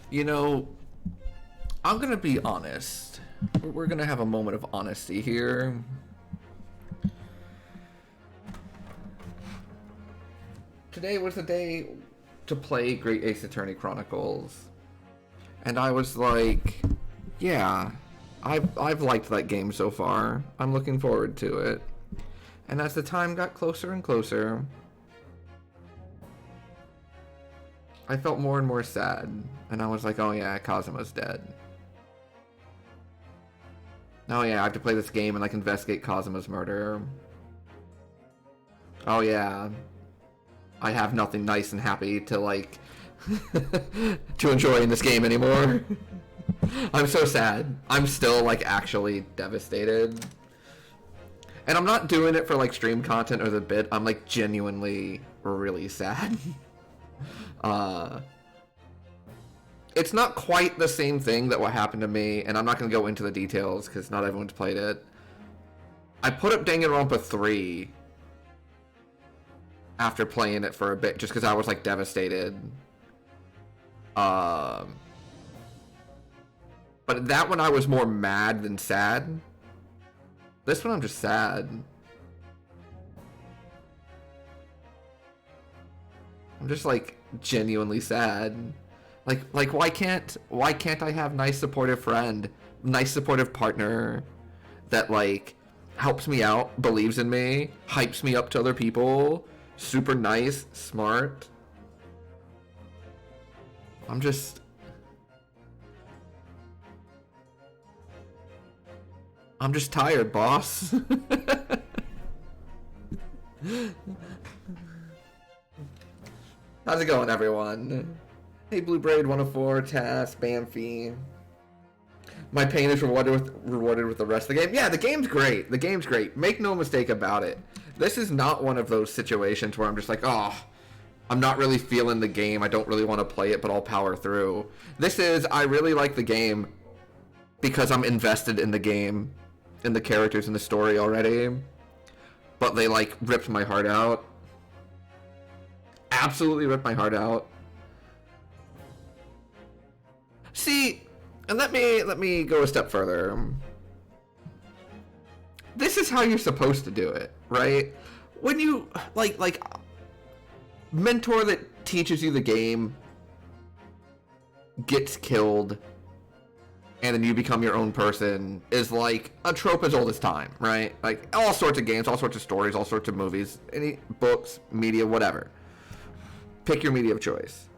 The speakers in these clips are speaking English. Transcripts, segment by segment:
You know, I'm gonna be honest. We're gonna have a moment of honesty here. Today was the day to play Great Ace Attorney Chronicles. And I was like, yeah, I've liked that game so far. I'm looking forward to it. And as the time got closer and closer, I felt more and more sad. And I was like, oh yeah, Kazuma's dead. Oh yeah, I have to play this game and like investigate Kazuma's murder. Oh yeah, I have nothing nice and happy to like to enjoy in this game anymore. I'm so sad. I'm still like actually devastated. And I'm not doing it for like stream content or the bit. I'm like genuinely really sad. It's not quite the same thing that what happened to me, and I'm not going to go into the details because not everyone's played it. I put up Danganronpa 3 after playing it for a bit just because I was like devastated. But that one I was more mad than sad. This one I'm just sad. I'm just like genuinely sad. Like why can't I have nice supportive friend, nice supportive partner that like helps me out, believes in me, hypes me up to other people, super nice, smart. I'm just tired, boss. How's it going, everyone? Hey, Blue Braid 104, Tass, Bamfy. My pain is rewarded with the rest of the game. Yeah, the game's great. The game's great. Make no mistake about it. This is not one of those situations where I'm just like, oh, I'm not really feeling the game. I don't really want to play it, but I'll power through. This is, I really like the game because I'm invested in the game, in the characters, in the story already. But they, like, ripped my heart out. Absolutely ripped my heart out. See, and let me go a step further. This is how you're supposed to do it, right? When you like mentor that teaches you the game gets killed and then you become your own person is like a trope as old as time, right? Like all sorts of games, all sorts of stories, all sorts of movies, any books, media, whatever. Pick your media of choice.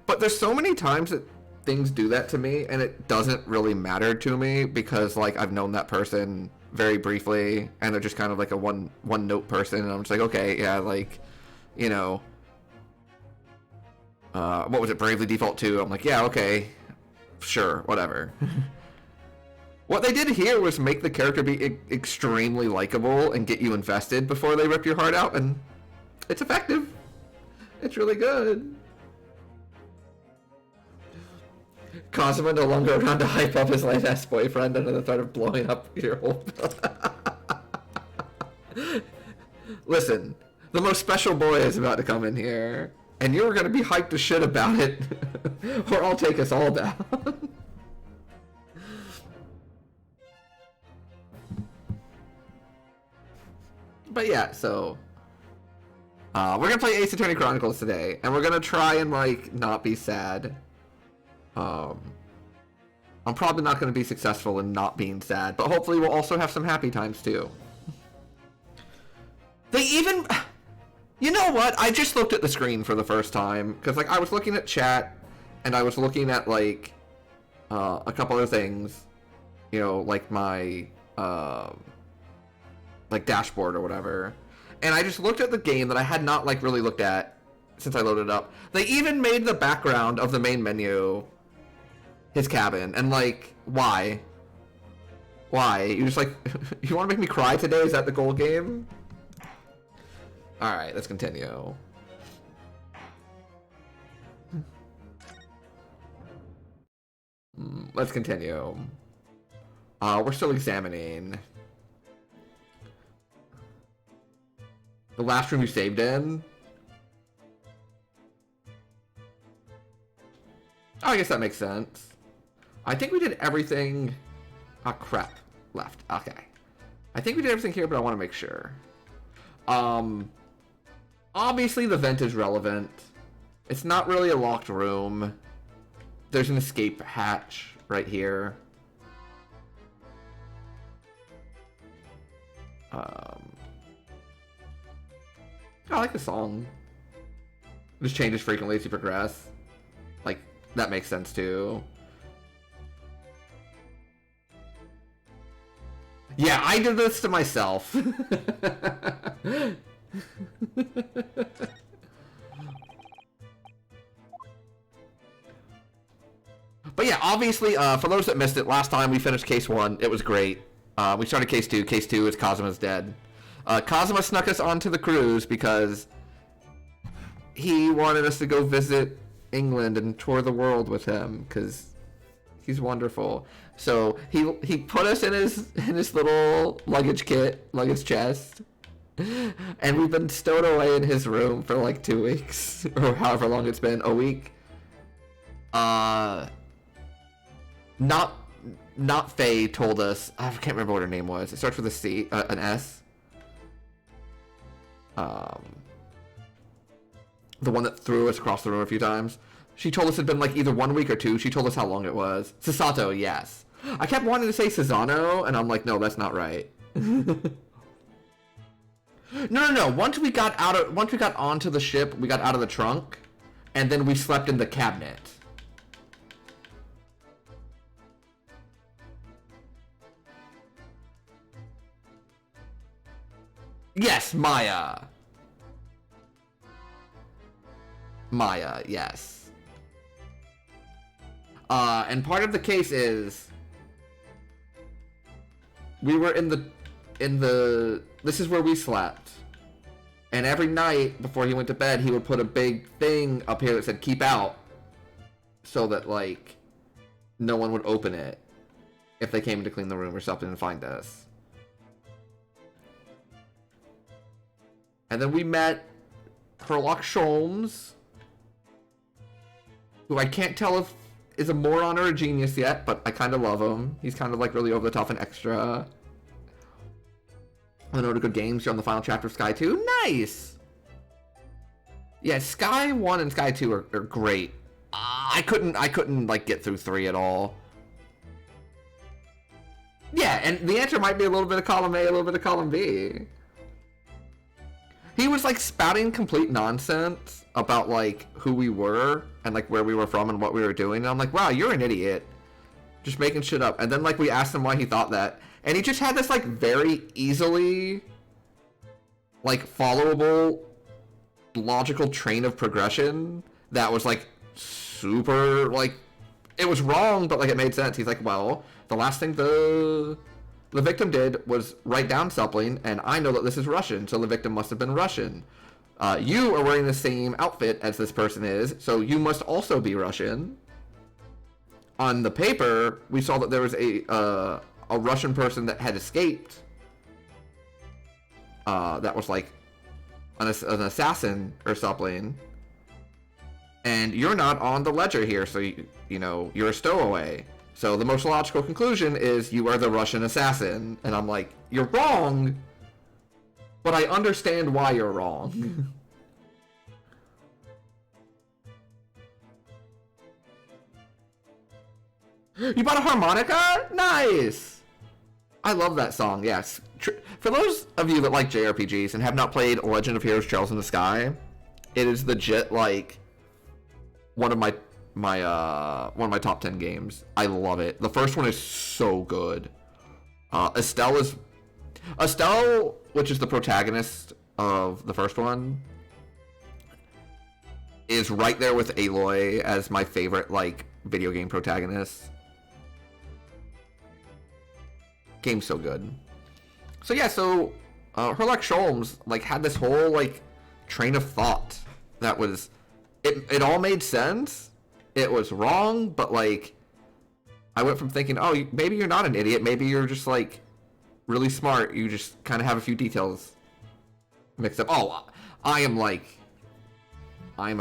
But there's so many times that things do that to me and it doesn't really matter to me because like I've known that person very briefly and they're just kind of like a one note person and I'm just like, okay, yeah, like, you know, what was it, Bravely Default 2? I'm like, yeah, okay, sure, whatever. What they did here was make the character be extremely likable and get you invested before they rip your heart out, and it's effective. It's really good. Kazuma no longer around to hype up his last boyfriend under the threat of blowing up your whole... Listen, the most special boy is about to come in here, and you're gonna be hyped to shit about it, or I'll take us all down. But yeah, so... we're gonna play Ace Attorney Chronicles today, and we're gonna try and, like, not be sad. I'm probably not going to be successful in not being sad, but hopefully we'll also have some happy times too. They even... You know what? I just looked at the screen for the first time, because like I was looking at chat, and I was looking at like a couple other things, you know, like my like dashboard or whatever, and I just looked at the game that I had not like really looked at since I loaded it up. They even made the background of the main menu his cabin, and like, why? Why? You just like, you want to make me cry today? Is that the goal game? Alright, let's continue. Let's continue. We're still examining. The last room you saved in? Oh, I guess that makes sense. I think we did everything. Oh, crap. Left. Okay. I think we did everything here, but I want to make sure. Obviously, the vent is relevant. It's not really a locked room. There's an escape hatch right here. I like the song. It just changes frequently as you progress. Like, that makes sense too. Yeah, I did this to myself. But yeah, obviously, for those that missed it, last time we finished Case 1, it was great. We started Case 2. Case 2 is Kazuma's dead. Kazuma snuck us onto the cruise because he wanted us to go visit England and tour the world with him, because he's wonderful. So he put us in his little luggage chest, and we've been stowed away in his room for like 2 weeks, or however long it's been, a week. Not Faye told us. I can't remember what her name was. It starts with a C, an S. The one that threw us across the room a few times. She told us it'd been like either 1 week or 2. She told us how long it was. Sasato, yes. I kept wanting to say Susano, and I'm like, no, that's not right. No. Once we got onto the ship, we got out of the trunk, and then we slept in the cabinet. Yes, Maya. Maya, yes. And part of the case is we were in the this is where we slept. And every night before he went to bed, he would put a big thing up here that said keep out, so that like no one would open it if they came to clean the room or something and find us. And then we met Herlock Sholmes, who I can't tell if is a moron or a genius yet, but I kind of love him. He's kind of like really over the top and extra. I know the good games. You're on the final chapter of Sky 2. Nice! Yeah, Sky 1 and Sky 2 are great. I couldn't like get through 3 at all. Yeah, and the answer might be a little bit of column A, a little bit of column B. He was like spouting complete nonsense about like who we were and like where we were from and what we were doing. And I'm like, wow, you're an idiot. Just making shit up. And then like we asked him why he thought that. And he just had this like very easily like followable logical train of progression that was like super like it was wrong, but like it made sense. He's like, well, the last thing the victim did was write down something, and I know that this is Russian, so the victim must have been Russian. You are wearing the same outfit as this person is, so you must also be Russian. On the paper, we saw that there was a Russian person that had escaped. That was like an assassin or something. And you're not on the ledger here, so you know you're a stowaway. So the most logical conclusion is you are the Russian assassin. And I'm like, you're wrong, but I understand why you're wrong. You bought a harmonica? Nice! I love that song, yes. For those of you that like JRPGs and have not played Legend of Heroes Trails in the Sky, it is legit like one of my top 10 games. I love it. The first one is so good. Estelle, which is the protagonist of the first one, is right there with Aloy as my favorite like video game protagonist. Game's so good. So yeah, Herlock Sholmes like had this whole like train of thought that was it all made sense. It was wrong, but like I went from thinking, oh, maybe you're not an idiot, maybe you're just like really smart, you just kind of have a few details mixed up. Oh, I'm a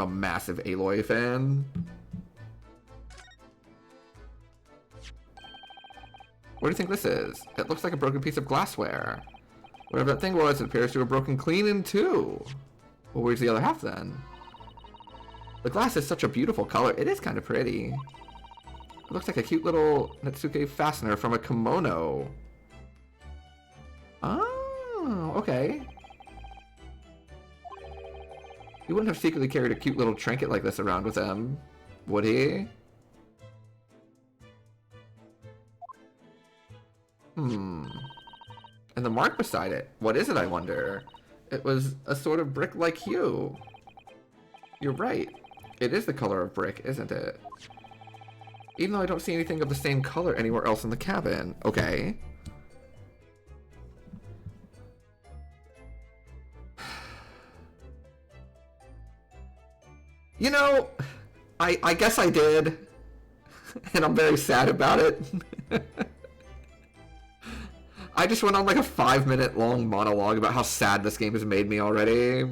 massive Aloy fan. What do you think this is? It looks like a broken piece of glassware. Whatever that thing was, it appears to have broken clean in two. Well, where's the other half then? The glass is such a beautiful color. It is kind of pretty. It looks like a cute little Natsuke fastener from a kimono. Oh, okay. He wouldn't have secretly carried a cute little trinket like this around with him, would he? And the mark beside it. What is it, I wonder? It was a sort of brick-like hue. You're right. It is the color of brick, isn't it? Even though I don't see anything of the same color anywhere else in the cabin. Okay. You know, I guess I did. And I'm very sad about it. I just went on like a 5-minute long monologue about how sad this game has made me already.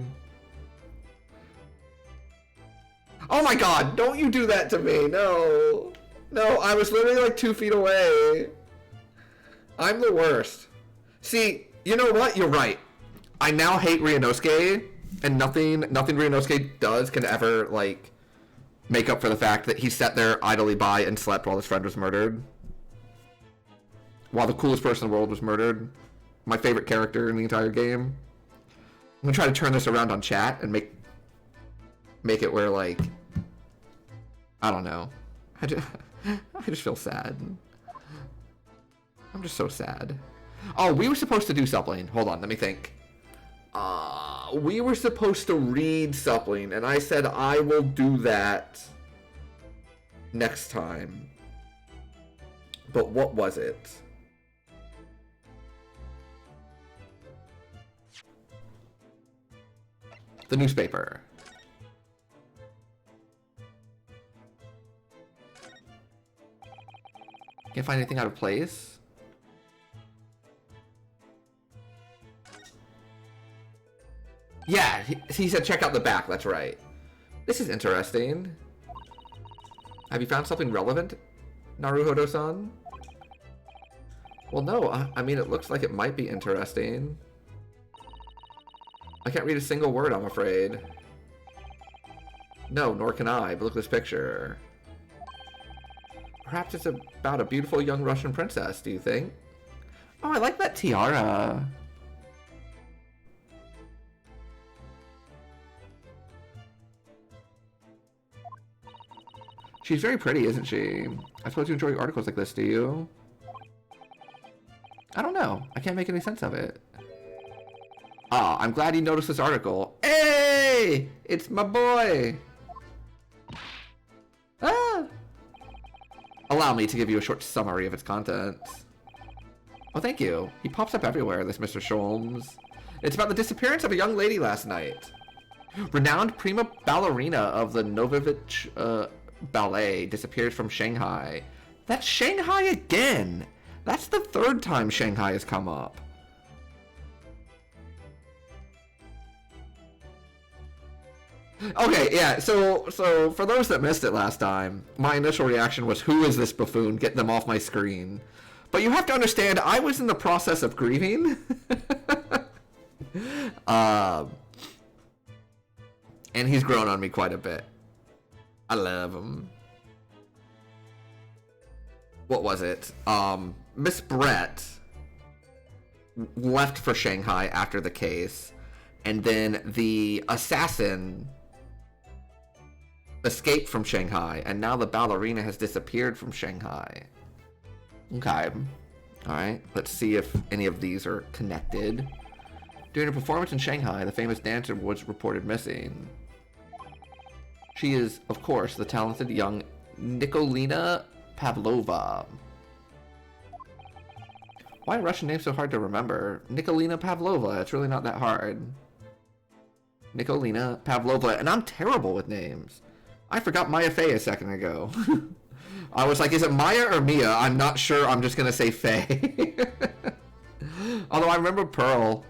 Oh my god, don't you do that to me, no. No, I was literally like 2 feet away. I'm the worst. See, you know what? You're right. I now hate Ryunosuke, and nothing Ryunosuke does can ever, like, make up for the fact that he sat there idly by and slept while his friend was murdered. While the coolest person in the world was murdered. My favorite character in the entire game. I'm gonna try to turn this around on chat and make it where, like, I don't know. I just feel sad. I'm just so sad. Oh, we were supposed to do something. Hold on, let me think. We were supposed to read something, and I said I will do that next time. But what was it? The newspaper. Can't find anything out of place. Yeah, he said check out the back, that's right. This is interesting. Have you found something relevant, Naruhodo-san? Well, no, I mean, it looks like it might be interesting. I can't read a single word, I'm afraid. No, nor can I, but look at this picture. Perhaps it's about a beautiful young Russian princess, do you think? Oh, I like that tiara. She's very pretty, isn't she? I suppose you enjoy articles like this, do you? I don't know. I can't make any sense of it. Ah, I'm glad you noticed this article. Hey! It's my boy! Ah! Allow me to give you a short summary of its contents. Oh, thank you. He pops up everywhere, this Mr. Sholmes. It's about the disappearance of a young lady last night. Renowned prima ballerina of the Novovich Ballet disappears from Shanghai. That's Shanghai again! That's the 3rd time Shanghai has come up. Okay, yeah, so for those that missed it last time, my initial reaction was, who is this buffoon? Get them off my screen. But you have to understand, I was in the process of grieving. And he's grown on me quite a bit. I love him. What was it? Miss Brett left for Shanghai after the case, and then the assassin escaped from Shanghai, and now the ballerina has disappeared from Shanghai. Okay. Alright, let's see if any of these are connected. During a performance in Shanghai, the famous dancer was reported missing. She is, of course, the talented young Nikolina Pavlova. Why are Russian names so hard to remember? Nikolina Pavlova, it's really not that hard. Nikolina Pavlova, and I'm terrible with names. I forgot Maya Fey a second ago. I was like, is it Maya or Mia? I'm not sure, I'm just gonna say Fey. Although I remember Pearl.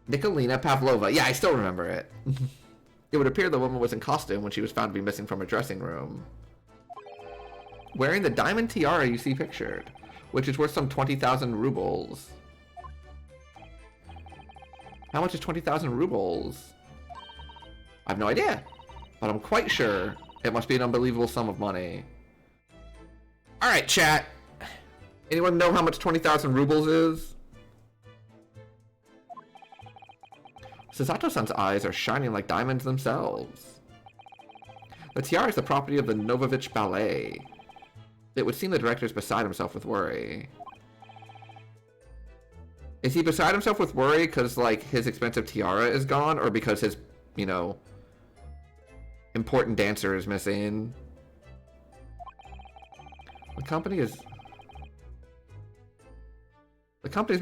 Nikolina Pavlova. Yeah, I still remember it. It would appear the woman was in costume when she was found to be missing from her dressing room. wearing the diamond tiara you see pictured, which is worth some 20,000 rubles. How much is 20,000 rubles? I have no idea, but I'm quite sure it must be an unbelievable sum of money. Alright, chat. Anyone know how much 20,000 rubles is? Susato-san's eyes are shining like diamonds themselves. The tiara is the property of the Novovich Ballet. It would seem the director is beside himself with worry. Is he beside himself with worry because, like, his expensive tiara is gone, or because his, you know, important dancer is missing? The company is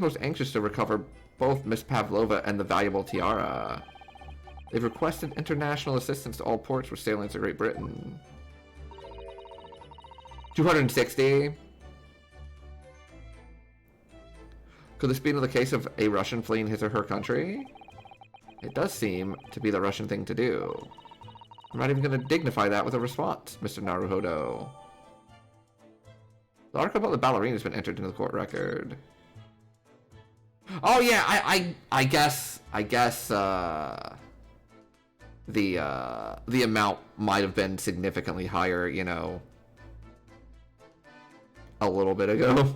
most anxious to recover both Miss Pavlova and the valuable tiara. They've requested international assistance to all ports for sailing to Great Britain. 260. Could this be another case of a Russian fleeing his or her country? It does seem to be the Russian thing to do. I'm not even going to dignify that with a response, Mr. Naruhodo. The article about the ballerina has been entered into the court record. Oh yeah, I guess the amount might have been significantly higher, you know, a little bit ago.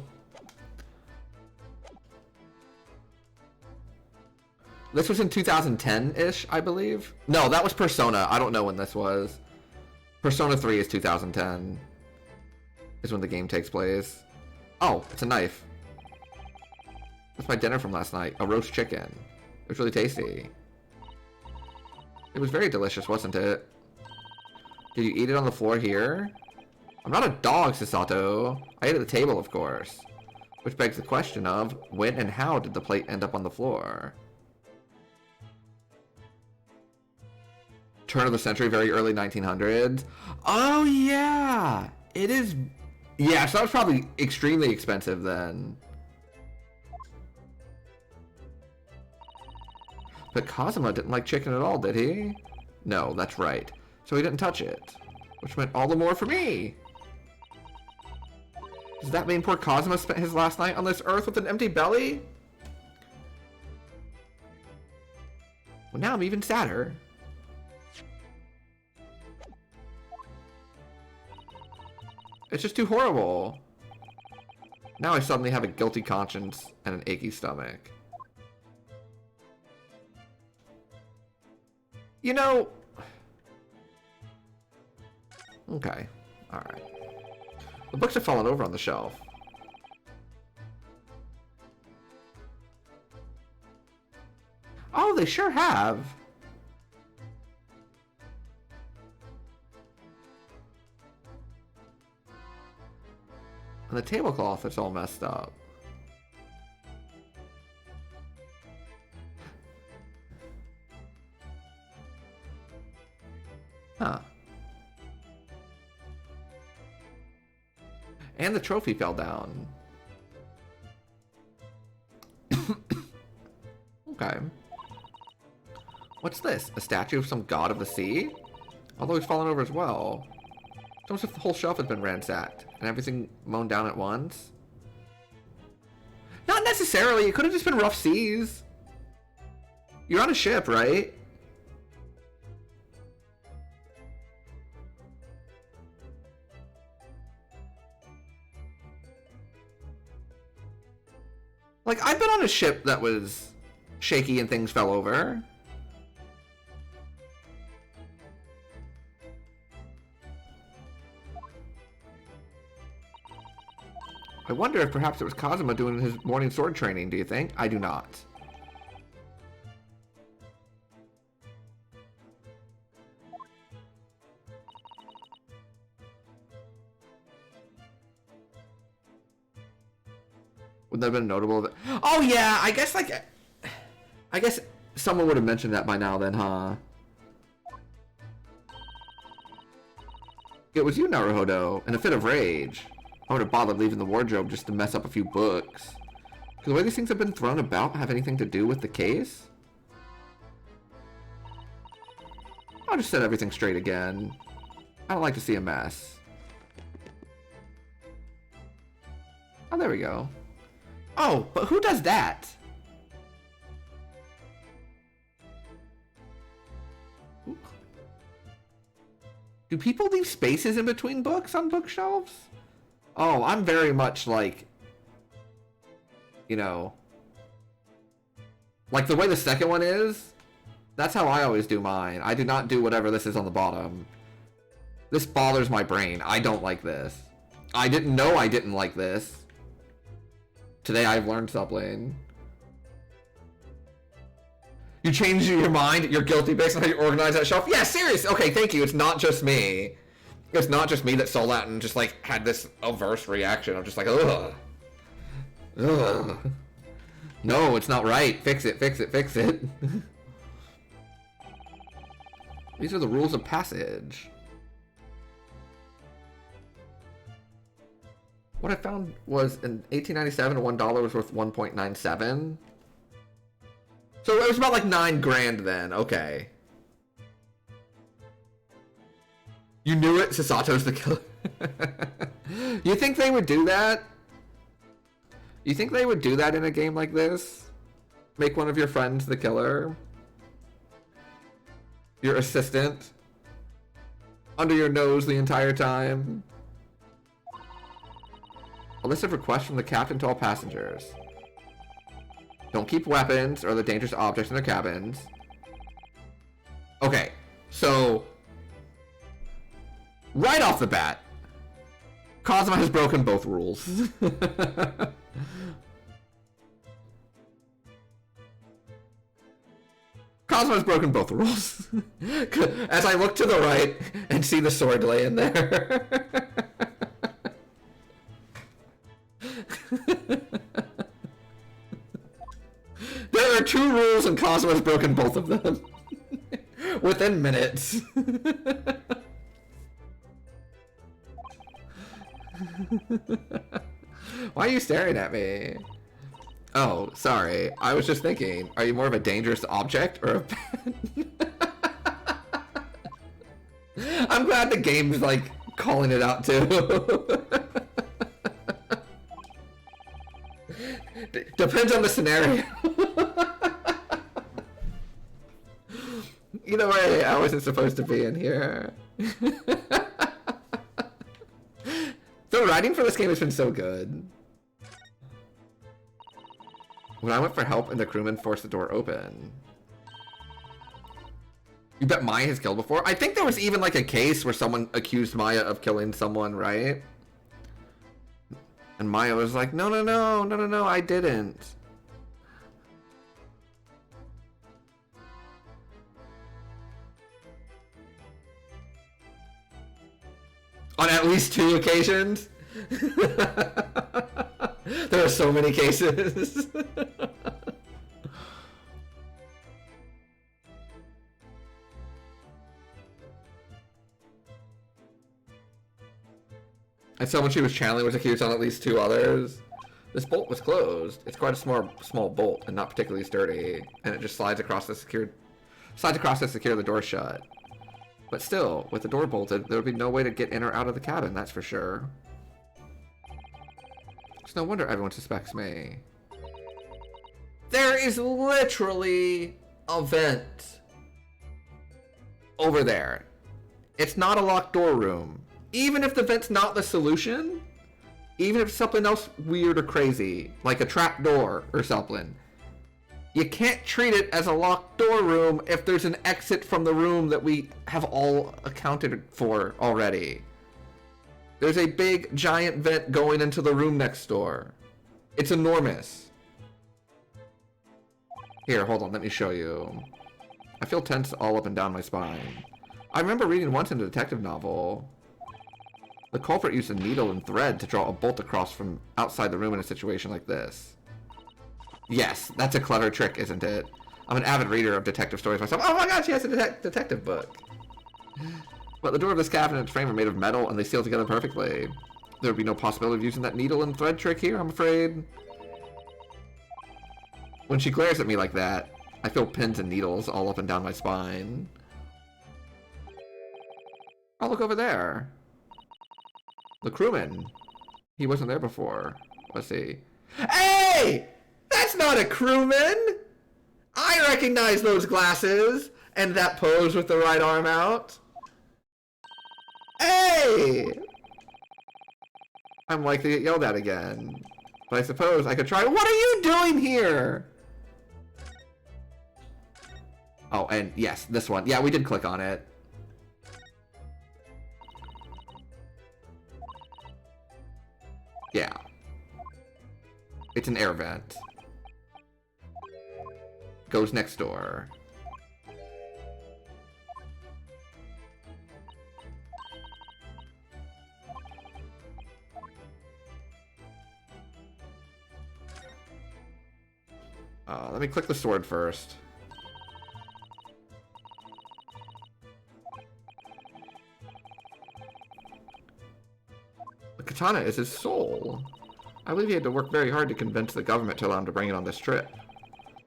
This was in 2010-ish, I believe. No, that was Persona. I don't know when this was. Persona 3 is 2010. Is when the game takes place. Oh, it's a knife. That's my dinner from last night. A roast chicken. It was really tasty. It was very delicious, wasn't it? Did you eat it on the floor here? I'm not a dog, Sasato. I ate at the table, of course. Which begs the question of, when and how did the plate end up on the floor? Turn of the century, very early 1900s. Oh, yeah! It is... Yeah, so that was probably extremely expensive then. But Kazuma didn't like chicken at all, did he? No, that's right. So he didn't touch it. Which meant all the more for me. Does that mean poor Kazuma spent his last night on this earth with an empty belly? Well, now I'm even sadder. It's just too horrible. Now I suddenly have a guilty conscience and an achy stomach. You know... Okay. Alright. The books have fallen over on the shelf. Oh, they sure have. And the tablecloth is all messed up. Huh. And the trophy fell down. Okay. What's this? A statue of some god of the sea? Although he's fallen over as well. It's almost as if the whole shelf has been ransacked and everything mown down at once. Not necessarily. It could have just been rough seas. You're on a ship, right? Like, I've been on a ship that was shaky and things fell over. I wonder if perhaps it was Kazuma doing his morning sword training, do you think? I do not. Would that have been notable? Oh yeah, I guess someone would have mentioned that by now then, huh? It was you, Naruhodo, in a fit of rage. I would have bothered leaving the wardrobe just to mess up a few books. Could the way these things have been thrown about have anything to do with the case? I'll just set everything straight again. I don't like to see a mess. Oh, there we go. Oh, but who does that? Ooh. Do people leave spaces in between books on bookshelves? Oh, I'm very much like, you know, like the way the second one is, that's how I always do mine. I do not do whatever this is on the bottom. This bothers my brain. I don't like this. I didn't know I didn't like this. Today I've learned something. You changed your mind? You're guilty based on how you organize that shelf? Yeah, seriously. Okay, thank you. It's not just me. It's not just me that saw that and just like had this averse reaction. I'm just like, ugh. Ugh. No, it's not right. Fix it, fix it, fix it. These are the rules of passage. What I found was in 1897, $1 was worth 1.97. So it was about like 9 grand then. Okay. You knew it? Sasato's the killer. You think they would do that? You think they would do that in a game like this? Make one of your friends the killer? Your assistant? Under your nose the entire time? A list of requests from the captain to all passengers. Don't keep weapons or other dangerous objects in their cabins. Okay, so right off the bat, Cosmo has broken both rules. Cosmo's broken both rules. As I look to the right and see the sword laying there. There are 2 rules and Cosmo's broken both of them. Within minutes. Why are you staring at me? Oh, sorry. I was just thinking, are you more of a dangerous object or a pet? I'm glad the game's like calling it out too. Depends on the scenario. Either way, I wasn't supposed to be in here. The writing for this game has been so good. When I went for help and the crewman forced the door open. You bet Maya has killed before? I think there was even like a case where someone accused Maya of killing someone, right? And Maya was like, no, no, no, no, no, no, I didn't. On at least 2 occasions? There are so many cases. And someone she was channeling was accused on at least 2 others. This bolt was closed. It's quite a small bolt and not particularly sturdy, and it just slides across to secure the door shut. But still, with the door bolted, there would be no way to get in or out of the cabin, that's for sure. It's no wonder everyone suspects me. There is literally a vent over there. It's not a locked door room. Even if the vent's not the solution, even if it's something else weird or crazy, like a trap door or something, you can't treat it as a locked door room if there's an exit from the room that we have all accounted for already. There's a big, giant vent going into the room next door. It's enormous. Here, hold on, let me show you. I feel tense all up and down my spine. I remember reading once in a detective novel. The culprit used a needle and thread to draw a bolt across from outside the room in a situation like this. Yes, that's a clever trick, isn't it? I'm an avid reader of detective stories myself. Oh my god, she has a detective book! But the door of this cabinet and frame are made of metal and they seal together perfectly. There would be no possibility of using that needle and thread trick here, I'm afraid. When she glares at me like that, I feel pins and needles all up and down my spine. Oh, look over there. The crewman. He wasn't there before. Let's see. Hey! That's not a crewman! I recognize those glasses and that pose with the right arm out. Hey! I'm likely to get yelled at again. But I suppose I could try. What are you doing here? Oh, and yes, this one. Yeah, we did click on it. Yeah. It's an air vent. Goes next door. Let me click the sword first. The katana is his soul. I believe he had to work very hard to convince the government to allow him to bring it on this trip.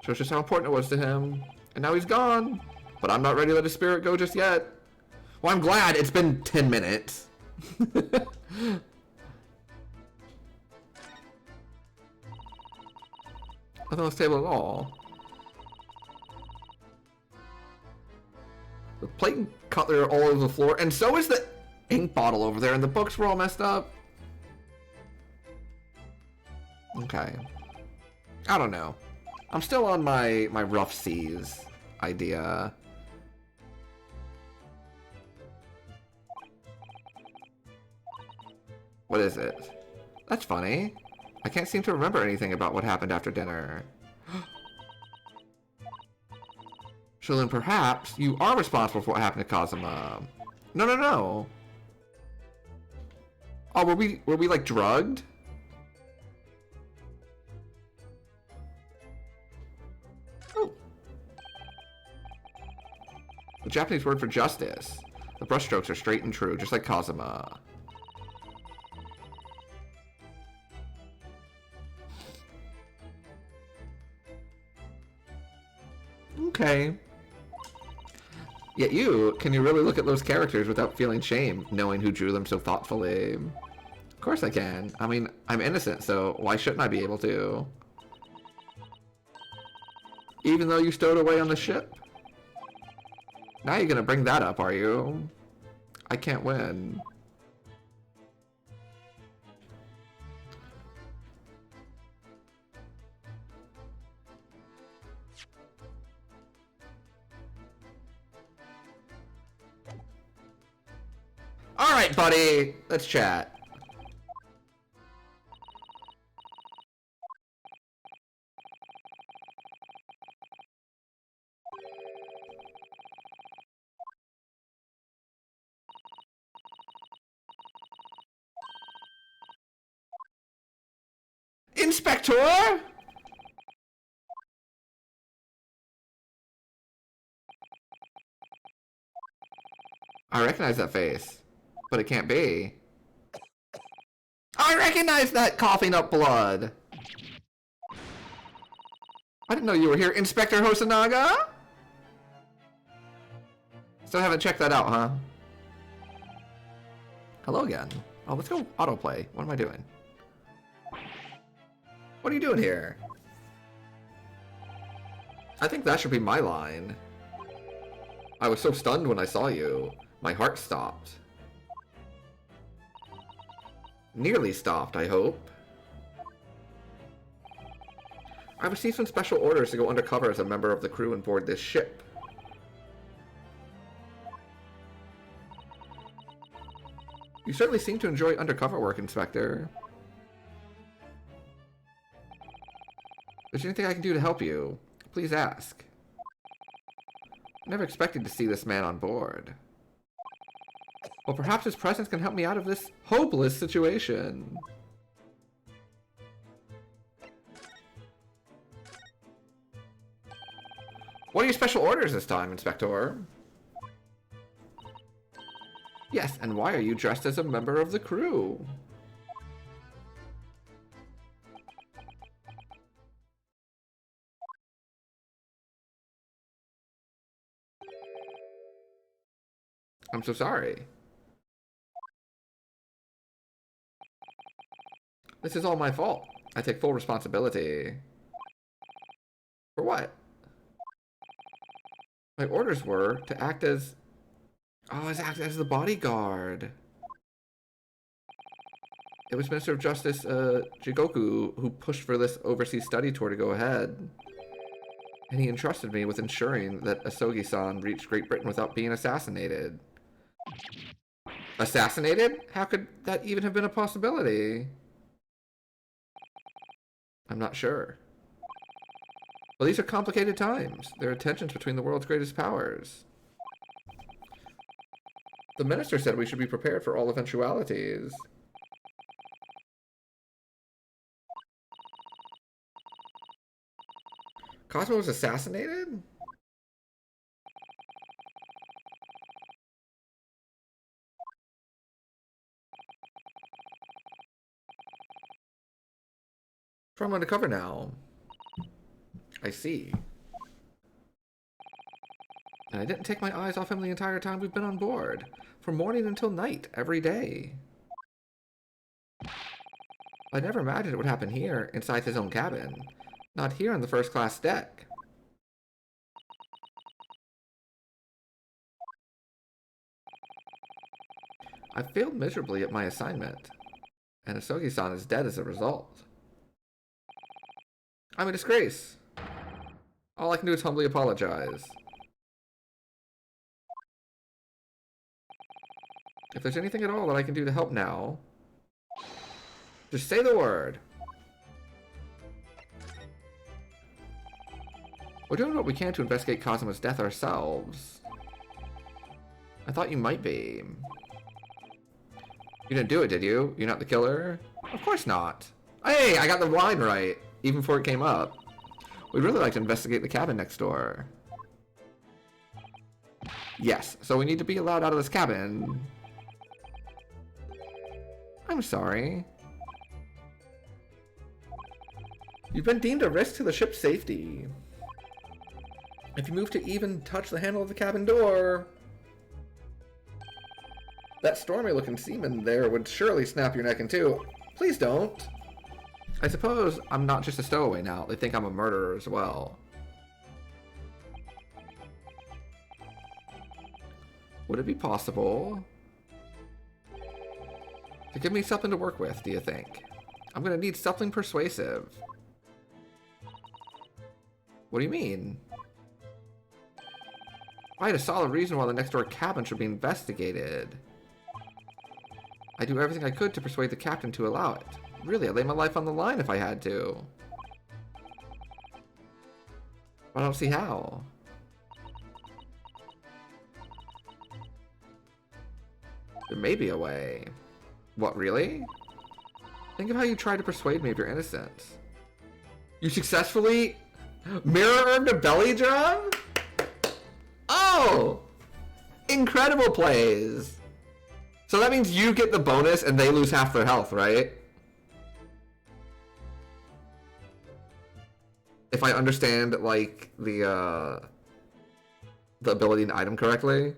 Shows just how important it was to him. And now he's gone. But I'm not ready to let his spirit go just yet. Well, I'm glad. It's been 10 minutes. Nothing on this table at all. The plate and cutlery are all over the floor, and so is the ink bottle over there, and the books were all messed up. Okay. I don't know. I'm still on my rough seas idea. What is it? That's funny. I can't seem to remember anything about what happened after dinner. So then perhaps you are responsible for what happened to Kazuma. No, no, no. Oh, were we like drugged? Oh. The Japanese word for justice. The brushstrokes are straight and true, just like Kazuma. Okay. Yet can you really look at those characters without feeling shame, knowing who drew them so thoughtfully? Of course I can. I mean, I'm innocent, so why shouldn't I be able to? Even though you stowed away on the ship? Now you're gonna bring that up, are you? I can't win. Alright, buddy. Let's chat. Inspector? I recognize that face, but it can't be. I recognize that coughing up blood. I didn't know you were here, Inspector Hosonaga? Still haven't checked that out, huh? Hello again. Oh, let's go autoplay. What am I doing? What are you doing here? I think that should be my line. I was so stunned when I saw you. My heart stopped. Nearly stopped, I hope. I received some special orders to go undercover as a member of the crew and board this ship. You certainly seem to enjoy undercover work, Inspector. Is there anything I can do to help you? Please ask. I never expected to see this man on board. Well, perhaps his presence can help me out of this hopeless situation. What are your special orders this time, Inspector? Yes, and why are you dressed as a member of the crew? I'm so sorry. This is all my fault. I take full responsibility. For what? My orders were to act as... Oh, act as the bodyguard. It was Minister of Justice, Jigoku, who pushed for this overseas study tour to go ahead. And he entrusted me with ensuring that Asogi-san reached Great Britain without being assassinated. Assassinated? How could that even have been a possibility? I'm not sure. Well, these are complicated times. There are tensions between the world's greatest powers. The minister said we should be prepared for all eventualities. Cosmo was assassinated? From undercover now. I see. And I didn't take my eyes off him the entire time we've been on board. From morning until night, every day. I never imagined it would happen here, inside his own cabin. Not here on the first-class deck. I failed miserably at my assignment. And Asogi-san is dead as a result. I'm a disgrace. All I can do is humbly apologize. If there's anything at all that I can do to help now, just say the word. We're doing what we can to investigate Cosmo's death ourselves. I thought you might be. You didn't do it, did you? You're not the killer? Of course not. Hey, I got the line right, even before it came up. We'd really like to investigate the cabin next door. Yes, so we need to be allowed out of this cabin. I'm sorry. You've been deemed a risk to the ship's safety. If you move to even touch the handle of the cabin door, that stormy-looking seaman there would surely snap your neck in two. Please don't. I suppose I'm not just a stowaway now. They think I'm a murderer as well. Would it be possible to give me something to work with, do you think? I'm gonna need something persuasive. What do you mean? I had a solid reason why the next door cabin should be investigated. I do everything I could to persuade the captain to allow it. Really, I'd lay my life on the line if I had to. I don't see how. There may be a way. What, really? Think of how you tried to persuade me of your innocence. You successfully mirror-earned a belly drum? Oh! Incredible plays! So that means you get the bonus and they lose half their health, right? If I understand, like, the ability and item correctly.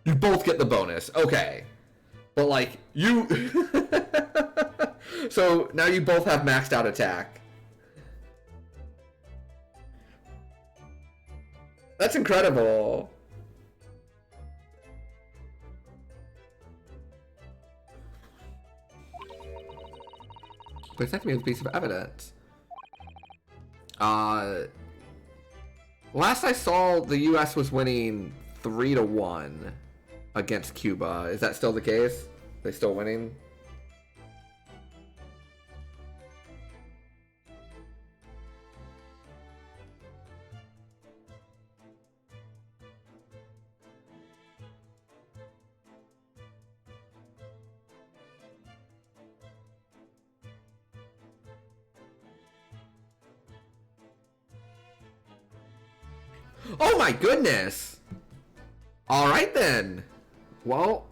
You both get the bonus. Okay. But, like, you... So, now you both have maxed out attack. That's incredible. Present me with a piece of evidence. Last I saw, the U.S. was winning 3-1 against Cuba. Is that still the case? They still winning? Oh my goodness! Alright then. Well,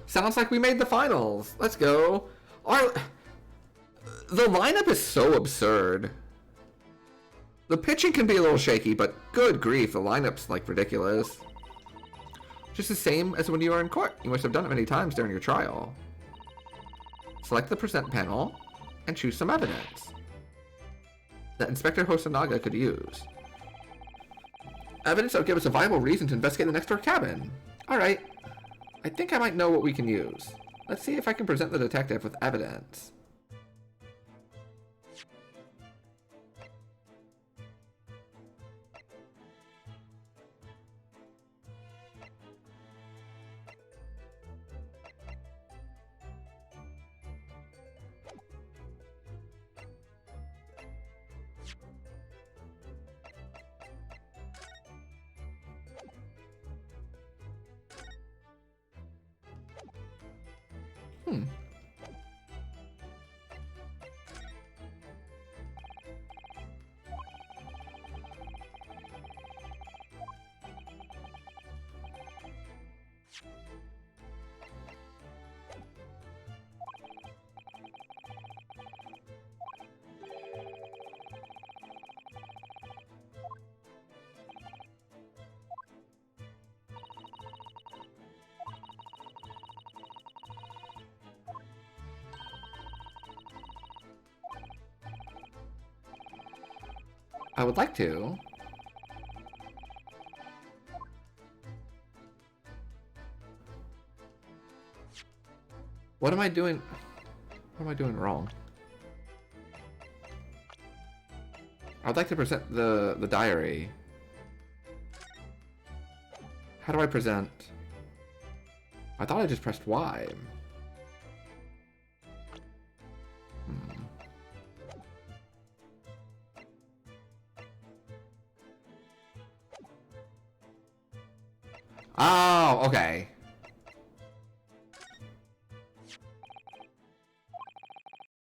sounds like we made the finals. Let's go. The lineup is so absurd. The pitching can be a little shaky, but good grief, the lineup's like ridiculous. Just the same as when you were in court. You must have done it many times during your trial. Select the present panel and choose some evidence that Inspector Hosonaga could use. Evidence that would give us a viable reason to investigate the next door cabin. Alright. I think I might know what we can use. Let's see if I can present the detective with evidence. I would like to. What am I doing? What am I doing wrong? I'd like to present the diary. How do I present? I thought I just pressed Y. Oh, okay.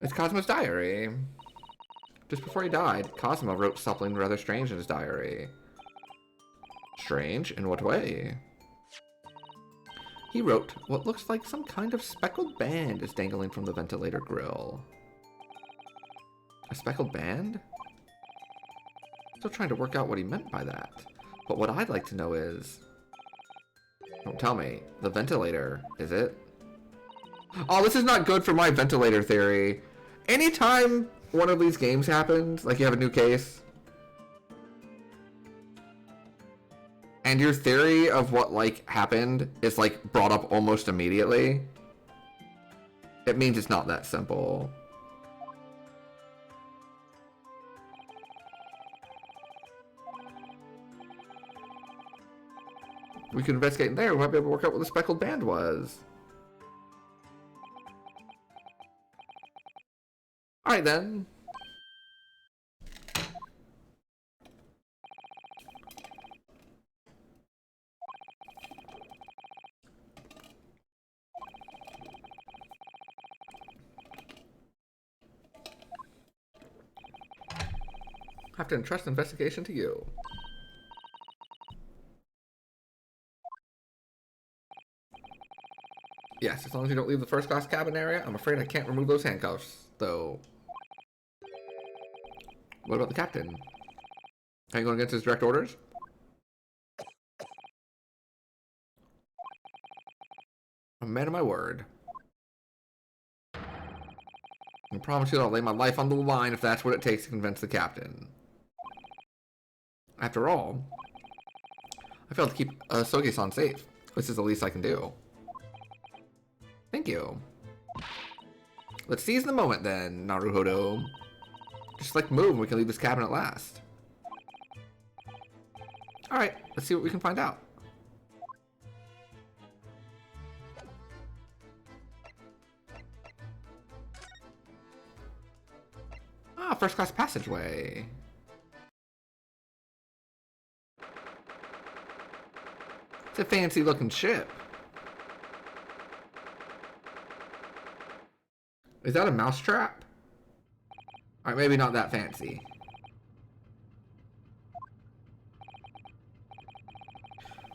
It's Cosmo's diary. Just before he died, Cosmo wrote something rather strange in his diary. Strange? In what way? He wrote, what looks like some kind of speckled band is dangling from the ventilator grill. A speckled band? Still trying to work out what he meant by that. But what I'd like to know is... Don't tell me. The ventilator, is it? Oh, this is not good for my ventilator theory. Anytime one of these games happens, like you have a new case, and your theory of what, like, happened is, like, brought up almost immediately, it means it's not that simple. We could investigate in there. We might be able to work out what the speckled band was. Alright then. I have to entrust investigation to you. Yes, as long as you don't leave the first class cabin area, I'm afraid I can't remove those handcuffs, though. What about the captain? Are you going against his direct orders? I'm a man of my word. I promise you I'll lay my life on the line if that's what it takes to convince the captain. After all, I failed to keep Soge-san safe. This is the least I can do. Thank you. Let's seize the moment then, Naruhodo. Just like move and we can leave this cabin at last. Alright, let's see what we can find out. Ah, first class passageway. It's a fancy looking ship. Is that a mousetrap? Alright, maybe not that fancy.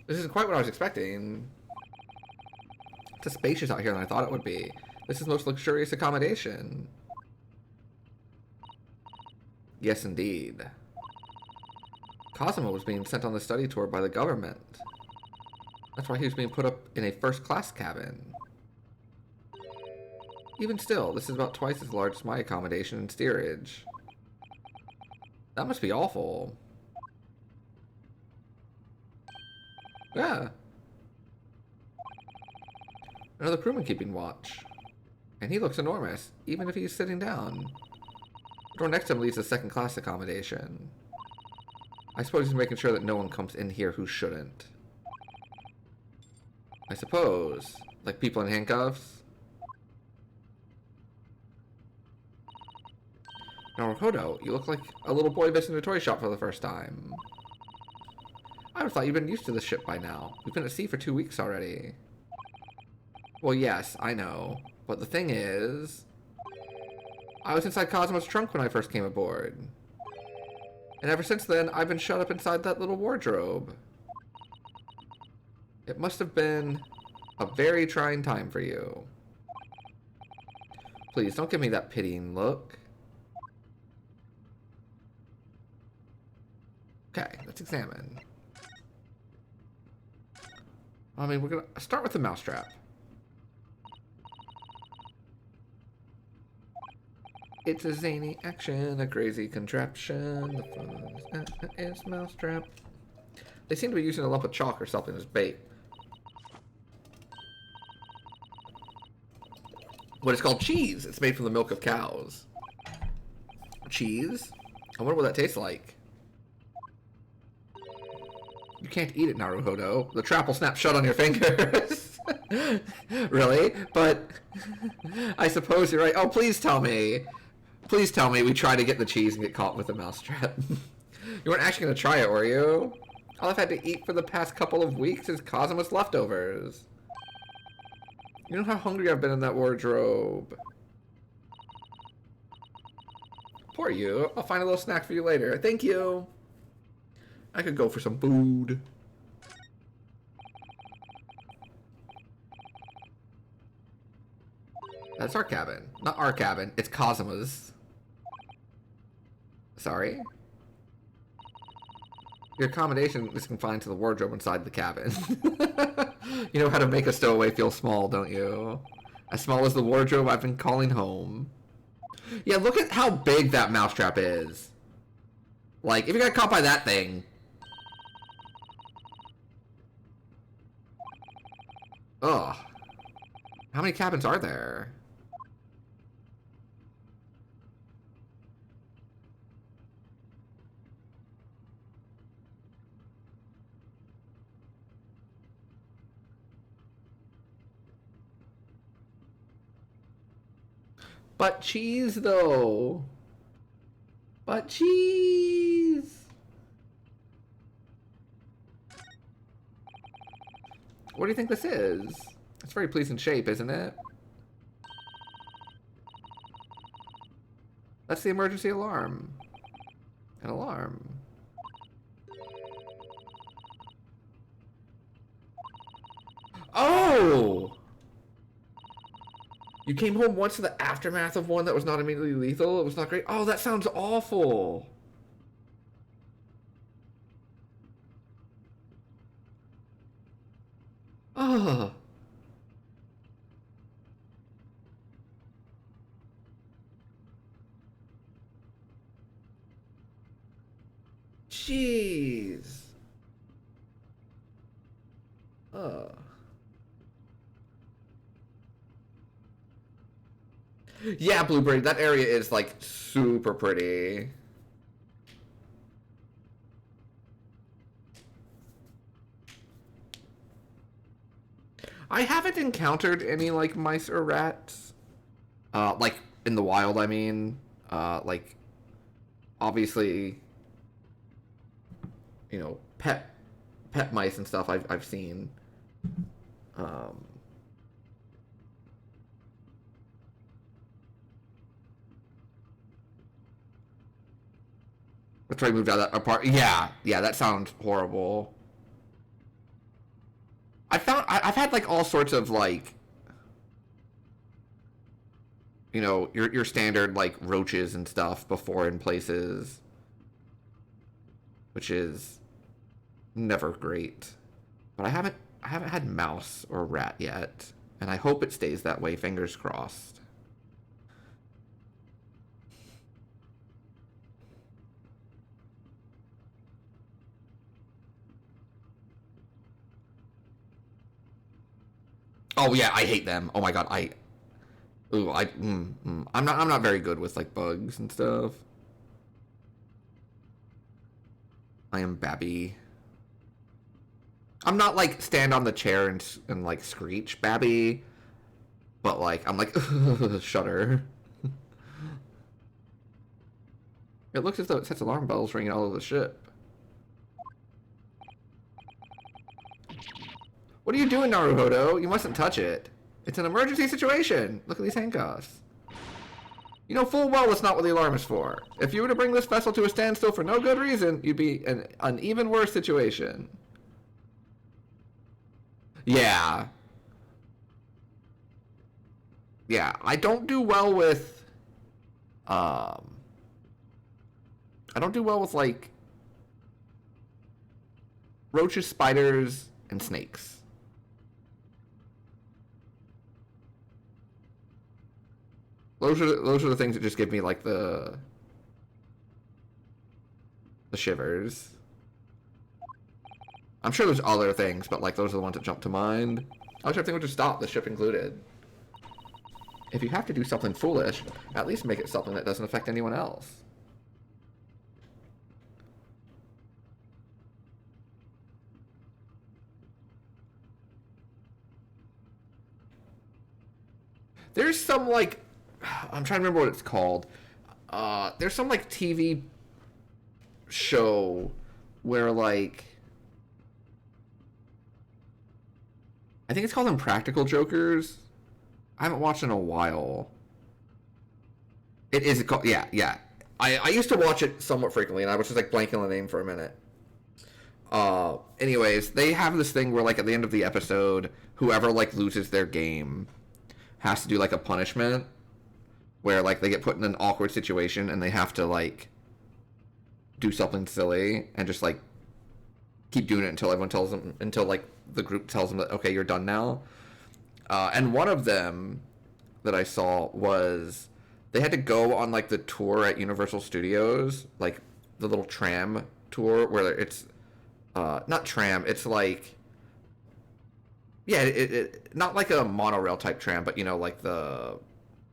This isn't quite what I was expecting. It's spacious out here than I thought it would be. This is the most luxurious accommodation. Yes, indeed. Cosmo was being sent on the study tour by the government. That's why he was being put up in a first-class cabin. Even still, this is about twice as large as my accommodation and steerage. That must be awful. Yeah. Another crewman keeping watch. And he looks enormous, even if he's sitting down. The door next to him leads to second-class accommodation. I suppose he's making sure that no one comes in here who shouldn't. I suppose. Like people in handcuffs? Now, Rakoto, you look like a little boy visiting a toy shop for the first time. I would have thought you'd been used to this ship by now. We've been at sea for 2 weeks already. Well, yes, I know. But the thing is... I was inside Cosmo's trunk when I first came aboard. And ever since then, I've been shut up inside that little wardrobe. It must have been a very trying time for you. Please, don't give me that pitying look. Okay, let's examine. I mean, we're gonna start with the mousetrap. It's a zany action, a crazy contraption. The fun is mousetrap. They seem to be using a lump of chalk or something as bait. What is called cheese. It's made from the milk of cows. Cheese? I wonder what that tastes like. You can't eat it, Naruhodo. The trap will snap shut on your fingers. Really? But I suppose you're right. Oh, please tell me. Please tell me we try to get the cheese and get caught with a mousetrap. You weren't actually going to try it, were you? All I've had to eat for the past couple of weeks is Cosmos leftovers. You know how hungry I've been in that wardrobe. Poor you. I'll find a little snack for you later. Thank you. I could go for some food. That's our cabin. Not our cabin. It's Cosmo's. Sorry? Your accommodation is confined to the wardrobe inside the cabin. You know how to make a stowaway feel small, don't you? As small as the wardrobe I've been calling home. Yeah, look at how big that mousetrap is. Like, if you got caught by that thing... Ugh. How many cabins are there? But cheese, though. But cheese. What do you think this is? It's a very pleasing shape, isn't it? That's the emergency alarm. An alarm. Oh! You came home once to the aftermath of one that was not immediately lethal. It was not great. Oh, that sounds awful. Ugh. Jeez. Ugh. Yeah, Blueberry, that area is like super pretty. I haven't encountered any like mice or rats. Like in the wild, I mean. Like obviously, you know, pet mice and stuff I've seen. Let's try to move out that apart. Yeah, that sounds horrible. I've had like all sorts of like, you know, your standard like roaches and stuff before in places, which is never great. But I haven't had mouse or rat yet, and I hope it stays that way. Fingers crossed. Oh yeah, I hate them. Oh my god, I'm not very good with like bugs and stuff. I am Babby. I'm not like stand on the chair and like screech Babby, but like I'm like shudder. It looks as though it sets alarm bells ringing all over the ship. What are you doing, Naruhodo? You mustn't touch it. It's an emergency situation. Look at these handcuffs. You know full well that's not what the alarm is for. If you were to bring this vessel to a standstill for no good reason, you'd be in an even worse situation. Yeah. Yeah, I don't do well with... I don't do well with, like... roaches, spiders, and snakes. Those are the things that just give me like the shivers. I'm sure there's other things, but like those are the ones that jump to mind. I wish everything would just stop, the ship included. If you have to do something foolish, at least make it something that doesn't affect anyone else. There's some like, I'm trying to remember what it's called. There's some like TV show where like, I think it's called Impractical Jokers. I haven't watched in a while. It is called, yeah. I used to watch it somewhat frequently, and I was just like blanking on the name for a minute. Anyways, they have this thing where like at the end of the episode, whoever like loses their game has to do like a punishment where like they get put in an awkward situation and they have to like do something silly and just like keep doing it until everyone tells them, until like the group tells them that okay, you're done now. And one of them that I saw was they had to go on like the tour at Universal Studios, like the little tram tour where it's not tram, it's like it not like a monorail type tram, but you know, like the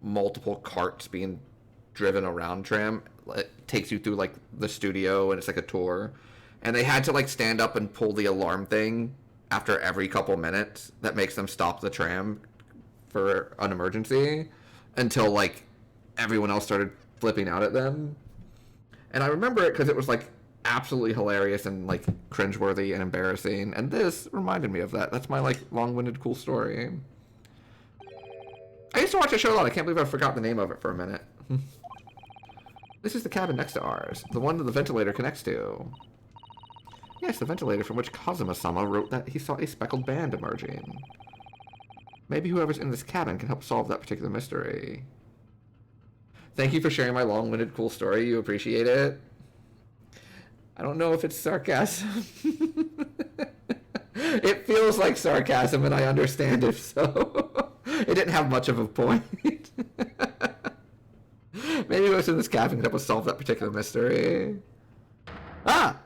multiple carts being driven around tram. It takes you through like the studio and it's like a tour. And they had to like stand up and pull the alarm thing after every couple minutes that makes them stop the tram for an emergency until like everyone else started flipping out at them. And I remember it because it was like absolutely hilarious and like cringeworthy and embarrassing, and this reminded me of that. That's my like long-winded cool story. I used to watch a show a lot. I can't believe I forgot the name of it for a minute. This is the cabin next to ours, the one that the ventilator connects to. Yes, the ventilator from which Kazuma-sama wrote that he saw a speckled band emerging. Maybe whoever's in this cabin can help solve that particular mystery. Thank you for sharing my long-winded cool story. You appreciate it. I don't know if it's sarcasm. It feels like sarcasm, and I understand if so. It didn't have much of a point. Maybe whoever's in this cabin can help us solve that particular mystery. Ah!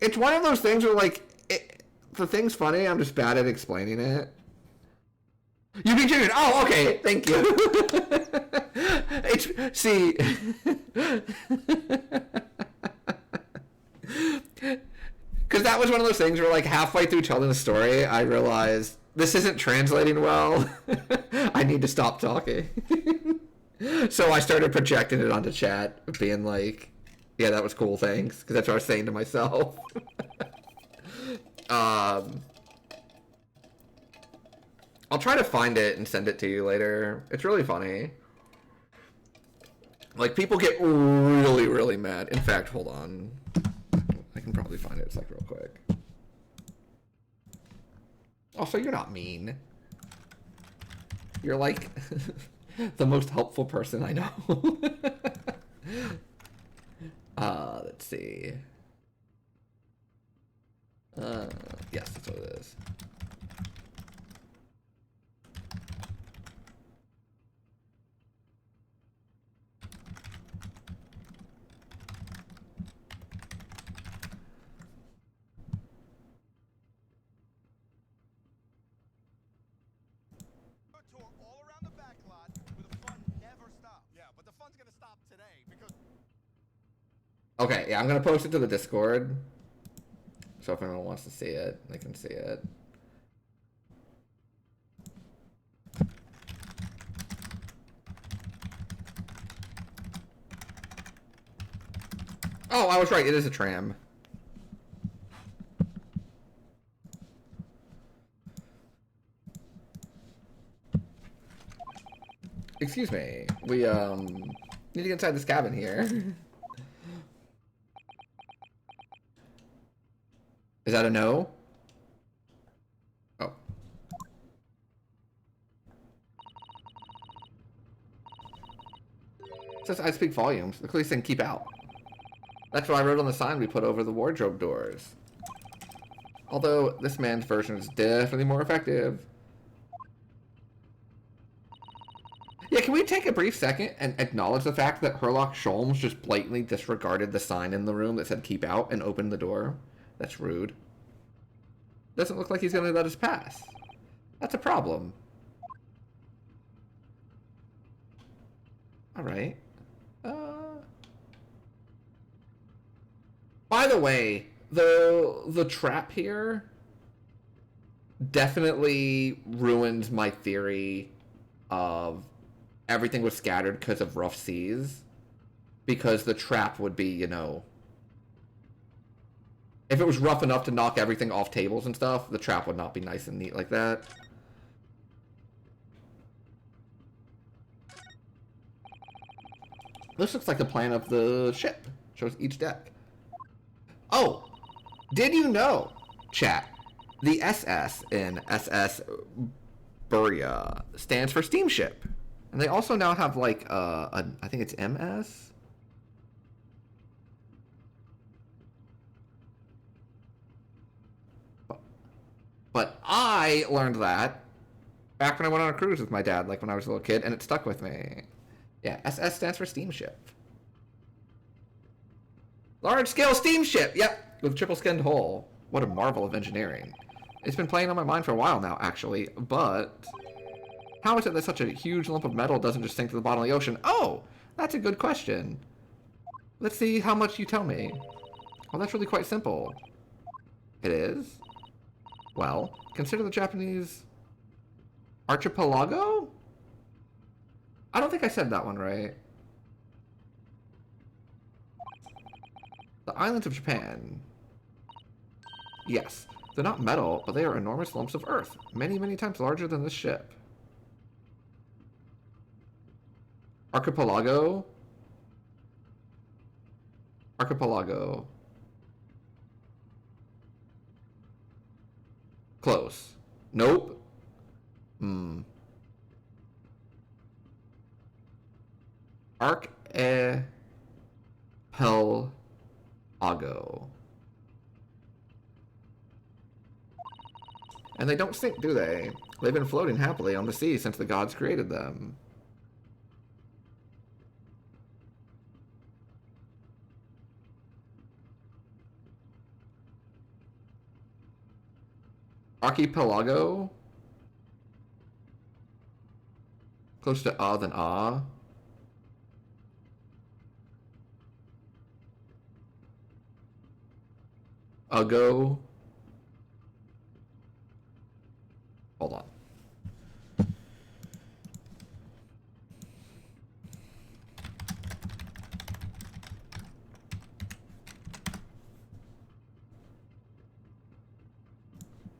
It's one of those things where, like, the thing's funny, I'm just bad at explaining it. You can change it. Oh, okay. Thank you. See. Because that was one of those things where, like, halfway through telling the story, I realized this isn't translating well. I need to stop talking. So I started projecting it onto chat, being like, yeah, that was cool, thanks. Because that's what I was saying to myself. I'll try to find it and send it to you later. It's really funny. Like, people get really, really mad. In fact, hold on. I can probably find it. It's like real quick. Also, you're not mean. You're like the most helpful person I know. Let's see. Yes, that's what it is. Okay, yeah, I'm gonna post it to the Discord. So if anyone wants to see it, they can see it. Oh, I was right. It is a tram. Excuse me. We need to get inside this cabin here. Is that a no? Oh. It says I speak volumes. The police saying keep out. That's what I wrote on the sign we put over the wardrobe doors. Although this man's version is definitely more effective. Yeah, can we take a brief second and acknowledge the fact that Herlock Sholmes just blatantly disregarded the sign in the room that said keep out and opened the door? That's rude. Doesn't look like he's going to let us pass. That's a problem. Alright. By the way, the trap here definitely ruins my theory of everything was scattered because of rough seas. Because the trap would be, you know... If it was rough enough to knock everything off tables and stuff, the trap would not be nice and neat like that. This looks like the plan of the ship. Shows each deck. Oh! Did you know, chat, the SS in SS Buria stands for steamship. And they also now have like, I think it's MS? But I learned that back when I went on a cruise with my dad, like when I was a little kid, and it stuck with me. Yeah, SS stands for steamship. Large-scale steamship, yep, with triple-skinned hull. What a marvel of engineering. It's been playing on my mind for a while now, actually, but... How is it that such a huge lump of metal doesn't just sink to the bottom of the ocean? Oh, that's a good question. Let's see how much you tell me. Well, that's really quite simple. It is? Well, consider the Japanese archipelago? I don't think I said that one right. The islands of Japan. Yes, they're not metal, but they are enormous lumps of earth, many, many times larger than this ship. Archipelago? Archipelago. Close. Nope. Archipelago. And they don't sink, do they? They've been floating happily on the sea since the gods created them. Archipelago? Close to ah than ah. Ago. Hold on.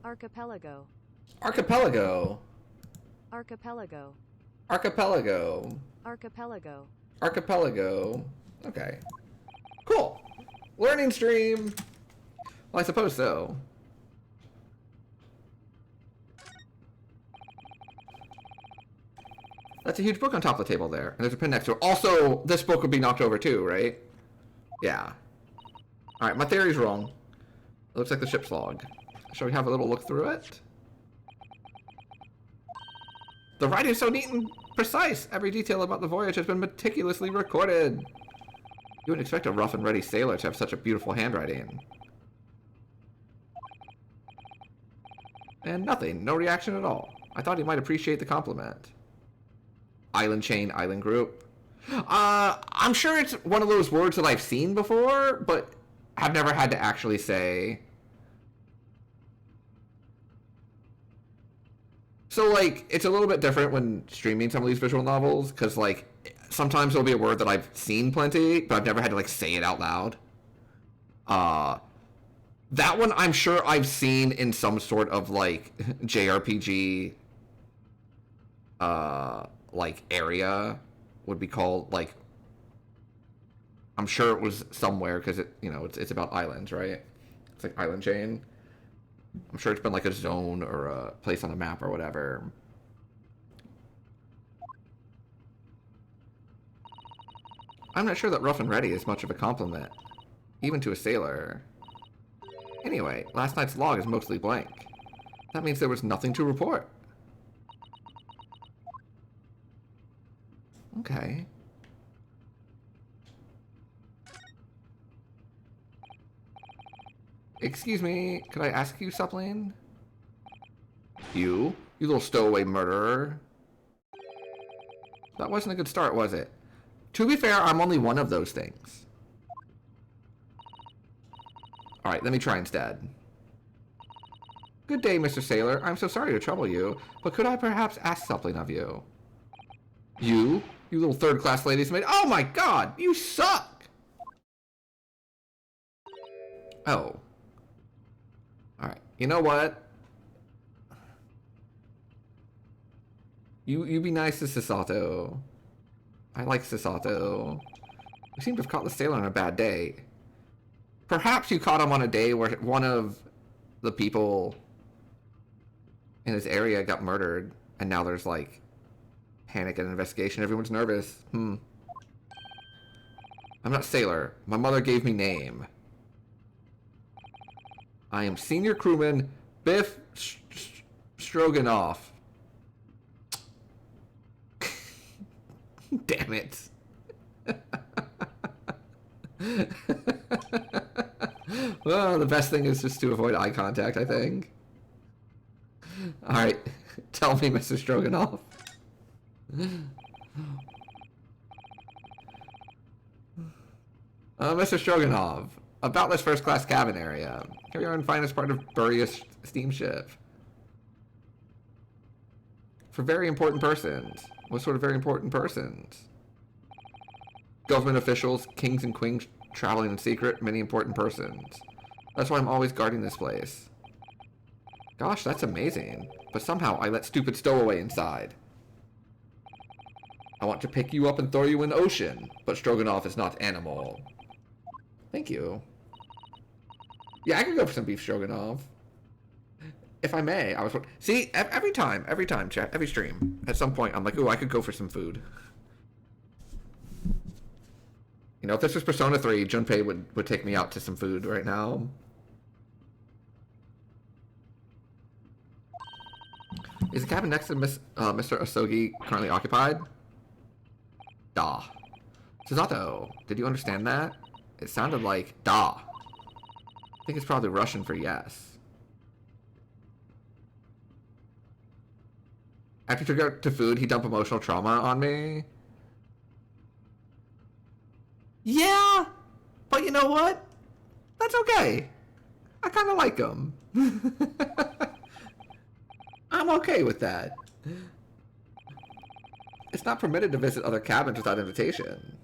Archipelago. Archipelago. Archipelago. Archipelago. Archipelago. Archipelago. Okay. Cool. Learning stream. Well, I suppose so. That's a huge book on top of the table there. And there's a pen next to it. Also, this book would be knocked over too, right? Yeah. Alright, my theory's wrong. It looks like the ship's log. Shall we have a little look through it? The writing is so neat and precise. Every detail about the voyage has been meticulously recorded. You wouldn't expect a rough and ready sailor to have such a beautiful handwriting. And nothing. No reaction at all. I thought he might appreciate the compliment. Island chain, island group. I'm sure it's one of those words that I've seen before, but I've never had to actually say. So, like, it's a little bit different when streaming some of these visual novels, because, like, sometimes there'll be a word that I've seen plenty, but I've never had to, like, say it out loud. That one I'm sure I've seen in some sort of, like, JRPG, like, area, would be called, like, I'm sure it was somewhere, because it, you know, it's about islands, right? It's like island chain. I'm sure it's been like a zone or a place on a map or whatever. I'm not sure that rough and ready is much of a compliment, even to a sailor. Anyway, last night's log is mostly blank. That means there was nothing to report. Okay. Excuse me, could I ask you something? You little stowaway murderer. That wasn't a good start, was it? To be fair, I'm only one of those things. Alright, let me try instead. Good day, Mr. Sailor. I'm so sorry to trouble you, but could I perhaps ask something of you? You little third-class lady's maid. Oh my god, you suck! Oh. Alright, you know what? You be nice to Sasato. I like Sasato. You seem to have caught the sailor on a bad day. Perhaps you caught him on a day where one of the people in his area got murdered, and now there's, like, panic and investigation. Everyone's nervous. I'm not sailor. My mother gave me name. I am senior crewman Biff Stroganoff. Damn it. Well, the best thing is just to avoid eye contact, I think. Alright, tell me, Mr. Stroganoff. Mr. Stroganoff, about this first-class cabin area. Here we are in the finest part of Burious steamship. For very important persons. What sort of very important persons? Government officials, kings and queens traveling in secret, many important persons. That's why I'm always guarding this place. Gosh, that's amazing. But somehow I let stupid stowaway inside. I want to pick you up and throw you in the ocean, but Stroganoff is not animal. Thank you. Yeah, I could go for some beef stroganoff. If I may, I was... See, every time, chat, every stream, at some point, I'm like, ooh, I could go for some food. You know, if this was Persona 3, Junpei would take me out to some food right now. Is the cabin next to Mr. Osogi currently occupied? Da. Suzato, did you understand that? It sounded like da. I think it's probably Russian for yes. After he took out to food, he dumped emotional trauma on me. Yeah, but you know what? That's okay. I kind of like him. I'm okay with that. It's not permitted to visit other cabins without invitation.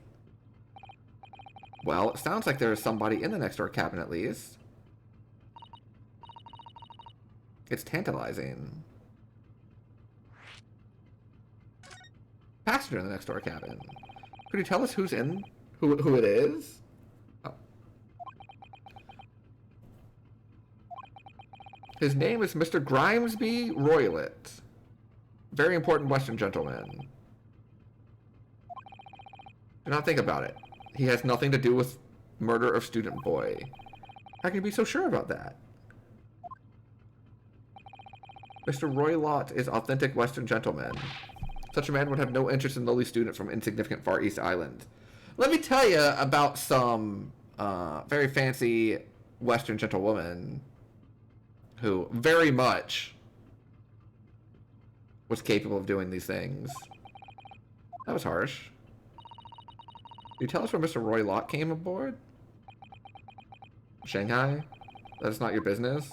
Well, it sounds like there is somebody in the next door cabin at least. It's tantalizing. Passenger in the next door cabin. Could you tell us who's in? Who it is? Oh. His name is Mr. Grimesby Roylet. Very important Western gentleman. Do not think about it. He has nothing to do with murder of student boy. How can you be so sure about that? Mr. Roylott is authentic Western gentleman. Such a man would have no interest in lowly students from insignificant Far East Island. Let me tell you about some very fancy Western gentlewoman who very much was capable of doing these things. That was harsh. you tell us where Mr. Roy Locke came aboard? Shanghai? That is not your business?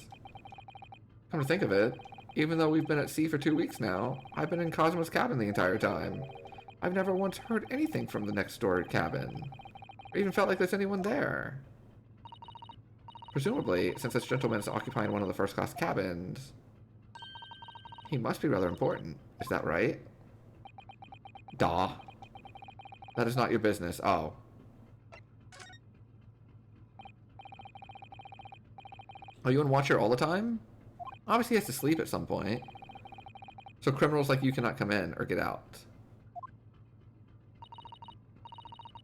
Come to think of it, even though we've been at sea for 2 weeks now, I've been in Cosmo's cabin the entire time. I've never once heard anything from the next door cabin, or even felt like there's anyone there. Presumably, since this gentleman is occupying one of the first-class cabins, he must be rather important. Is that right? Duh. That is not your business. Oh. Are you on watch here all the time? Obviously he has to sleep at some point. So criminals like you cannot come in or get out.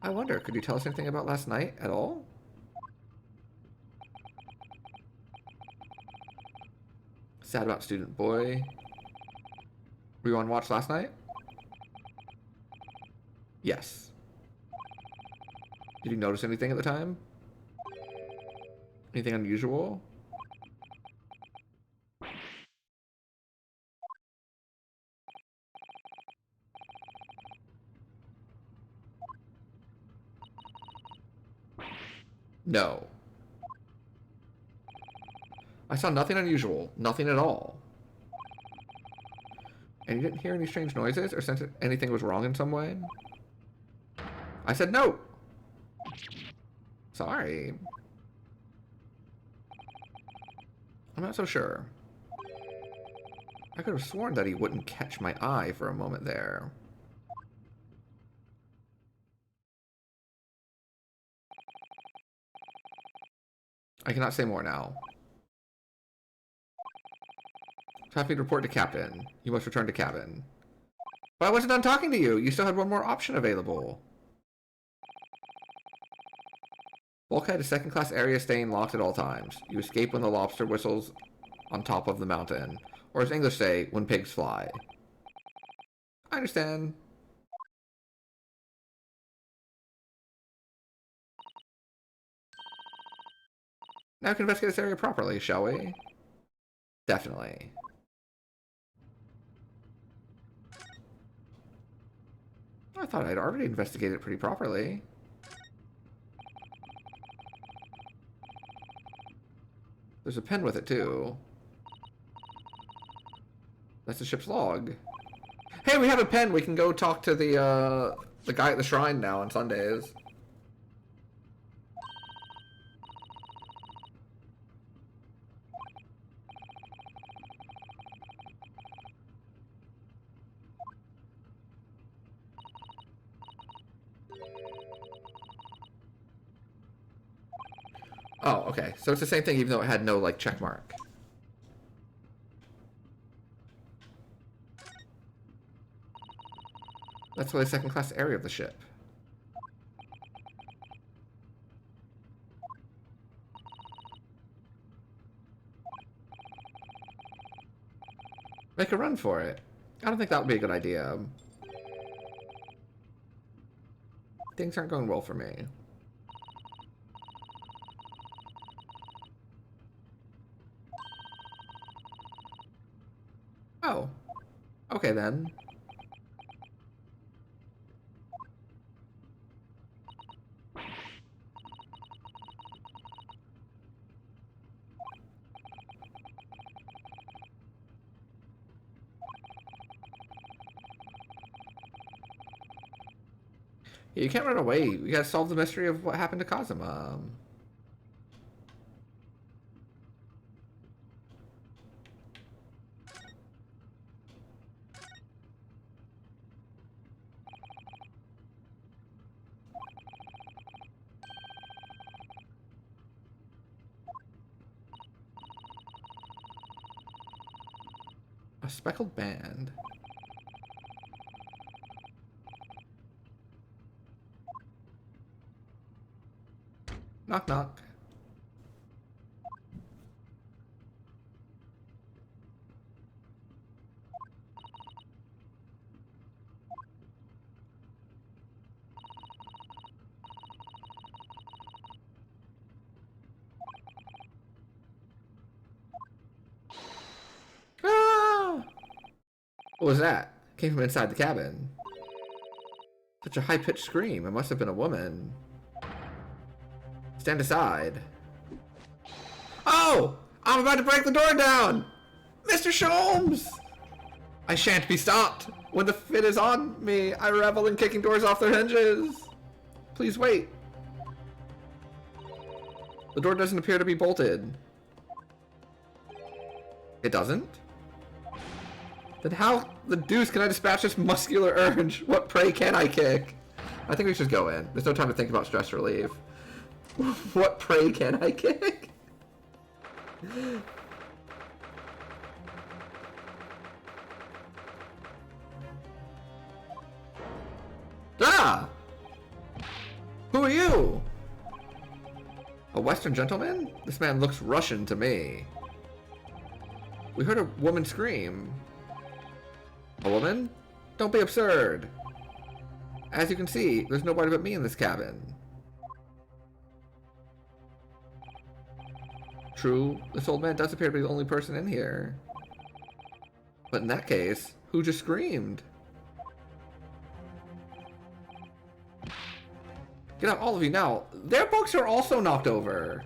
I wonder, could you tell us anything about last night at all? Sad about student boy. Were you on watch last night? Yes. Did you notice anything at the time? Anything unusual? No. I saw nothing unusual. Nothing at all. And you didn't hear any strange noises or sense anything was wrong in some way? I said no! Sorry. I'm not so sure. I could have sworn that he wouldn't catch my eye for a moment there. I cannot say more now. Happy to report to Captain. You must return to cabin. But I wasn't done talking to you. You still had one more option available. Bulkhead is second-class area staying locked at all times. You escape when the lobster whistles on top of the mountain. Or as English say, when pigs fly. I understand. Now we can investigate this area properly, shall we? Definitely. I thought I'd already investigated it pretty properly. There's a pen with it, too. That's the ship's log. Hey, we have a pen! We can go talk to the guy at the shrine now on Sundays. Oh, okay. So it's the same thing even though it had no, like, check mark. That's really the second-class area of the ship. Make a run for it. I don't think that would be a good idea. Things aren't going well for me. Oh. Okay, then. You can't run away. We gotta solve the mystery of what happened to Kazuma. A speckled band. Knock knock. Ah! What was that? Came from inside the cabin. Such a high-pitched scream. It must have been a woman. Stand aside. Oh! I'm about to break the door down! Mr. Sholmes! I shan't be stopped. When the fit is on me, I revel in kicking doors off their hinges. Please wait. The door doesn't appear to be bolted. It doesn't? Then how the deuce can I dispatch this muscular urge? What prey can I kick? I think we should go in. There's no time to think about stress relief. What prey can I kick? Ah! Who are you? A Western gentleman? This man looks Russian to me. We heard a woman scream. A woman? Don't be absurd. As you can see, there's nobody but me in this cabin. True, this old man does appear to be the only person in here. But in that case, who just screamed? Get out, all of you now. Their books are also knocked over.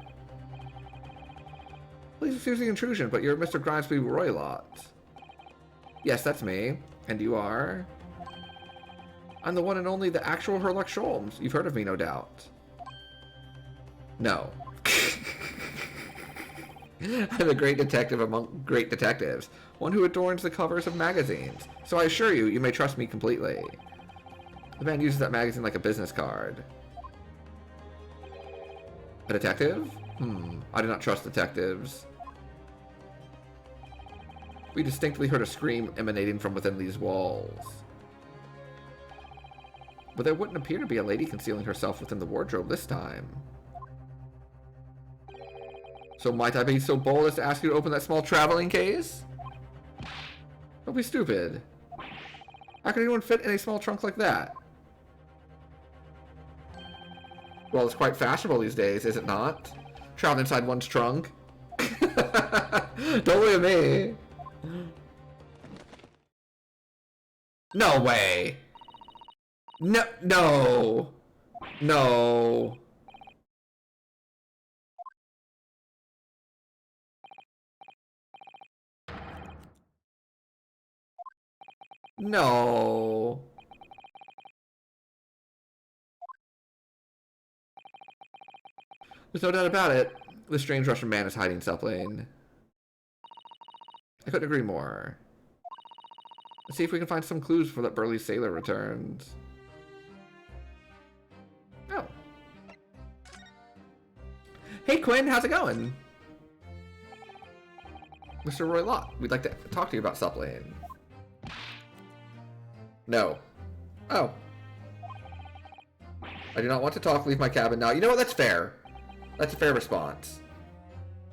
Please excuse the intrusion, but you're Mr. Grimesby Roylott. Yes, that's me. And you are? I'm the one and only, the actual Herlock Sholmes. You've heard of me, no doubt. No. I'm a great detective among great detectives. One who adorns the covers of magazines. So I assure you, you may trust me completely. The man uses that magazine like a business card. A detective? I do not trust detectives. We distinctly heard a scream emanating from within these walls. But there wouldn't appear to be a lady concealing herself within the wardrobe this time. So might I be so bold as to ask you to open that small traveling case? Don't be stupid. How can anyone fit in a small trunk like that? Well, it's quite fashionable these days, is it not? Traveling inside one's trunk. Don't look at me. No way. No, no. No. No. There's no doubt about it. The strange Russian man is hiding something. I couldn't agree more. Let's see if we can find some clues before that burly sailor returns. Oh. Hey Quinn, how's it going? Mr. Roylott, we'd like to talk to you about something. No. Oh. I do not want to talk, leave my cabin now. You know what, that's fair. That's a fair response.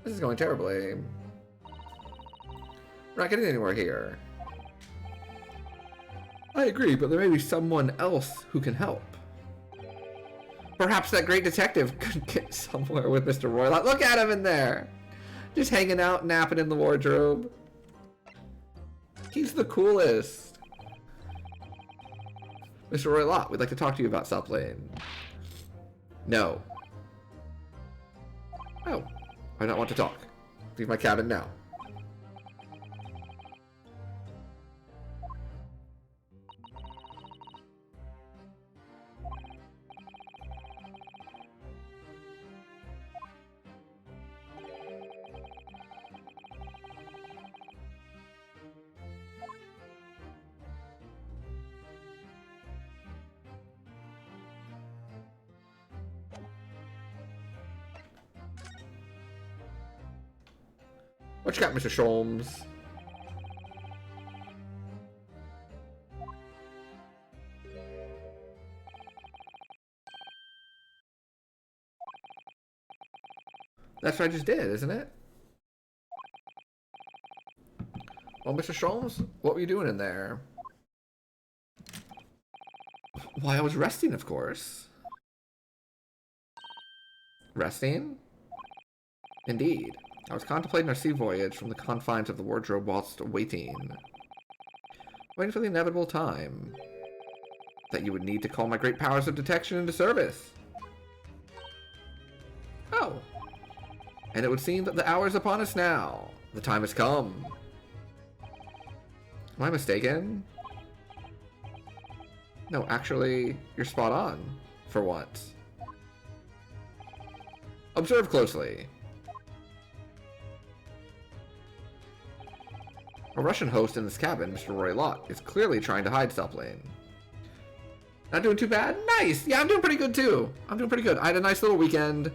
This is going terribly. We're not getting anywhere here. I agree, but there may be someone else who can help. Perhaps that great detective could get somewhere with Mr. Roylott. Look at him in there! Just hanging out, napping in the wardrobe. He's the coolest. Mr. Roylott, we'd like to talk to you about something. No. Oh. I don't want to talk. Leave my cabin now. What you got, Mr. Sholmes? That's what I just did, isn't it? Well, Mr. Sholmes, what were you doing in there? Why, I was resting, of course. Resting? Indeed. I was contemplating our sea voyage from the confines of the wardrobe whilst waiting. Waiting for the inevitable time. that you would need to call my great powers of detection into service. Oh. And it would seem that the hour is upon us now. The time has come. Am I mistaken? No, actually, you're spot on. For once. Observe closely. A Russian host in this cabin, Mr. Roy Lott, is clearly trying to hide something. Not doing too bad? Nice! Yeah, I'm doing pretty good too. I'm doing pretty good. I had a nice little weekend.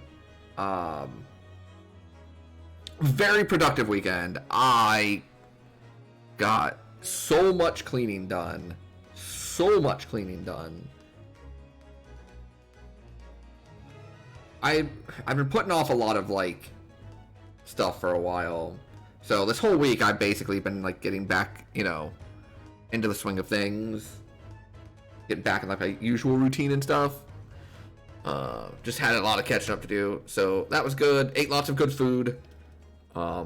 Very productive weekend. I got so much cleaning done. So much cleaning done. I've been putting off a lot of like stuff for a while. So this whole week I've basically been like getting back, you know, into the swing of things. Getting back in like my usual routine and stuff. Just had a lot of catching up to do. So that was good. Ate lots of good food. My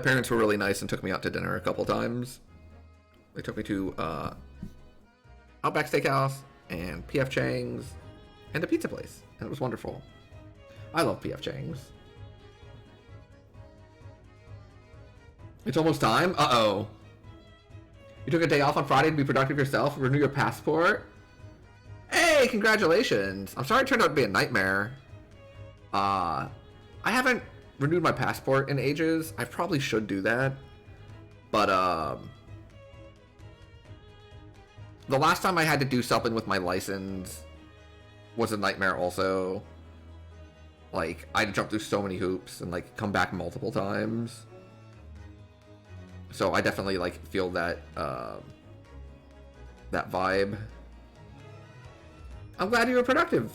parents were really nice and took me out to dinner a couple times. They took me to Outback Steakhouse and P.F. Chang's and a pizza place, and it was wonderful. I love P.F. Chang's. It's almost time? Uh-oh. You took a day off on Friday to be productive yourself, renew your passport? Hey, congratulations. I'm sorry it turned out to be a nightmare. I haven't renewed my passport in ages. I probably should do that. But, the last time I had to do something with my license was a nightmare also. Like, I had to jump through so many hoops and, like, come back multiple times. So I definitely, like, feel that, that vibe. I'm glad you were productive.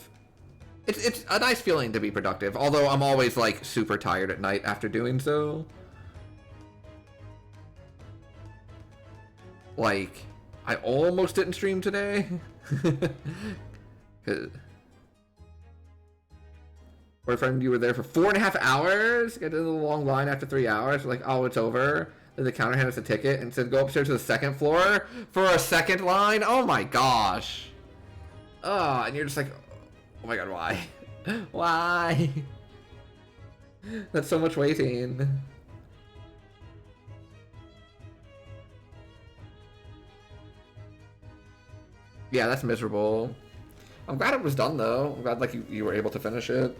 It's a nice feeling to be productive, although I'm always, like, super tired at night after doing so. Like, I almost didn't stream today. Boyfriend, you were there for 4.5 hours? Got to the long line after 3 hours. Like, oh, it's over. Then the counter handed us a ticket and said, go upstairs to the second floor for a second line? Oh my gosh. Oh, and you're just like, oh my god, why? Why? That's so much waiting. Yeah, that's miserable. I'm glad it was done though. I'm glad like you were able to finish it.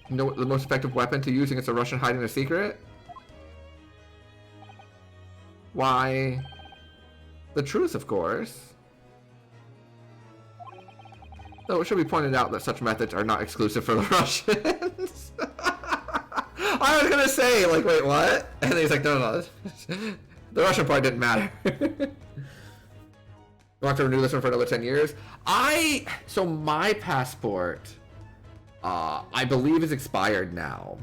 You know what the most effective weapon to use against a Russian hiding a secret? Why? The truth, of course. Though it should be pointed out that such methods are not exclusive for the Russians. I was gonna say, like, wait, what? And then he's like, no. The Russian part didn't matter. You want to renew this one for another 10 years? So my passport, I believe is expired now.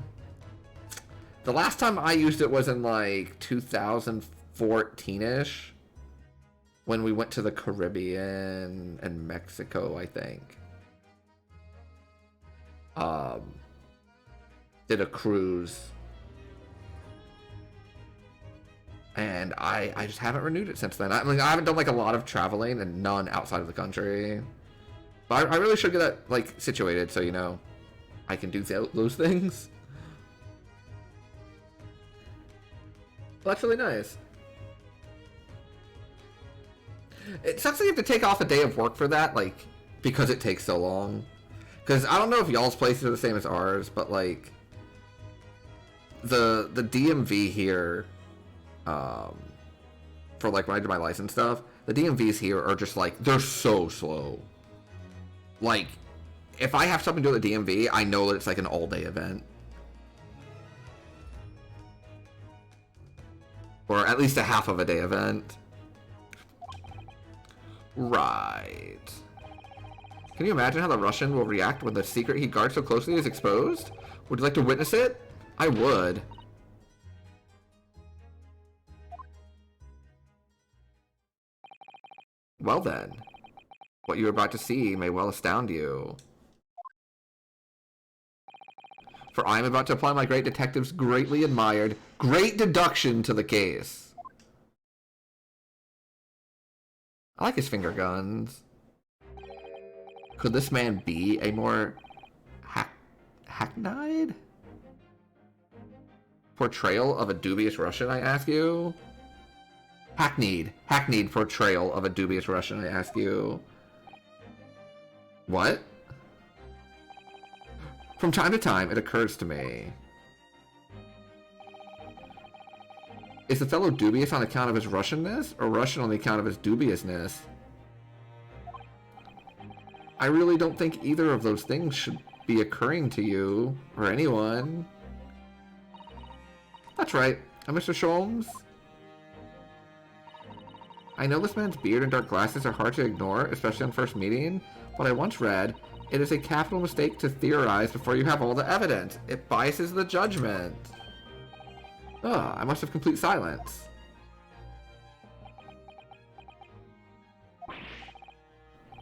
The last time I used it was in, like, 2014-ish. When we went to the Caribbean and Mexico, I think. Did a cruise. And I just haven't renewed it since then. I mean, I haven't done like a lot of traveling and none outside of the country. But I really should get that like situated so, you know, I can do those things. Well, that's really nice. It sucks that you have to take off a day of work for that, like, because it takes so long. Because I don't know if y'all's places are the same as ours, but like the DMV here, for like when I did my license stuff, the DMVs here are just like, they're so slow. Like, if I have something to do at the DMV, I know that it's like an all-day event. Or at least a half of a day event. Right. Can you imagine how the Russian will react when the secret he guards so closely is exposed? Would you like to witness it? I would. Well then, what you are about to see may well astound you. For I am about to apply my great detective's greatly admired great deduction to the case. I like his finger guns. Could this man be a more hackneyed portrayal of a dubious Russian, I ask you? Hackneyed portrayal of a dubious Russian, I ask you. What? From time to time, it occurs to me. Is the fellow dubious on account of his Russianness, or Russian on the account of his dubiousness? I really don't think either of those things should be occurring to you, or anyone. That's right. Mr. Sholmes? I know this man's beard and dark glasses are hard to ignore, especially on first meeting, but I once read, it is a capital mistake to theorize before you have all the evidence. It biases the judgment. Ugh, I must have complete silence.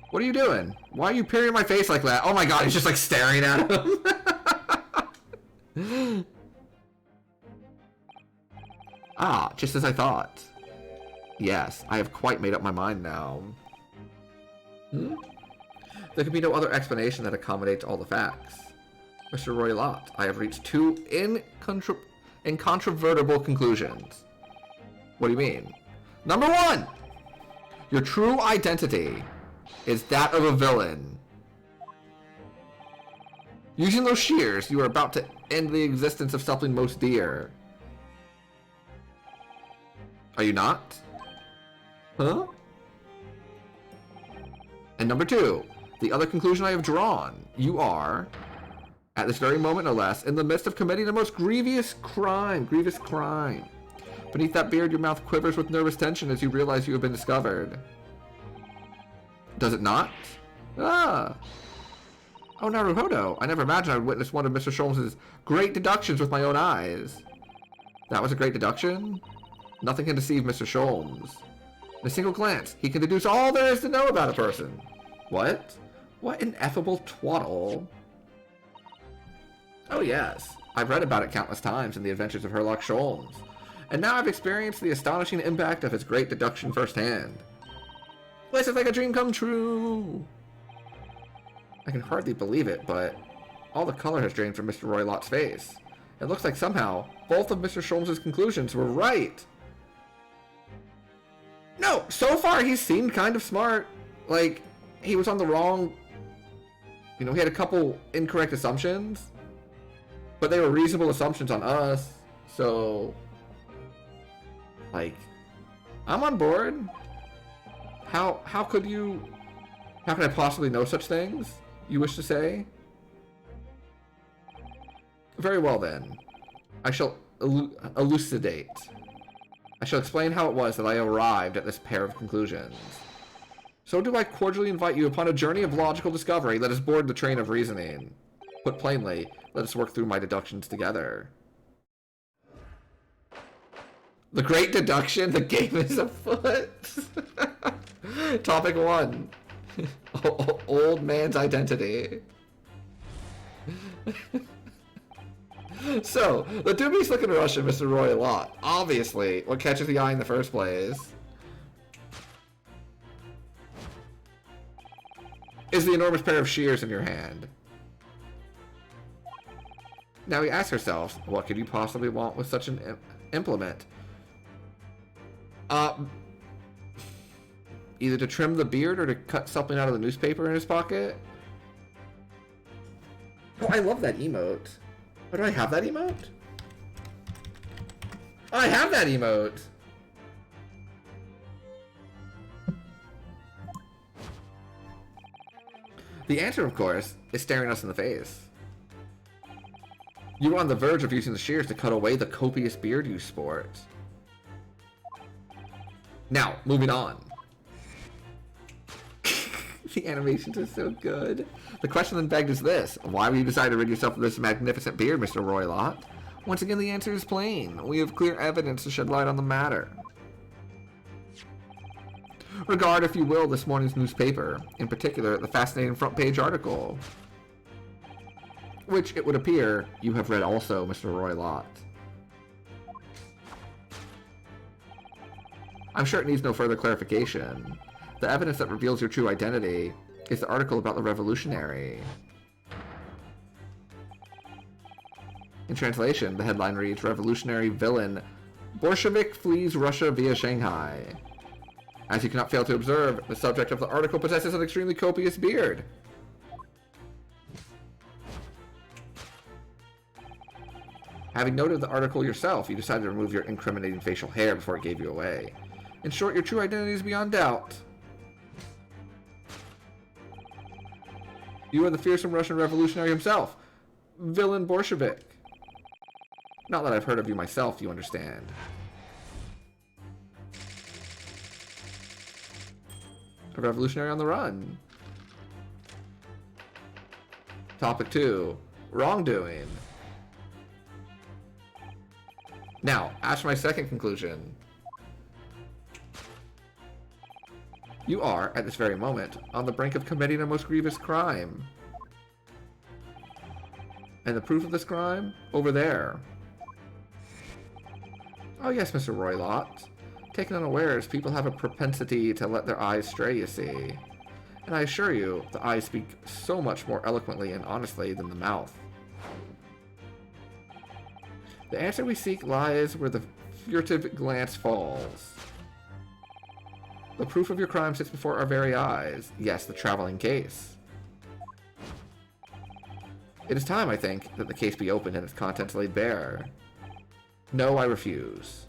What are you doing? Why are you peering in my face like that? Oh my god, he's just like staring at him. Ah, just as I thought. Yes, I have quite made up my mind now. There can be no other explanation that accommodates all the facts. Mr. Roy Lott, I have reached two incontrovertible conclusions. What do you mean? Number one! Your true identity is that of a villain. Using those shears, you are about to end the existence of something most dear. Are you not? Huh? And number two, the other conclusion I have drawn, you are, at this very moment no less, in the midst of committing the most grievous crime. Beneath that beard, your mouth quivers with nervous tension as you realize you have been discovered. Does it not? Ah. Oh, Naruhodo, I never imagined I would witness one of Mr. Sholmes' great deductions with my own eyes. That was a great deduction? Nothing can deceive Mr. Sholmes. In a single glance, he can deduce all there is to know about a person. What? What ineffable twaddle. Oh yes, I've read about it countless times in the adventures of Herlock Sholmes, and now I've experienced the astonishing impact of his great deduction firsthand. This is like a dream come true. I can hardly believe it, but all the color has drained from Mr. Roy Lott's face. It looks like somehow both of Mr. Sholmes' conclusions were right. No, so far he seemed kind of smart. Like, he was on the wrong... You know, he had a couple incorrect assumptions, but they were reasonable assumptions on us, so... Like, I'm on board. How could you... How can I possibly know such things, you wish to say? Very well then. I shall elucidate. I shall explain how it was that I arrived at this pair of conclusions. So do I cordially invite you upon a journey of logical discovery. Let us board the train of reasoning. Put plainly, let us work through my deductions together. The great deduction, the game is afoot. Topic 1. Old man's identity. So, the dubious looking Russian, Mr. Roy Lott. Obviously, what catches the eye in the first place is the enormous pair of shears in your hand. Now we ask ourselves, what could you possibly want with such an implement? Either to trim the beard or to cut something out of the newspaper in his pocket? Oh, I love that emote. Oh, do I have that emote? Oh, I have that emote! The answer, of course, is staring us in the face. You are on the verge of using the shears to cut away the copious beard you sport. Now, moving on. The animations are so good. The question then begged is this. Why would you decide to rid yourself of this magnificent beard, Mr. Roy Lott? Once again, the answer is plain. We have clear evidence to shed light on the matter. Regard, if you will, this morning's newspaper. In particular, the fascinating front page article. which it would appear you have read also, Mr. Roy Lott. I'm sure it needs no further clarification. The evidence that reveals your true identity is the article about the revolutionary. In translation, the headline reads, Revolutionary Villain Bolshevik Flees Russia via Shanghai. As you cannot fail to observe, the subject of the article possesses an extremely copious beard. Having noted the article yourself, you decided to remove your incriminating facial hair before it gave you away. In short, your true identity is beyond doubt. You are the fearsome Russian revolutionary himself, Villain Bolshevik. Not that I've heard of you myself, you understand. A revolutionary on the run. Topic 2. Wrongdoing. Now, as for my second conclusion. You are, at this very moment, on the brink of committing a most grievous crime. And the proof of this crime? Over there. Oh yes, Mr. Roy Lott. Taken unawares, people have a propensity to let their eyes stray, you see. And I assure you, the eyes speak so much more eloquently and honestly than the mouth. The answer we seek lies where the furtive glance falls. The proof of your crime sits before our very eyes. Yes, the traveling case. It is time, I think, that the case be opened and its contents laid bare. No, I refuse.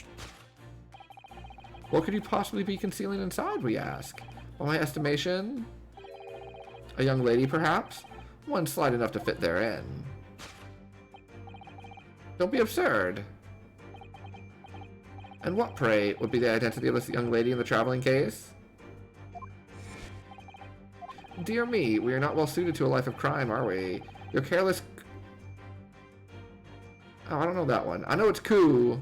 What could you possibly be concealing inside, we ask? By my estimation, a young lady, perhaps? One slight enough to fit therein. Don't be absurd. And what, pray, would be the identity of this young lady in the traveling case? Dear me, we are not well suited to a life of crime, are we? Your careless... Oh, I don't know that one. I know it's coup.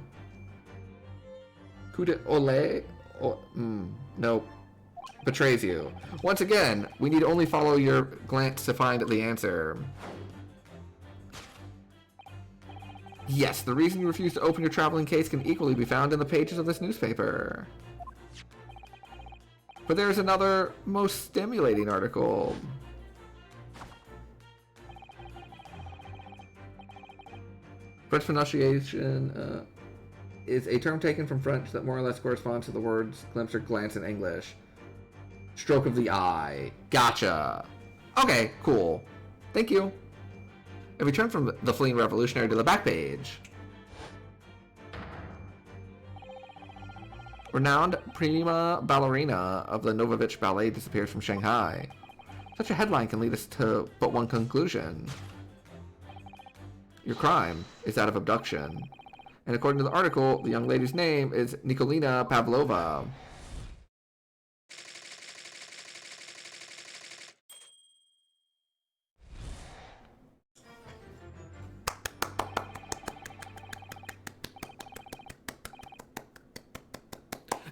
Coup de ole? Oh, nope. Betrays you. Once again, we need only follow your glance to find the answer. Yes, the reason you refuse to open your traveling case can equally be found in the pages of this newspaper. But there is another most stimulating article. French pronunciation is a term taken from French that more or less corresponds to the words glimpse or glance in English. Stroke of the eye. Gotcha. Okay, cool. Thank you. And we turn from the fleeing revolutionary to the back page. Renowned prima ballerina of the Novovich Ballet disappears from Shanghai. Such a headline can lead us to but one conclusion. Your crime is that of abduction. And according to the article, the young lady's name is Nikolina Pavlova.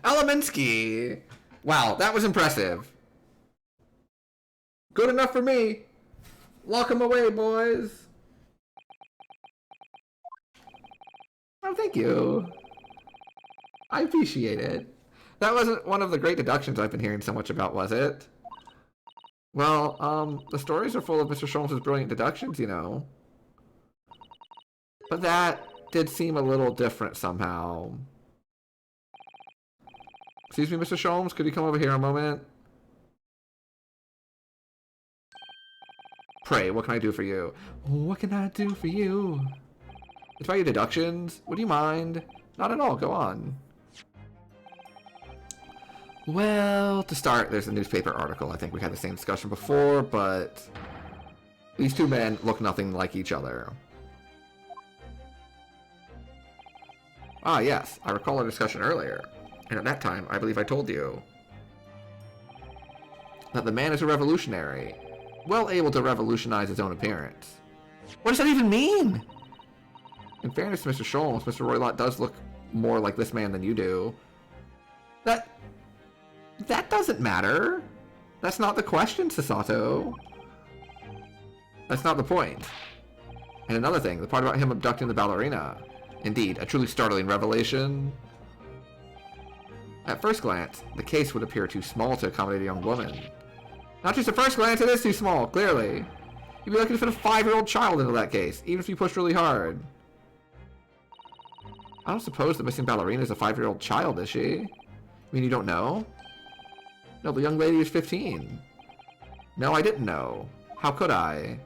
Alaminsky! Wow, that was impressive. Good enough for me. Lock 'em away, boys. Oh, thank you. I appreciate it. That wasn't one of the great deductions I've been hearing so much about, was it? Well, the stories are full of Mr. Sholmes' brilliant deductions, you know. But that did seem a little different somehow. Excuse me, Mr. Sholmes, could you come over here a moment? Pray, what can I do for you? What can I do for you? It's about your deductions. Would you mind? Not at all, go on. Well, to start, there's a newspaper article. I think we had the same discussion before, but these two men look nothing like each other. Ah, yes, I recall our discussion earlier. And at that time, I believe I told you that the man is a revolutionary, well able to revolutionize his own appearance. What does that even mean? In fairness to Mr. Sholmes, Mr. Roy Lott does look more like this man than you do. That doesn't matter. That's not the question, Sasato. That's not the point. And another thing, the part about him abducting the ballerina. Indeed, a truly startling revelation. At first glance, the case would appear too small to accommodate a young woman. Not just at first glance, it is too small, clearly. You'd be lucky to fit a 5-year-old child into that case, even if you pushed really hard. I don't suppose the missing ballerina is a 5-year-old child, is she? I mean, you don't know? No, the young lady is 15. No, I didn't know. How could I?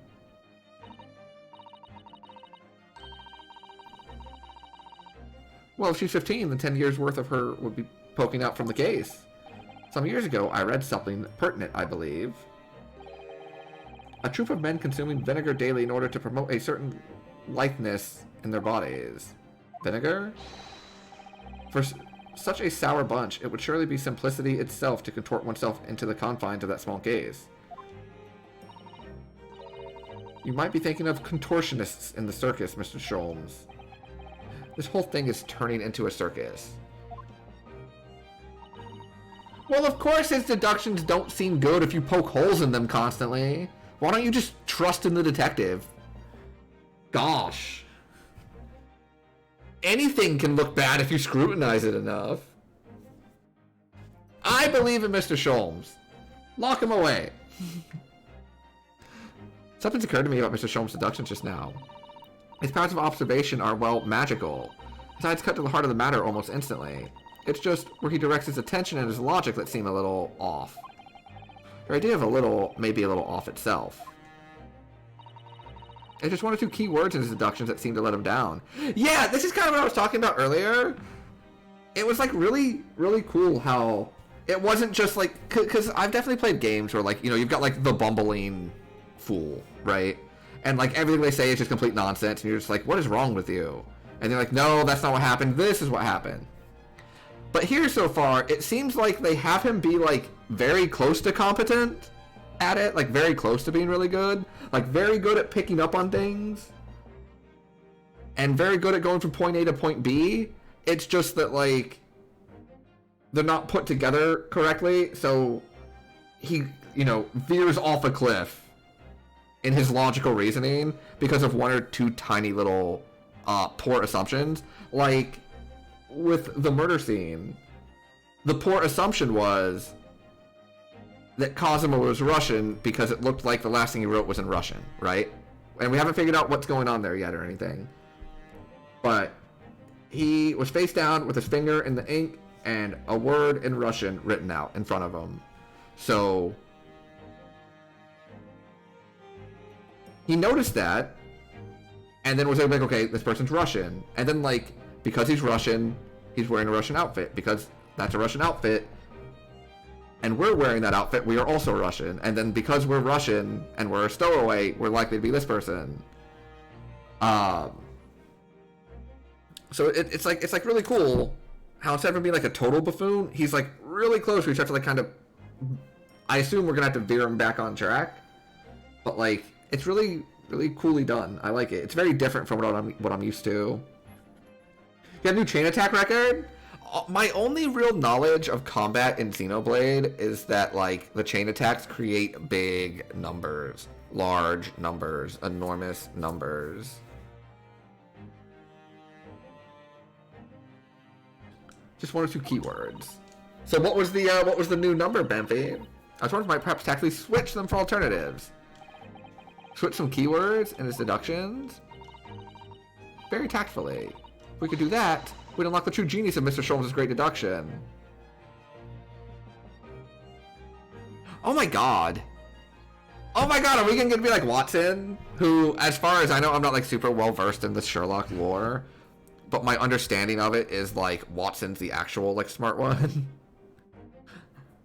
Well, if she's 15, then 10 years worth of her would be poking out from the case. Some years ago, I read something pertinent, I believe. A troop of men consuming vinegar daily in order to promote a certain litheness in their bodies. Vinegar? For such a sour bunch, it would surely be simplicity itself to contort oneself into the confines of that small case. You might be thinking of contortionists in the circus, Mr. Sholmes. This whole thing is turning into a circus. Well, of course his deductions don't seem good if you poke holes in them constantly. Why don't you just trust in the detective? Gosh. Anything can look bad if you scrutinize it enough. I believe in Mr. Sholmes. Lock him away. Something's occurred to me about Mr. Sholmes' deductions just now. His powers of observation are, well, magical. His eyes cut to the heart of the matter almost instantly. It's just where he directs his attention and his logic that seem a little off. Your idea of a little may be a little off itself. It's just one or two key words in his deductions that seem to let him down. Yeah, this is kind of what I was talking about earlier. It was like really, really cool how it wasn't just like, because I've definitely played games where like, you know, you've got like the bumbling fool, right? And like everything they say is just complete nonsense, and you're just like, what is wrong with you? And they're like, no, that's not what happened. This is what happened. But here so far, it seems like they have him be like very close to competent at it, like very close to being really good, like very good at picking up on things, and very good at going from point A to point B. It's just that like they're not put together correctly, so he, you know, veers off a cliff in his logical reasoning because of one or two tiny little poor assumptions. Like with the murder scene, the poor assumption was that Cosimo was Russian because it looked like the last thing he wrote was in Russian, right? And we haven't figured out what's going on there yet or anything. But he was face down with his finger in the ink and a word in Russian written out in front of him. So he noticed that and then was like, okay, this person's Russian. And then like, because he's Russian, he's wearing a Russian outfit. Because that's a Russian outfit, and we're wearing that outfit, we are also Russian. And then because we're Russian and we're a stowaway, we're likely to be this person. So it's like really cool how instead of him being like a total buffoon, he's like really close. We have to like kind of, I assume we're gonna have to veer him back on track, but like it's really coolly done. I like it. It's very different from what I'm used to. You got a new chain attack record? My only real knowledge of combat in Xenoblade is that like the chain attacks create big numbers, large numbers, enormous numbers. Just one or two keywords. So what was the new number, Bempy? I was wondering if I might perhaps tactfully switch them for alternatives. Switch some keywords in his deductions. Very tactfully. If we could do that, we'd unlock the true genius of Mr. Sholmes' great deduction. Oh my god. Oh my god, are we gonna be like Watson? Who, as far as I know, I'm not like super well versed in the Sherlock lore, but my understanding of it is like Watson's the actual like smart one.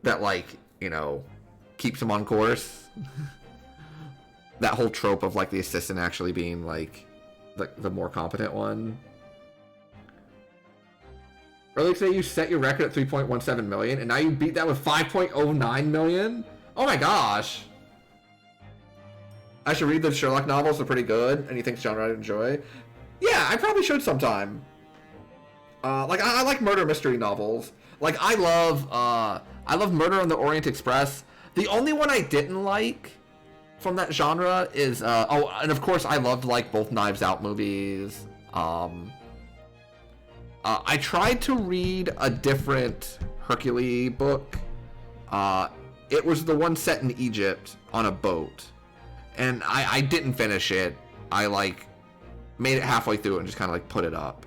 That like, you know, keeps him on course. That whole trope of like the assistant actually being like the more competent one. Earlier today you set your record at 3.17 million and now you beat that with 5.09 million? Oh my gosh. I should read the Sherlock novels, they're pretty good. And you think genre I'd enjoy? Yeah, I probably should sometime. Like I like murder mystery novels. Like I love Murder on the Orient Express. The only one I didn't like from that genre is oh, and of course I loved like both Knives Out movies. I tried to read a different Hercule book. It was the one set in Egypt on a boat, and I didn't finish it. I like made it halfway through and just kind of like put it up.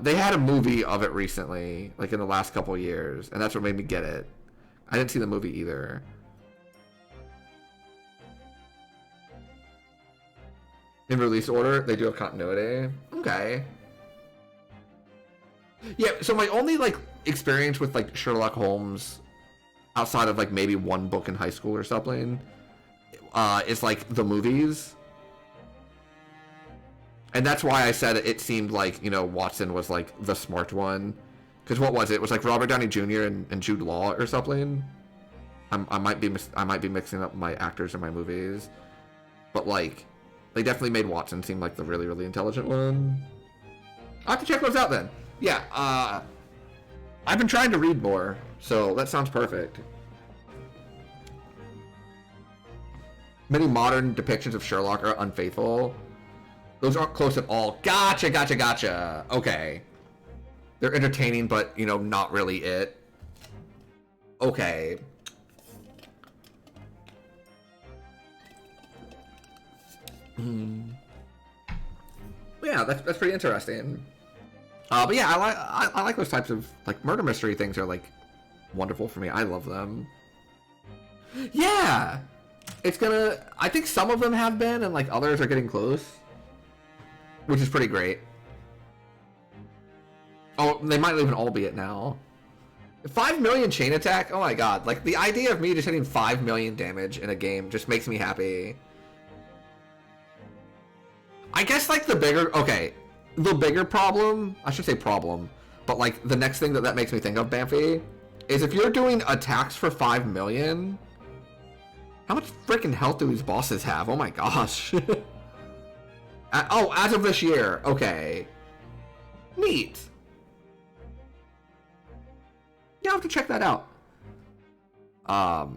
They had a movie of it recently, like in the last couple of years, and that's what made me get it. I didn't see the movie either. In release order, they do have continuity. Okay. Yeah, so my only like experience with like Sherlock Holmes outside of like maybe one book in high school or something is like the movies. And that's why I said it seemed like, you know, Watson was like the smart one. Because what was it? It was like Robert Downey Jr. and Jude Law or something. I might be mixing up my actors in my movies, but like they definitely made Watson seem like the really, really intelligent one. I'll have to check those out then. Yeah, I've been trying to read more, so that sounds perfect. Many modern depictions of Sherlock are unfaithful. Those aren't close at all. Gotcha. Okay. They're entertaining, but, you know, not really it. Okay. Yeah, that's pretty interesting. But yeah, I like those types of like murder mystery things are like wonderful for me. I love them. Yeah, it's gonna. I think some of them have been, and like others are getting close, which is pretty great. Oh, they might even all be it now. 5 million chain attack. Oh my god! Like the idea of me just hitting 5 million damage in a game just makes me happy. I guess like the bigger problem, I should say problem, but like the next thing that makes me think of, Bamfy, is if you're doing attacks for 5 million, how much freaking health do these bosses have? Oh my gosh. Oh, as of this year. Okay. Neat. Yeah, I'll have to check that out. I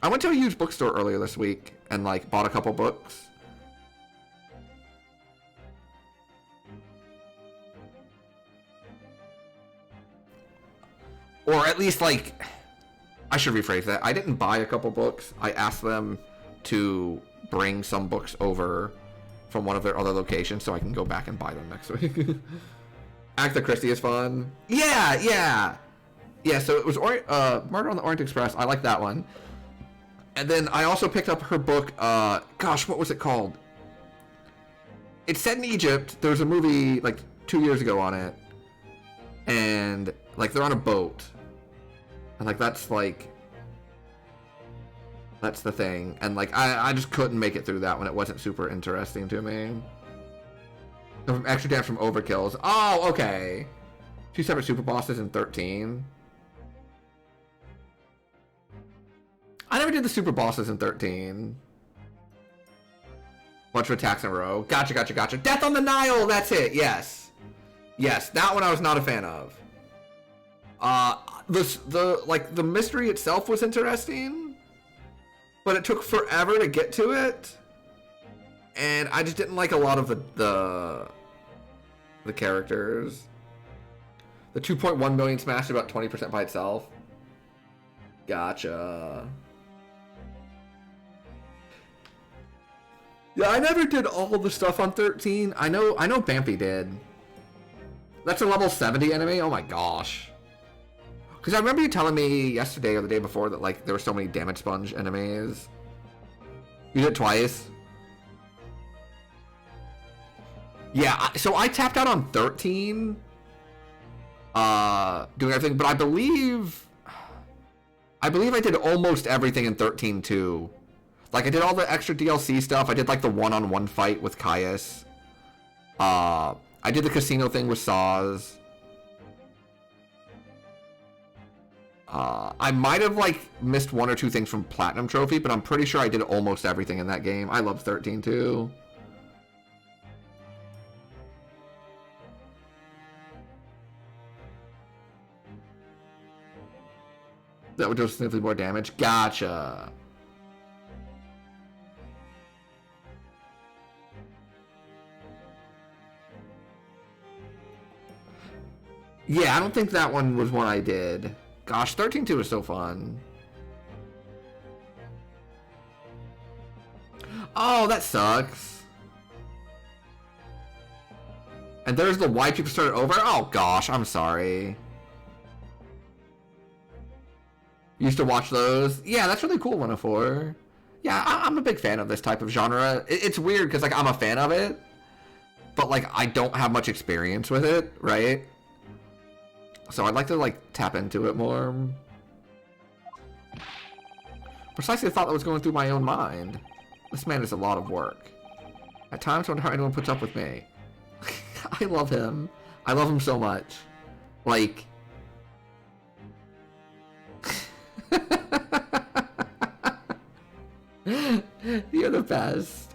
went to a used bookstore earlier this week and like bought a couple books. Or at least, like, I should rephrase that. I didn't buy a couple books. I asked them to bring some books over from one of their other locations so I can go back and buy them next week. Agatha Christie is fun. Yeah, so it was Murder on the Orient Express. I like that one. And then I also picked up her book, gosh, what was it called? It's set in Egypt. There was a movie, like, 2 years ago on it. And like they're on a boat, and like that's the thing, and like I just couldn't make it through that one. It wasn't super interesting to me. Extra damage from overkills. Oh, okay. 2 separate super bosses in 13. I never did the super bosses in 13. Bunch of attacks in a row. Gotcha. Death on the Nile. That's it. Yes, that one I was not a fan of. The mystery itself was interesting, but it took forever to get to it, and I just didn't like a lot of the characters. The 2.1 million smashed about 20% by itself. Gotcha. Yeah, I never did all the stuff on 13. I know Bamfy did. That's a level 70 enemy? Oh my gosh. Because I remember you telling me yesterday or the day before that like there were so many damage sponge enemies. You did it twice? Yeah, so I tapped out on 13. Doing everything, but I believe I did almost everything in 13 too. Like I did all the extra DLC stuff. I did like the one-on-one fight with Caius. I did the casino thing with Saz. I might have like missed 1 or 2 things from Platinum Trophy, but I'm pretty sure I did almost everything in that game. I love 13 too. That would do significantly more damage. Gotcha. Yeah, I don't think that one was one I did. Gosh, 13-2 is so fun. Oh, that sucks. And there's the why people started over? Oh gosh, I'm sorry. Used to watch those. Yeah, that's really cool, 104. Yeah, I'm a big fan of this type of genre. It's weird because like I'm a fan of it, but like I don't have much experience with it, right? So I'd like to like tap into it more. Precisely the thought that was going through my own mind. This man is a lot of work. At times I wonder how anyone puts up with me. I love him. I love him so much. Like... You're the best.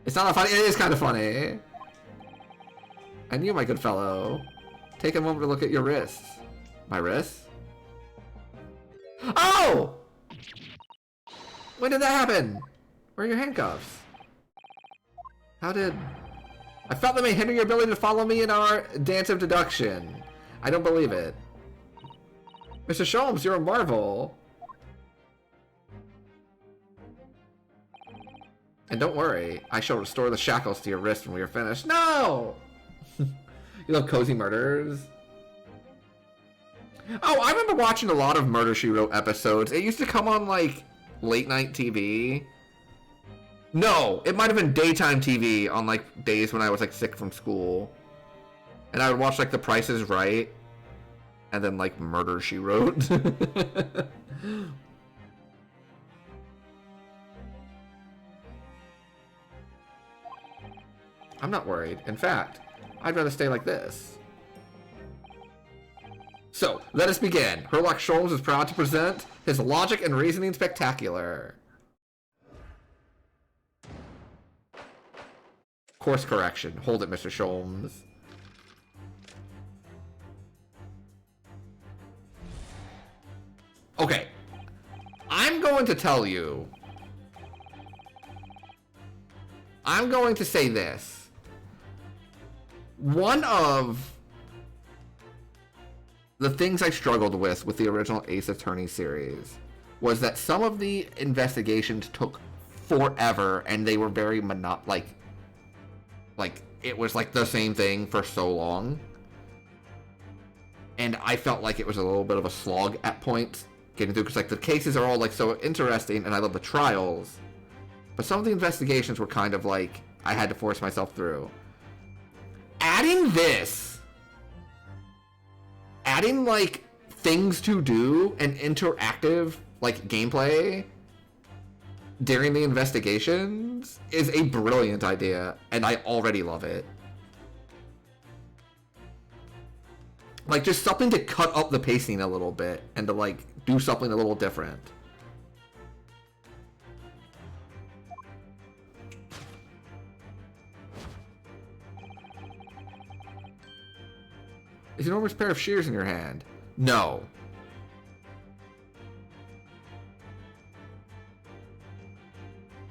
It's not funny. It is kind of funny. And you, my good fellow. Take a moment to look at your wrists. My wrists? Oh! When did that happen? Where are your handcuffs? How did... I felt they may hinder your ability to follow me in our dance of deduction. I don't believe it. Mr. Sholmes, you're a marvel. And don't worry, I shall restore the shackles to your wrist when we are finished. No! You love cozy murders? Oh, I remember watching a lot of Murder, She Wrote episodes. It used to come on, like, late night TV. No, it might have been daytime TV on, like, days when I was, like, sick from school. And I would watch, like, The Price is Right. And then, like, Murder, She Wrote. I'm not worried. In fact, I'd rather stay like this. So, let us begin. Sherlock Sholmes is proud to present his logic and reasoning spectacular. Course correction. Hold it, Mr. Sholmes. Okay. I'm going to tell you. I'm going to say this. One of the things I struggled with the original Ace Attorney series was that some of the investigations took forever and they were very like it was like the same thing for so long. And I felt like it was a little bit of a slog at points getting through because like the cases are all like so interesting and I love the trials. But some of the investigations were kind of like I had to force myself through. Adding like things to do and interactive like gameplay during the investigations is a brilliant idea, and I already love it. Like just something to cut up the pacing a little bit and to like do something a little different. Is an enormous pair of shears in your hand? No.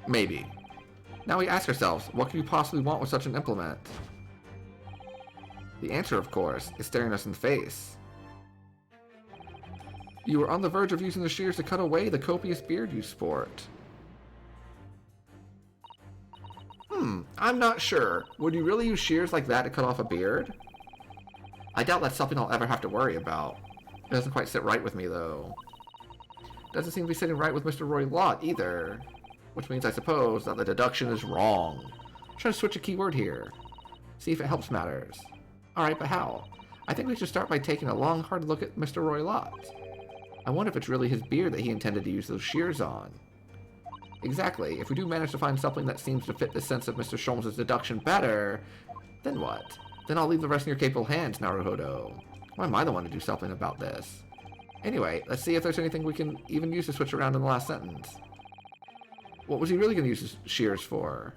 Maybe. Now we ask ourselves, what could you possibly want with such an implement? The answer, of course, is staring us in the face. You were on the verge of using the shears to cut away the copious beard you sport. I'm not sure. Would you really use shears like that to cut off a beard? I doubt that's something I'll ever have to worry about. It doesn't quite sit right with me, though. Doesn't seem to be sitting right with Mr. Roy Lott, either. Which means, I suppose, that the deduction is wrong. I'm trying to switch a keyword here. See if it helps matters. Alright, but how? I think we should start by taking a long, hard look at Mr. Roy Lott. I wonder if it's really his beard that he intended to use those shears on. Exactly. If we do manage to find something that seems to fit the sense of Mr. Sholmes' deduction better, then what? Then I'll leave the rest in your capable hands, Naruhodo. Why am I the one to do something about this? Anyway, let's see if there's anything we can even use to switch around in the last sentence. What was he really going to use his shears for?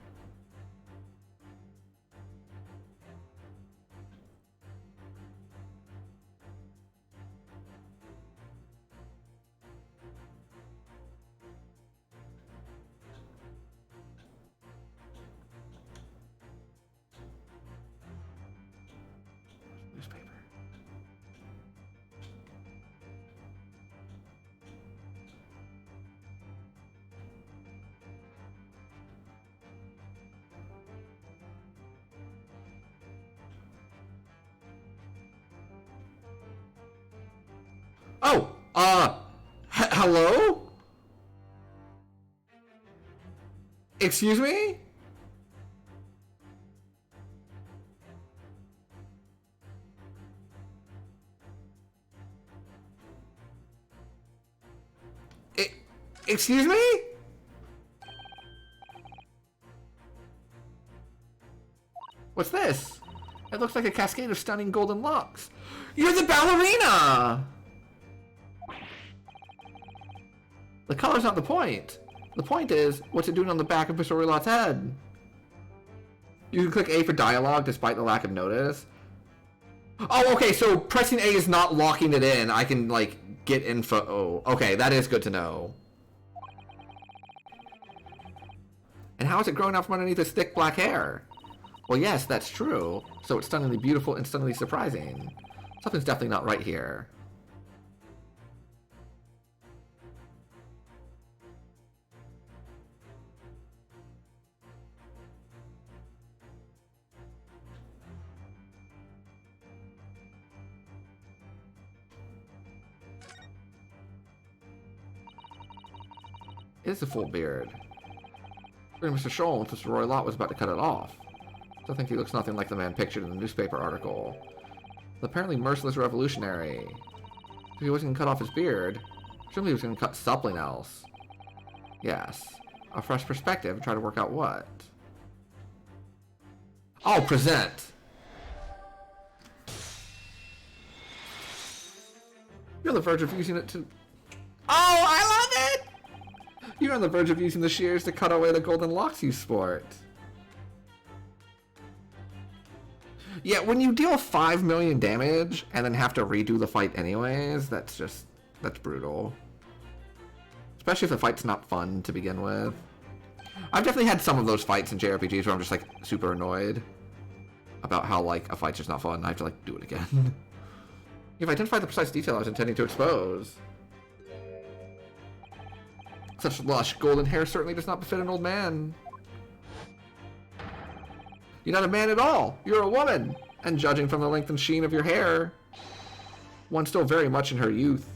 Oh, hello? Excuse me? Excuse me? What's this? It looks like a cascade of stunning golden locks. You're the ballerina! The color's not the point. The point is, what's it doing on the back of Mr. Roylot's head? You can click A for dialogue despite the lack of notice. Oh, okay, so pressing A is not locking it in. I can, like, get info. Oh, okay, that is good to know. And how is it growing out from underneath his thick black hair? Well, yes, that's true. So it's stunningly beautiful and stunningly surprising. Something's definitely not right here. It is a full beard. Mr. Scholz, Mr. Roylott was about to cut it off. I think he looks nothing like the man pictured in the newspaper article. The apparently merciless revolutionary. If he wasn't going to cut off his beard, surely he was going to cut something else. Yes. A fresh perspective, try to work out what? Oh, present! You're on the verge of using it to... Oh, I love it! You're on the verge of using the shears to cut away the golden locks you sport. Yeah, when you deal 5 million damage and then have to redo the fight anyways, that's brutal. Especially if the fight's not fun to begin with. I've definitely had some of those fights in JRPGs where I'm just like super annoyed about how like a fight's just not fun and I have to like do it again. You've identified the precise detail I was intending to expose. Such lush golden hair certainly does not befit an old man. You're not a man at all. You're a woman. And judging from the length and sheen of your hair, one still very much in her youth.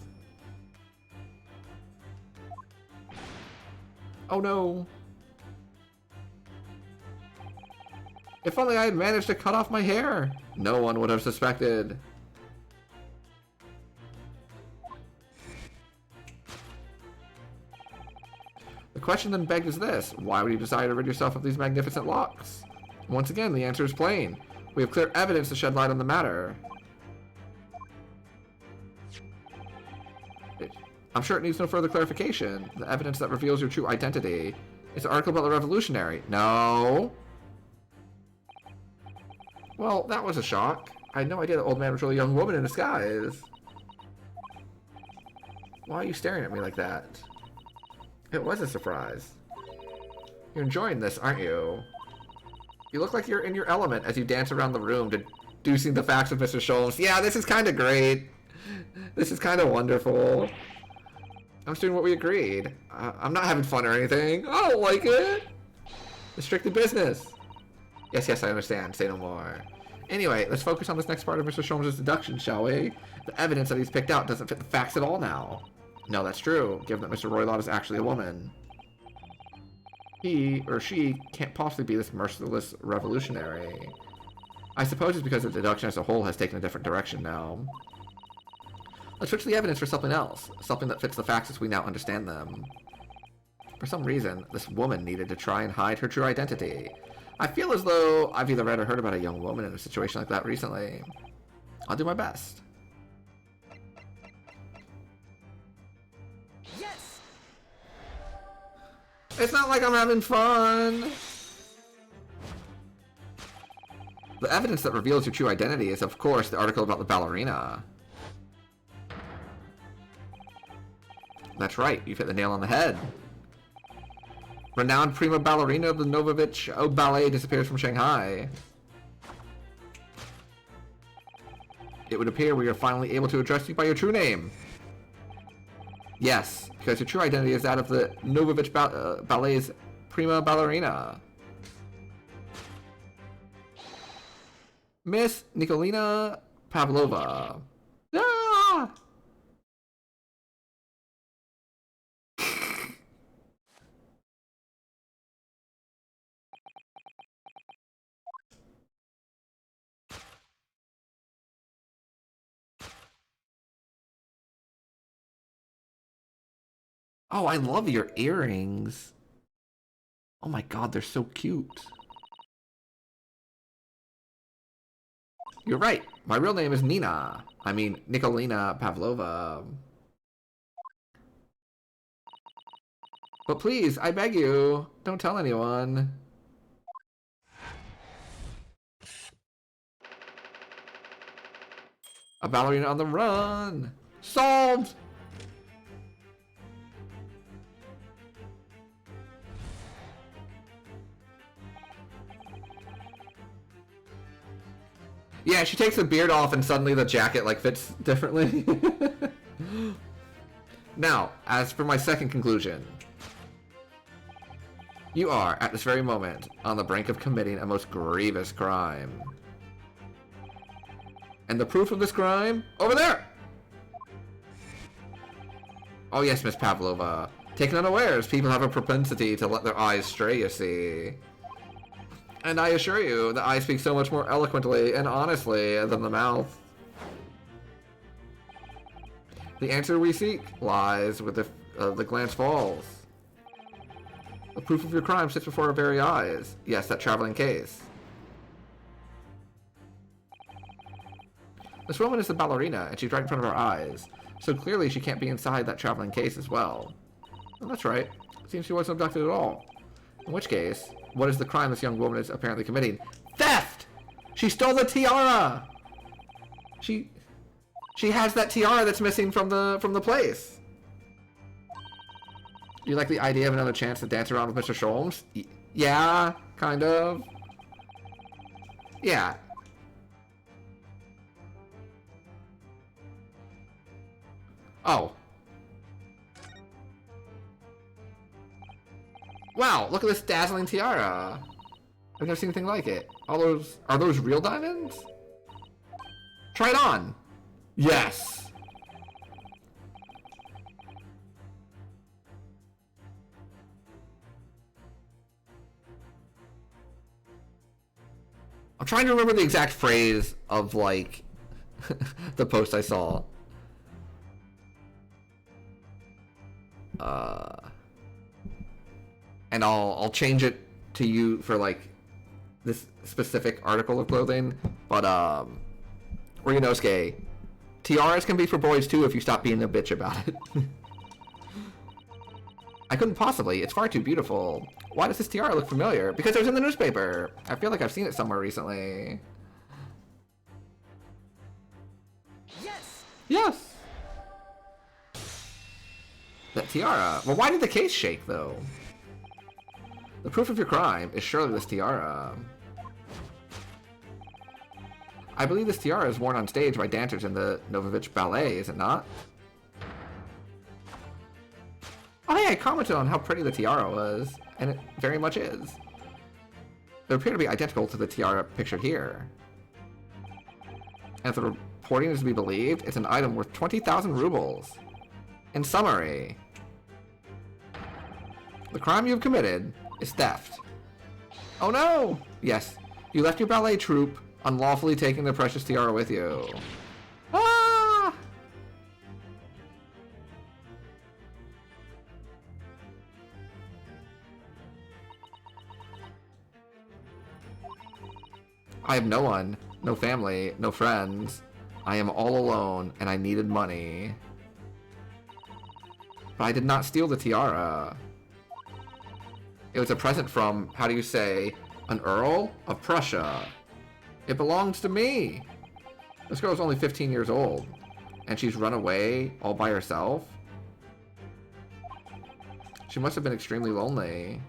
Oh no. If only I had managed to cut off my hair. No one would have suspected. The question then begged is this. Why would you desire to rid yourself of these magnificent locks? Once again, the answer is plain. We have clear evidence to shed light on the matter. I'm sure it needs no further clarification. The evidence that reveals your true identity. It's an article about the revolutionary. No. Well, that was a shock. I had no idea the old man was really a young woman in disguise. Why are you staring at me like that? It was a surprise. You're enjoying this, aren't you? You look like you're in your element as you dance around the room, deducing the facts of Mr. Scholz. Yeah, this is kind of great. This is kind of wonderful. I'm just doing what we agreed. I'm not having fun or anything. I don't like it. It's strictly business. Yes, yes, I understand. Say no more. Anyway, let's focus on this next part of Mr. Scholz's deduction, shall we? The evidence that he's picked out doesn't fit the facts at all now. No, that's true, given that Mr. Roylott is actually a woman. He or she can't possibly be this merciless revolutionary. I suppose it's because the deduction as a whole has taken a different direction now. Let's switch the evidence for something else, something that fits the facts as we now understand them. For some reason, this woman needed to try and hide her true identity. I feel as though I've either read or heard about a young woman in a situation like that recently. I'll do my best. Yes! It's not like I'm having fun! The evidence that reveals your true identity is, of course, the article about the ballerina. That's right, you've hit the nail on the head. Renowned prima ballerina of the Novovich Ballet disappears from Shanghai. It would appear we are finally able to address you by your true name. Yes, because your true identity is that of the Novovich Ballet's prima ballerina. Miss Nikolina Pavlova. Ah! Oh, I love your earrings. Oh my god, they're so cute. You're right. My real name is Nina. I mean, Nikolina Pavlova. But please, I beg you, don't tell anyone. A ballerina on the run! Solved! Yeah, she takes the beard off and suddenly the jacket like fits differently. Now, as for my second conclusion. You are, at this very moment, on the brink of committing a most grievous crime. And the proof of this crime? Over there! Oh yes, Miss Pavlova. Taken unawares, people have a propensity to let their eyes stray, you see. And I assure you, the eyes speak so much more eloquently and honestly than the mouth. The answer we seek lies with the glance falls. The proof of your crime sits before our very eyes. Yes, that traveling case. This woman is the ballerina, and she's right in front of our eyes. So clearly she can't be inside that traveling case as well. Well, that's right. It seems she wasn't abducted at all. In which case, what is the crime this young woman is apparently committing? Theft! She stole the tiara! She has that tiara that's missing from the place. Do you like the idea of another chance to dance around with Mr. Sholmes? Yeah, kind of. Yeah. Oh. Wow, look at this dazzling tiara. I've never seen anything like it. Are those real diamonds? Try it on. Yes. I'm trying to remember the exact phrase of like the post I saw. And I'll change it to you for like this specific article of clothing. But Ryunosuke, tiaras can be for boys too if you stop being a bitch about it. I couldn't possibly. It's far too beautiful. Why does this tiara look familiar? Because it was in the newspaper. I feel like I've seen it somewhere recently. Yes! Yes! That tiara. Well, why did the case shake, though? The proof of your crime is surely this tiara. I believe this tiara is worn on stage by dancers in the Novovich Ballet, is it not? Oh, hey, I commented on how pretty the tiara was, and it very much is. They appear to be identical to the tiara pictured here. And if the reporting is to be believed, it's an item worth 20,000 rubles. In summary, the crime you have committed is theft. Oh no! Yes, you left your ballet troupe, unlawfully taking the precious tiara with you. Ah! I have no one, no family, no friends. I am all alone, and I needed money. But I did not steal the tiara. It was a present from, how do you say, an Earl of Prussia. It belongs to me. This girl is only 15 years old, and she's run away all by herself. She must have been extremely lonely.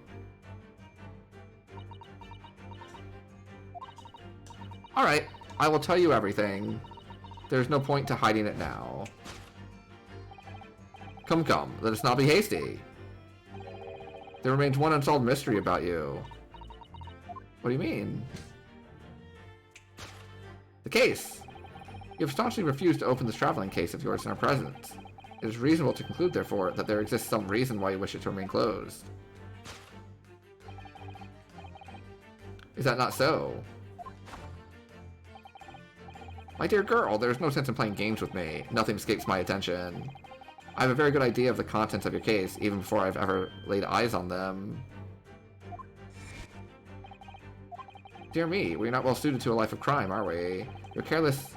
Alright, I will tell you everything. There's no point to hiding it now. Come, come, let us not be hasty. There remains one unsolved mystery about you. What do you mean? The case. You have staunchly refused to open this traveling case of yours in our presence. It is reasonable to conclude, therefore, that there exists some reason why you wish it to remain closed. Is that not so? My dear girl, there is no sense in playing games with me. Nothing escapes my attention. I have a very good idea of the contents of your case, even before I've ever laid eyes on them. Dear me, we're not well suited to a life of crime, are we? You're careless...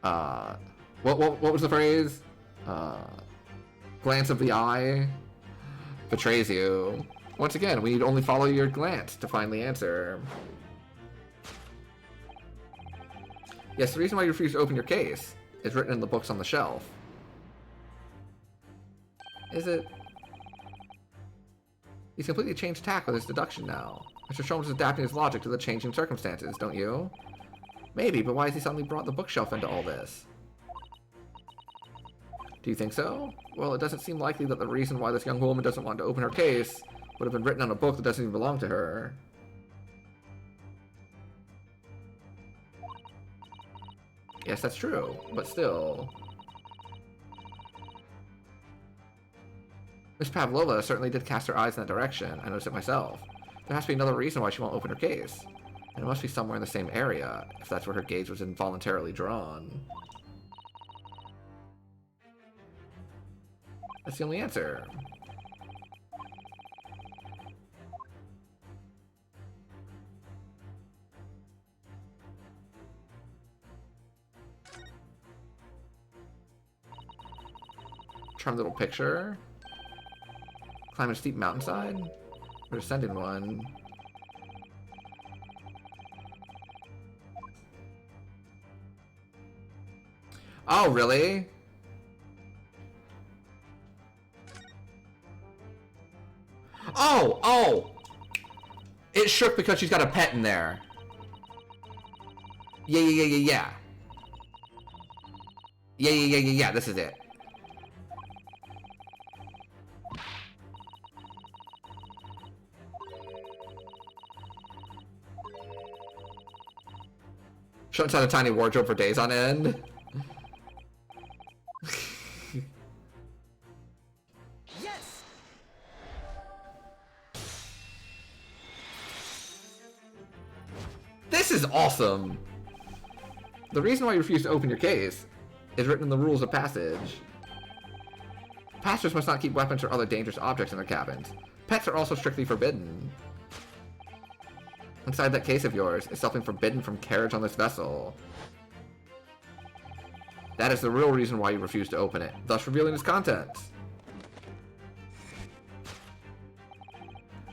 What was the phrase? Glance of the eye betrays you. Once again, we need only follow your glance to find the answer. Yes, the reason why you refuse to open your case is written in the books on the shelf. Is it? He's completely changed tack with his deduction now. Mr. Sholmes is adapting his logic to the changing circumstances, don't you? Maybe, but why has he suddenly brought the bookshelf into all this? Do you think so? Well, it doesn't seem likely that the reason why this young woman doesn't want to open her case would have been written on a book that doesn't even belong to her. Yes, that's true, but still... Miss Pavlova certainly did cast her eyes in that direction. I noticed it myself. There has to be another reason why she won't open her case. And it must be somewhere in the same area, if that's where her gaze was involuntarily drawn. That's the only answer. Charming little picture. Climb a steep mountainside? Or ascending one? Oh, really? Oh! It shook because she's got a pet in there. Yeah. Yeah, this is it. Shut inside a tiny wardrobe for days on end. Yes! This is awesome! The reason why you refuse to open your case is written in the rules of passage. Passengers must not keep weapons or other dangerous objects in their cabins. Pets are also strictly forbidden. Inside that case of yours is something forbidden from carriage on this vessel. That is the real reason why you refuse to open it, thus revealing its contents.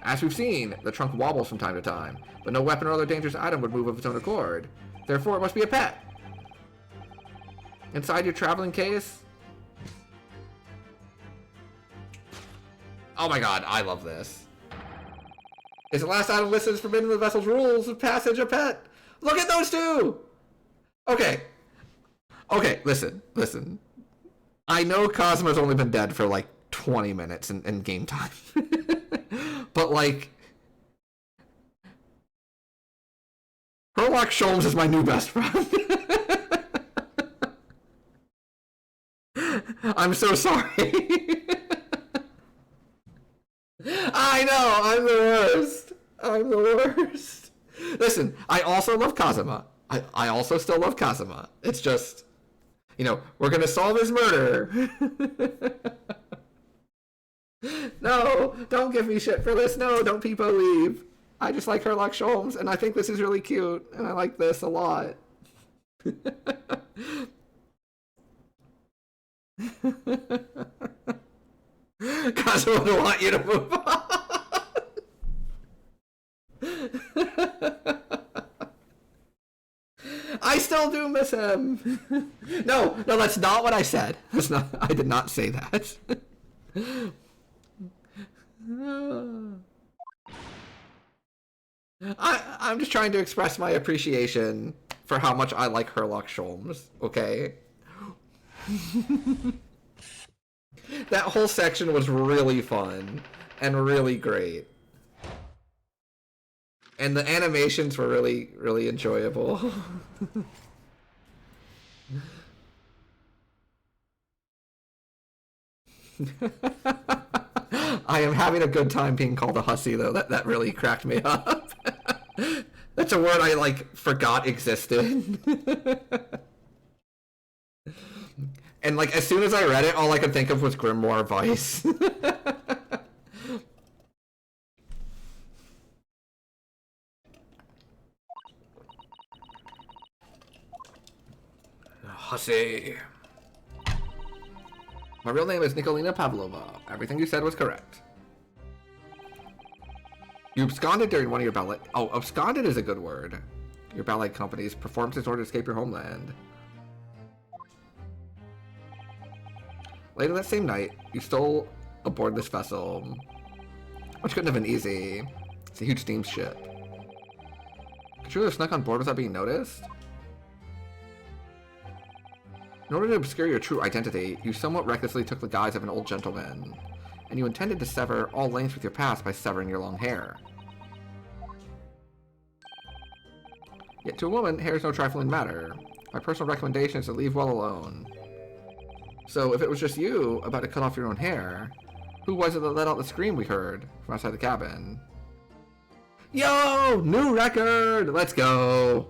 As we've seen, the trunk wobbles from time to time, but no weapon or other dangerous item would move of its own accord. Therefore, it must be a pet. Inside your traveling case... Oh my god, I love this. Is the last item listed as forbidden in the vessel's rules of passage a pet? Look at those two! Okay, listen. I know Cosmo's only been dead for like 20 minutes in game time. But like... Herlock Sholmes is my new best friend. I'm so sorry. I know, I'm the worst. Listen, I also love Kazuma. I also still love Kazuma. It's just, you know, we're gonna solve his murder. No, don't give me shit for this. No, don't people leave. I just like Herlock Sholmes, and I think this is really cute, and I like this a lot. Kazuma would want you to move on. I still do miss him. No, that's not what I said. I did not say that. I'm just trying to express my appreciation for how much I like Herlock Sholmes, okay? That whole section was really fun and really great. And the animations were really, really enjoyable. I am having a good time being called a hussy, though. That really cracked me up. That's a word I, like, forgot existed. And like as soon as I read it, all I could think of was Grimoire Vice. Hussy. My real name is Nikolina Pavlova. Everything you said was correct. You absconded during one of your ballet... Oh, absconded is a good word. Your ballet company's performances in order to escape your homeland. Later that same night, you stole aboard this vessel, which couldn't have been easy. It's a huge steamship. Could you have snuck on board without being noticed? In order to obscure your true identity, you somewhat recklessly took the guise of an old gentleman, and you intended to sever all links with your past by severing your long hair. Yet to a woman, hair is no trifling matter. My personal recommendation is to leave well alone. So if it was just you about to cut off your own hair, who was it that let out the scream we heard from outside the cabin? Yo! New record! Let's go!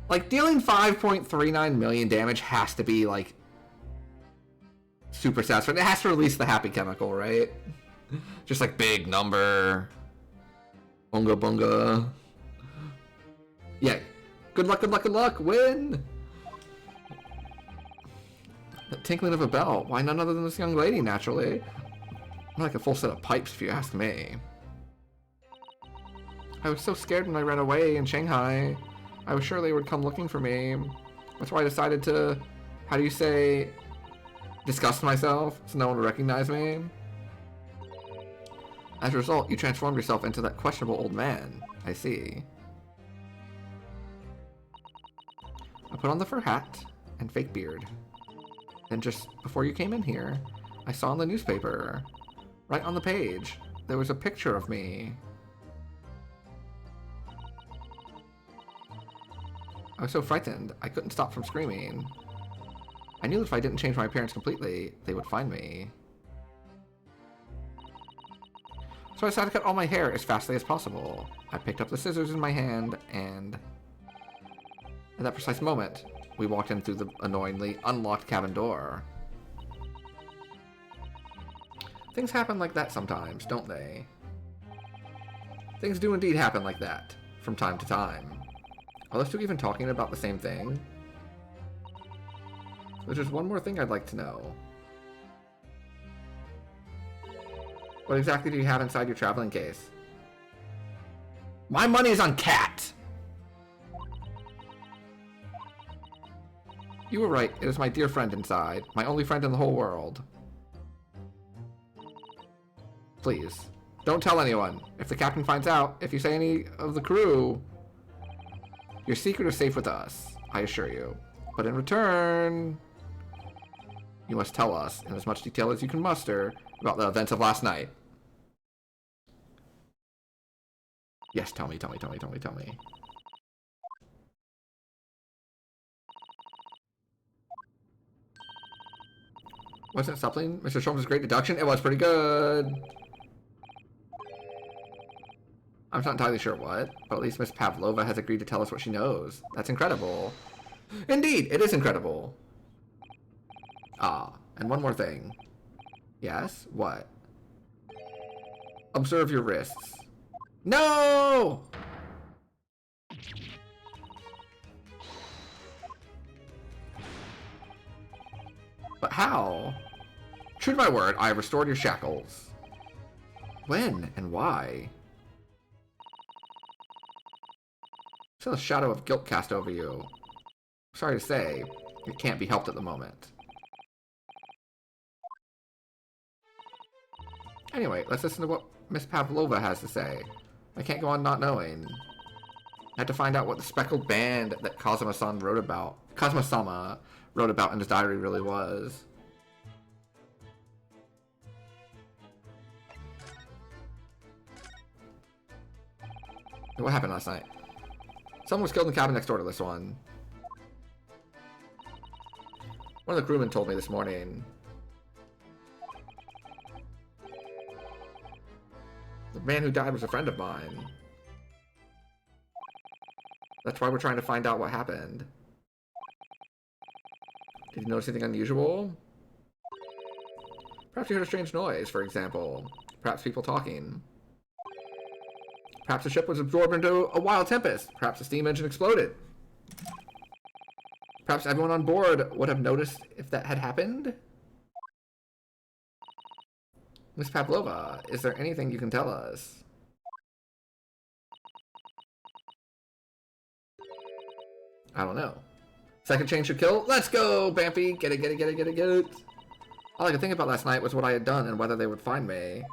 Like, dealing 5.39 million damage has to be, like, super satisfying. It has to release the happy chemical, right? Just, like, big number. Bunga bunga. Yeah. Good luck, good luck, good luck! Win! The tinkling of a bell. Why none other than this young lady, naturally? More like a full set of pipes, if you ask me. I was so scared when I ran away in Shanghai. I was sure they would come looking for me. That's why I decided to, how do you say, disgust myself so no one would recognize me. As a result, you transformed yourself into that questionable old man. I see. I put on the fur hat and fake beard. Then just before you came in here, I saw in the newspaper, right on the page, there was a picture of me. I was so frightened, I couldn't stop from screaming. I knew that if I didn't change my appearance completely, they would find me. So I decided to cut all my hair as fastly as possible. I picked up the scissors in my hand, and at that precise moment, we walked in through the annoyingly unlocked cabin door. Things happen like that sometimes, don't they? Things do indeed happen like that, from time to time. Are those two even talking about the same thing? There's just one more thing I'd like to know. What exactly do you have inside your traveling case? My money is on Cat! You were right, it is my dear friend inside. My only friend in the whole world. Please, don't tell anyone. If the captain finds out, if you say any of the crew, your secret is safe with us, I assure you. But in return, you must tell us, in as much detail as you can muster, about the events of last night. Yes, tell me. Wasn't it something? Mr. Sholmes' great deduction? It was pretty good. I'm not entirely sure what, but at least Miss Pavlova has agreed to tell us what she knows. That's incredible. Indeed, it is incredible. Ah, and one more thing. Yes? What? Observe your wrists. No! But how? True to my word, I have restored your shackles. When and why? I feel a shadow of guilt cast over you. Sorry to say, it can't be helped at the moment. Anyway, let's listen to what Miss Pavlova has to say. I can't go on not knowing. I had to find out what the speckled band that Kazuma-sama wrote about in his diary really was. What happened last night? Someone was killed in the cabin next door to this one. One of the crewmen told me this morning. The man who died was a friend of mine. That's why we're trying to find out what happened. Did you notice anything unusual? Perhaps you heard a strange noise, for example. Perhaps people talking. Perhaps the ship was absorbed into a wild tempest. Perhaps the steam engine exploded. Perhaps everyone on board would have noticed if that had happened? Miss Pavlova, is there anything you can tell us? I don't know. Second change should kill? Let's go, Bampy! Get it, get it, get it, get it, get it! All I could think about last night was what I had done and whether they would find me.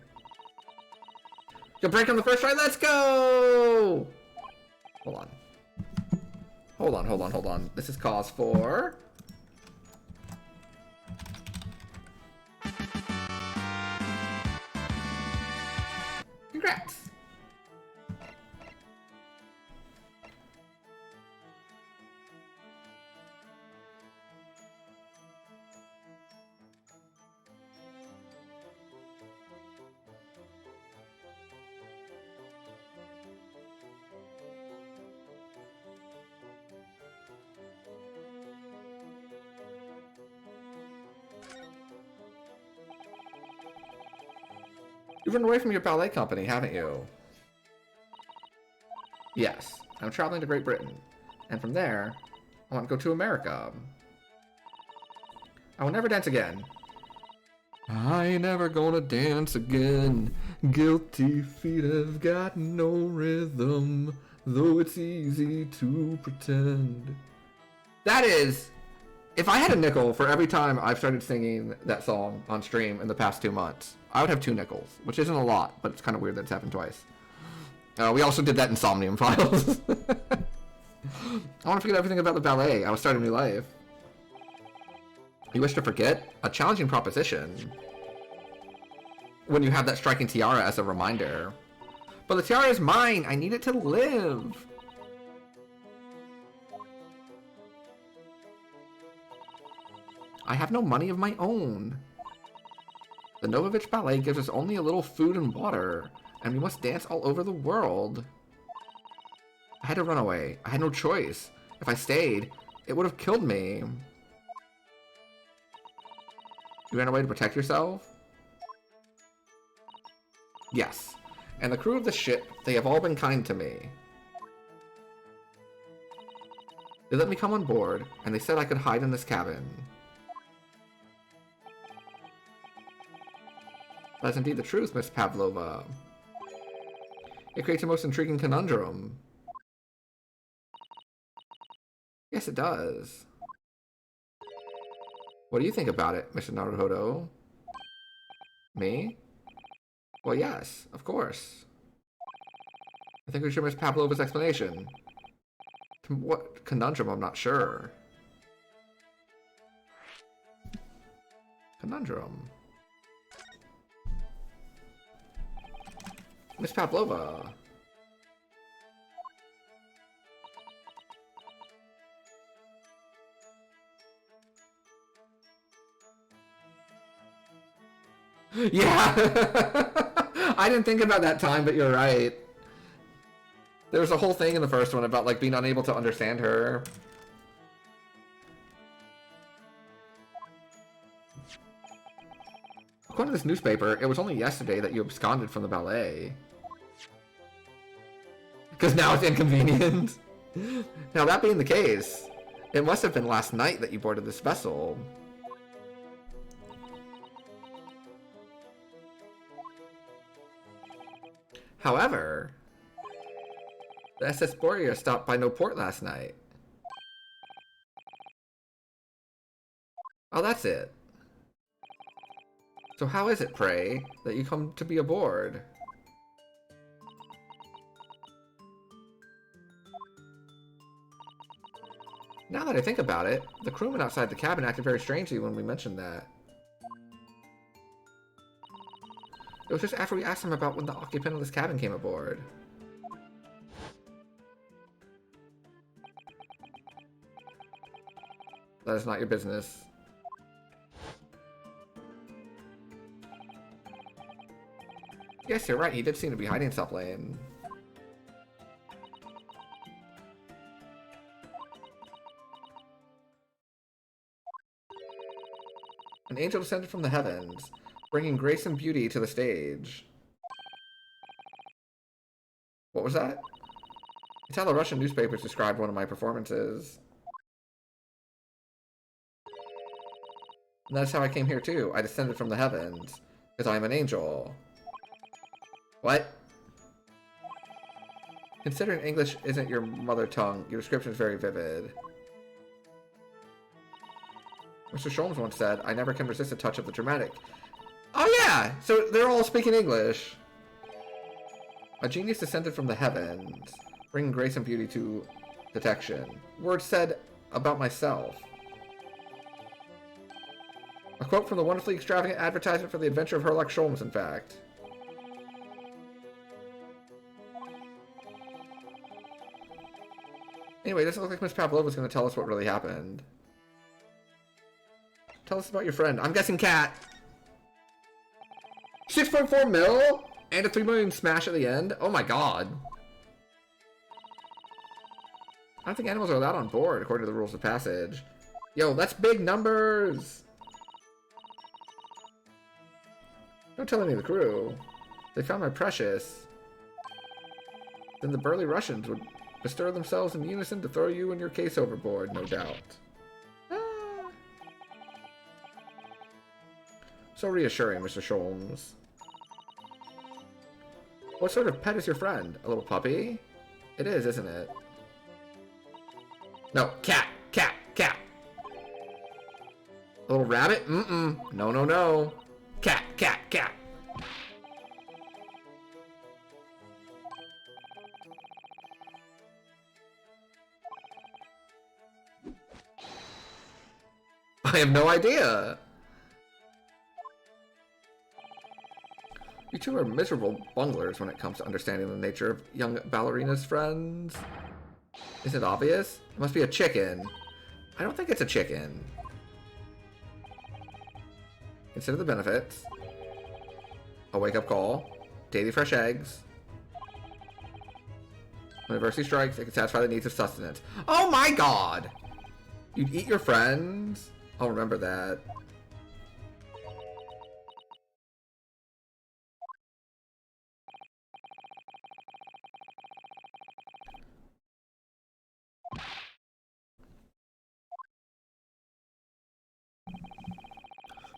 You'll break on the first try? Let's go! Hold on. Hold on, hold on, hold on. This is cause for... Congrats! You've run away from your ballet company, haven't you? Yes. I'm traveling to Great Britain. And from there, I want to go to America. I will never dance again. I ain't never gonna dance again. Guilty feet have got no rhythm, though it's easy to pretend. That is, if I had a nickel for every time I've started singing that song on stream in the past 2 months, I would have 2 nickels, which isn't a lot, but it's kind of weird that it's happened twice. We also did that in Somnium Files. I want to forget everything about the ballet. I was starting a new life. You wish to forget? A challenging proposition. When you have that striking tiara as a reminder. But the tiara is mine! I need it to live! I have no money of my own. The Novovich Ballet gives us only a little food and water, and we must dance all over the world. I had to run away. I had no choice. If I stayed, it would have killed me. You ran away to protect yourself? Yes. And the crew of the ship, they have all been kind to me. They let me come on board, and they said I could hide in this cabin. That's indeed the truth, Miss Pavlova. It creates a most intriguing conundrum. Yes, it does. What do you think about it, Mr. Naruhodo? Me? Well, yes, of course. I think we should miss Pavlova's explanation. What conundrum? I'm not sure. Conundrum. Miss Pavlova. Yeah! I didn't think about that time, but you're right. There was a whole thing in the first one about, like, being unable to understand her. According to this newspaper, it was only yesterday that you absconded from the ballet. Because now it's inconvenient. Now, that being the case, it must have been last night that you boarded this vessel. However, the SS Boreas stopped by no port last night. Oh, that's it. So how is it, pray, that you come to be aboard? Now that I think about it, the crewman outside the cabin acted very strangely when we mentioned that. It was just after we asked him about when the occupant of this cabin came aboard. That is not your business. Yes, you're right. He did seem to be hiding something. angel descended from the heavens, bringing grace and beauty to the stage. What was that? It's how the Russian newspapers described one of my performances. And that's how I came here too. I descended from the heavens, because I am an angel. What? Considering English isn't your mother tongue, your description is very vivid. Mr. Sholmes once said, I never can resist a touch of the dramatic. Oh yeah! So they're all speaking English. A genius descended from the heavens, bringing grace and beauty to detection. Words said about myself. A quote from the wonderfully extravagant advertisement for the adventure of Herlock Sholmes, in fact. Anyway, doesn't look like Miss Pavlova's going to tell us what really happened. Tell us about your friend. I'm guessing Cat. 6.4 mil? And a 3 million smash at the end? Oh my god. I don't think animals are allowed on board, according to the rules of passage. Yo, that's big numbers! Don't tell any of the crew. They found my precious. Then the burly Russians would bestir themselves in unison to throw you and your case overboard, no doubt. Ah. So reassuring, Mr. Sholmes. What sort of pet is your friend? A little puppy? It is, isn't it? No, cat! Cat! Cat! A little rabbit? Mm-mm. No, no, no. Cat! Cat! Cat! I have no idea! You two are miserable bunglers when it comes to understanding the nature of young ballerina's friends. Is it obvious? It must be a chicken. I don't think it's a chicken. Consider the benefits. A wake-up call. Daily fresh eggs. When adversity strikes, it can satisfy the needs of sustenance. Oh my god! You'd eat your friends? I'll remember that.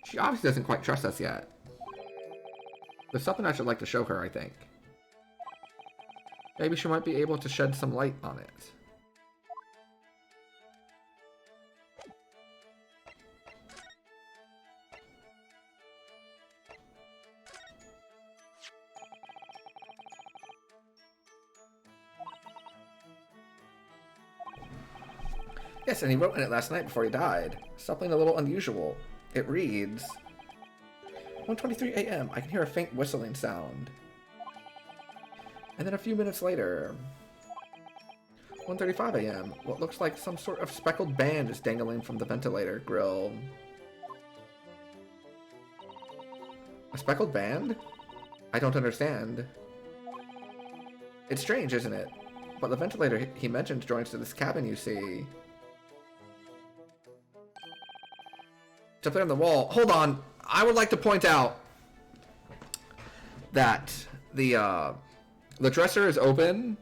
She obviously doesn't quite trust us yet. There's something I should like to show her, I think. Maybe she might be able to shed some light on it. Yes, and he wrote in it last night before he died. Something a little unusual. It reads, 1:23 a.m. I can hear a faint whistling sound. And then a few minutes later, 1:35 a.m. What looks like some sort of speckled band is dangling from the ventilator grill. A speckled band? I don't understand. It's strange, isn't it? But the ventilator he mentioned joins to this cabin you see. It's up there on the wall. Hold on. I would like to point out that the dresser is open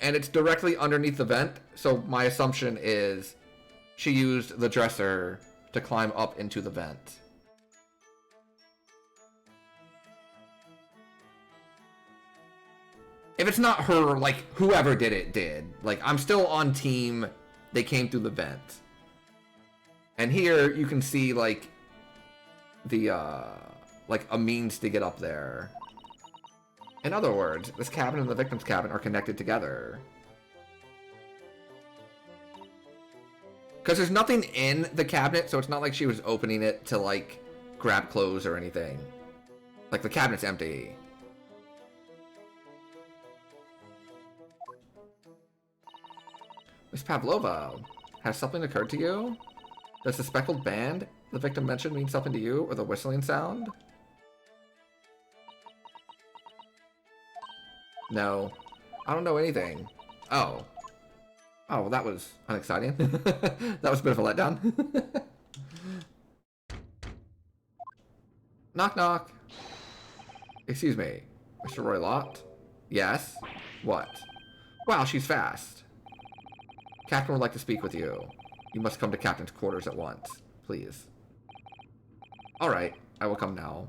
and it's directly underneath the vent. So my assumption is she used the dresser to climb up into the vent. If it's not her, like, whoever did it did. Like, I'm still on team they came through the vent. And here you can see, like, the, like, a means to get up there. In other words, this cabin and the victim's cabin are connected together. Because there's nothing in the cabinet, so it's not like she was opening it to, like, grab clothes or anything. Like, the cabinet's empty. Miss Pavlova, has something occurred to you? Does the speckled band the victim mentioned mean something to you, or the whistling sound? No. I don't know anything. Oh. Oh, well, that was unexciting. That was a bit of a letdown. Knock knock. Excuse me, Mr. Roylott? Yes? What? Wow, she's fast. Captain would like to speak with you. You must come to Captain's quarters at once, please. Alright, I will come now.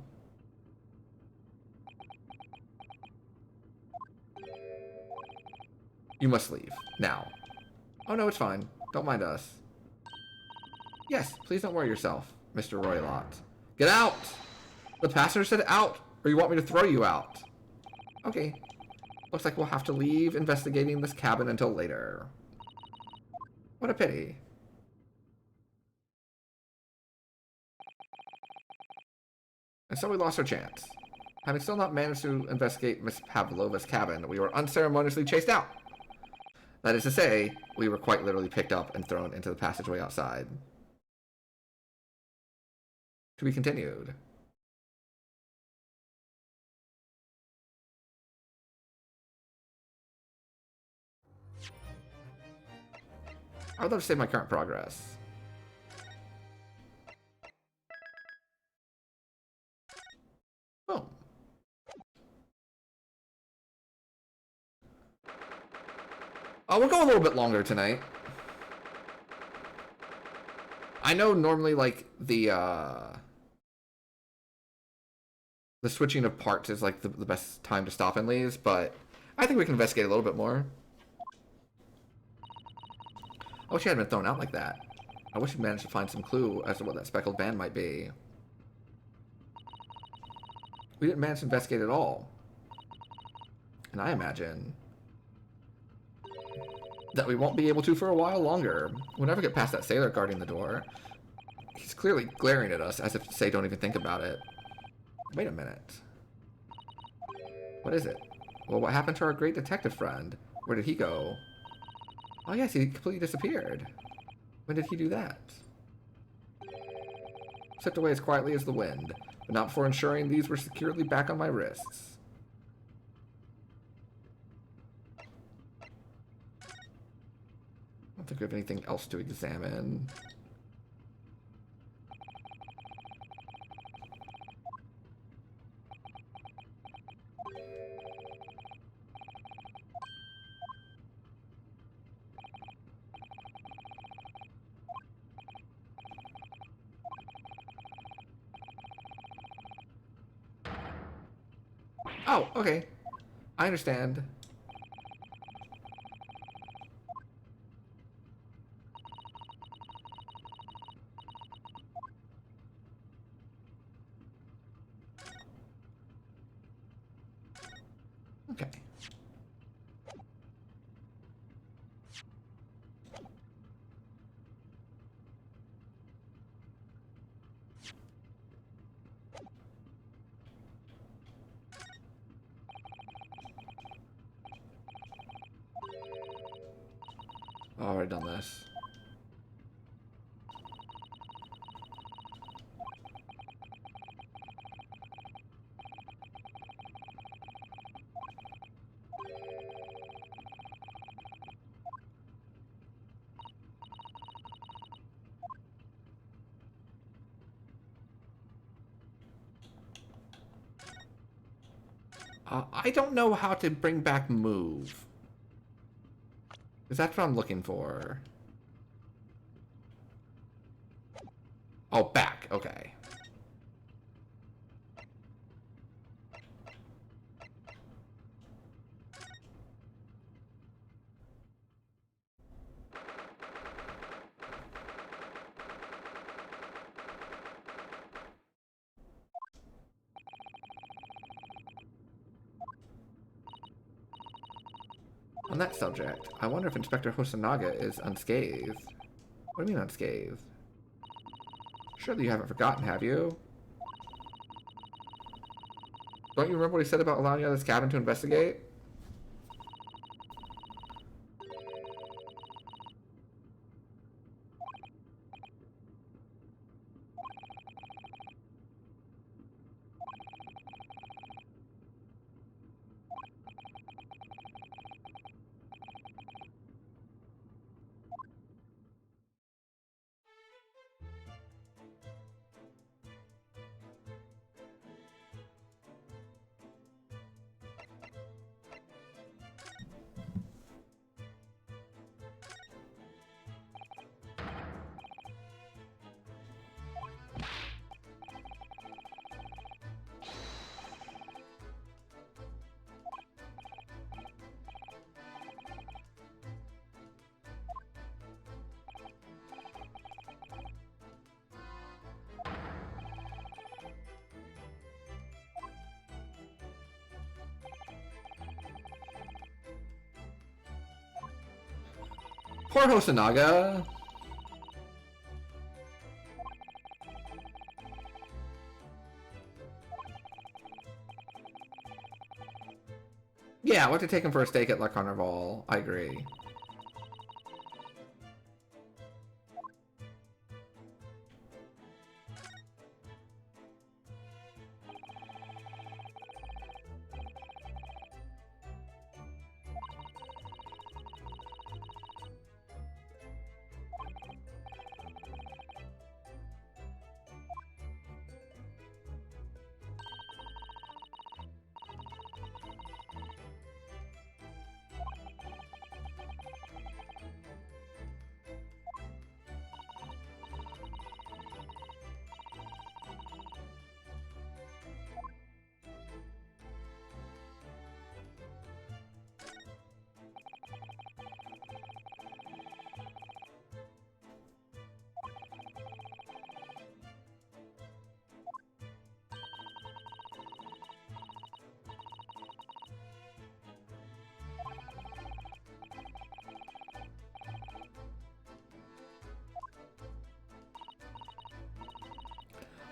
You must leave, now. Oh no, it's fine. Don't mind us. Yes, please don't worry yourself, Mr. Roylott. Get out! The passenger said out, or you want me to throw you out? Okay. Looks like we'll have to leave investigating this cabin until later. What a pity. And so we lost our chance. Having still not managed to investigate Miss Pavlova's cabin, we were unceremoniously chased out. That is to say, we were quite literally picked up and thrown into the passageway outside. To be continued. I would love to save my current progress. Boom. Oh, we'll go a little bit longer tonight. I know normally, like, the switching of parts is, like, the best time to stop and leave, but I think we can investigate a little bit more. I wish she hadn't been thrown out like that. I wish we managed to find some clue as to what that speckled band might be. We didn't manage to investigate at all. And I imagine that we won't be able to for a while longer. We'll never get past that sailor guarding the door. He's clearly glaring at us as if to say don't even think about it. Wait a minute. What is it? Well, what happened to our great detective friend? Where did he go? Oh yes, he completely disappeared. When did he do that? Slipped away as quietly as the wind, but not before ensuring these were securely back on my wrists. I don't think we have anything else to examine. Oh, okay. I understand. Okay. Already done this. I don't know how to bring back move. Is that what I'm looking for? Oh, back. Okay. On that subject, I wonder if Inspector Hosanaga is unscathed. What do you mean unscathed? Surely you haven't forgotten, have you? Don't you remember what he said about allowing you out of this cabin to investigate? Poor Hosonaga. Yeah, we'll have to take him for a steak at La Carnival. I agree.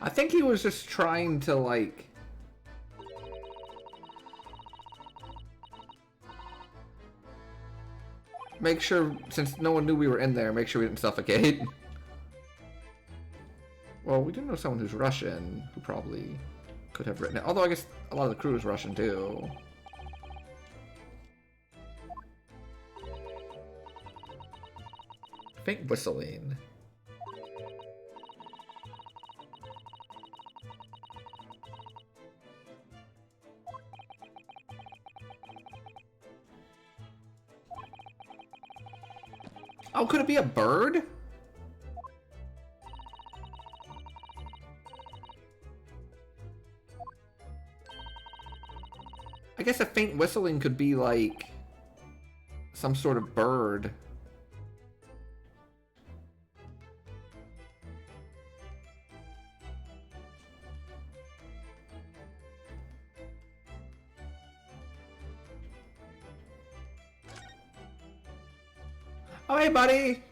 I think he was just trying to, like... make sure, since no one knew we were in there, make sure we didn't suffocate. Well, we do know someone who's Russian, who probably could have written it. Although I guess a lot of the crew is Russian, too. Faint whistling. Oh, could it be a bird? I guess a faint whistling could be like some sort of bird. Oh, hey, buddy!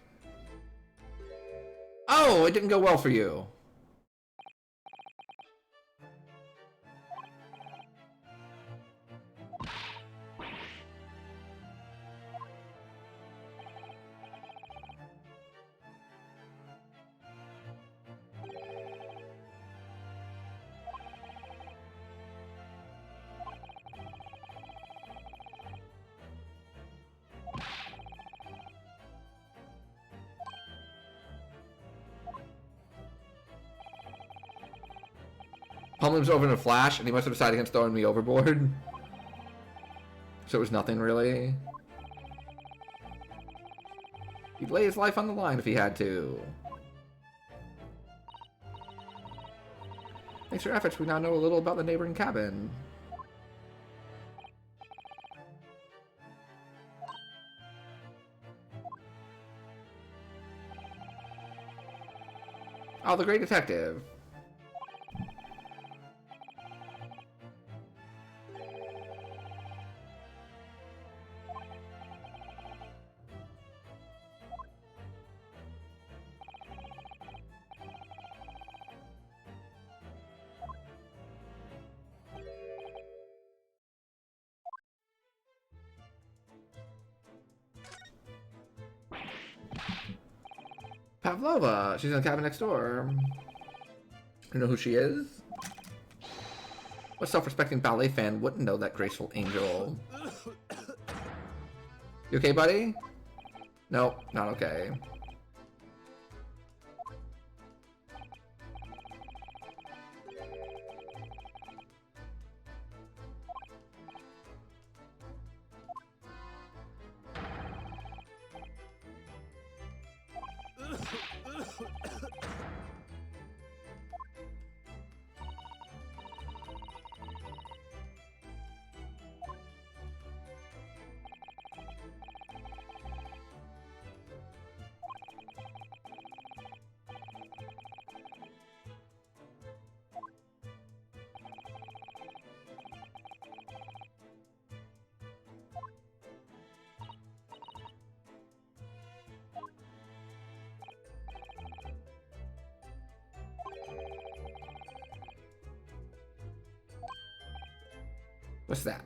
Oh, it didn't go well for you. Pummelim's over in a flash, and he must have decided against throwing me overboard. So it was nothing, really. He'd lay his life on the line if he had to. Thanks for your efforts, we now know a little about the neighboring cabin. Oh, the great detective. Pavlova. She's in the cabin next door. You know who she is? What self-respecting ballet fan wouldn't know that graceful angel? You okay, buddy? No, not okay. What's that?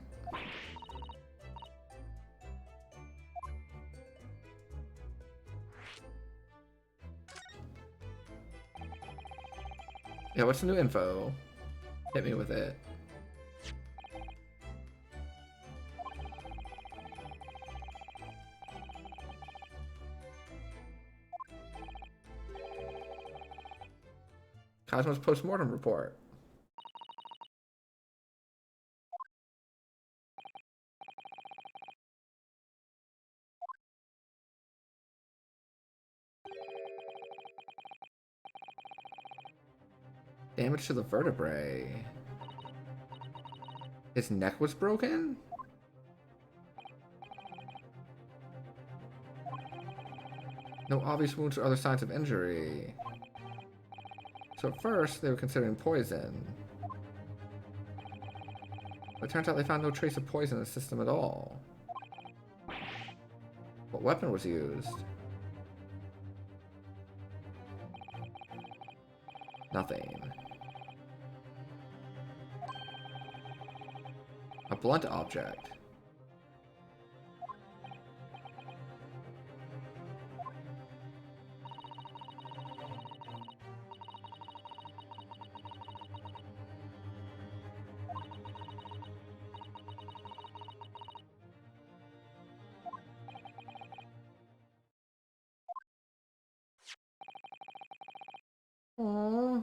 Yeah, what's the new info? Hit me with it. Cosmo's post-mortem report. Damage to the vertebrae. His neck was broken? No obvious wounds or other signs of injury. So at first, they were considering poison. But it turns out they found no trace of poison in the system at all. What weapon was used? Nothing. A blunt object. Aww.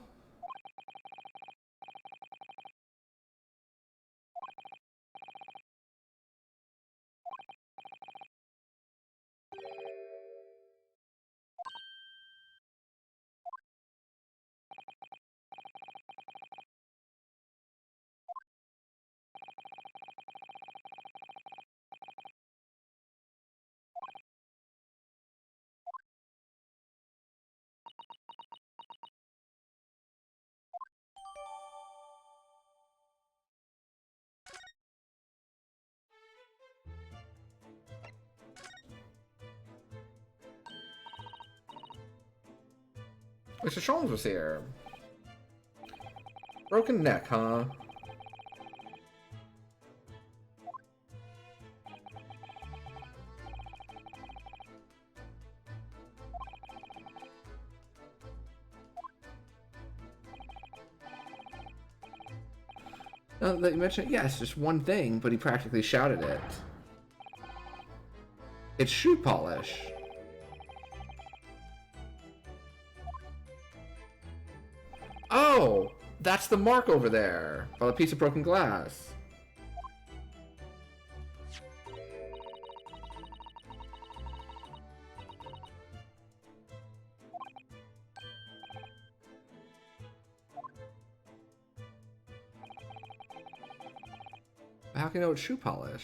Mr. Sholmes was here. Broken neck, huh? Now that you mention it, yes, just one thing, but he practically shouted it. It's shoe polish. Oh, that's the mark over there, by the piece of broken glass. How can you know it's shoe polish?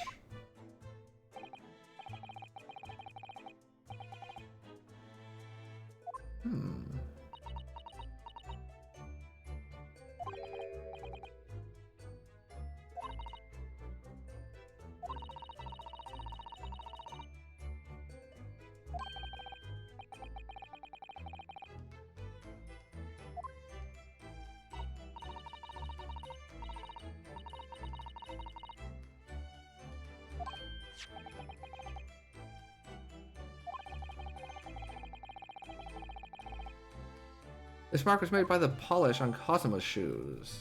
This mark was made by the polish on Cosmo's shoes.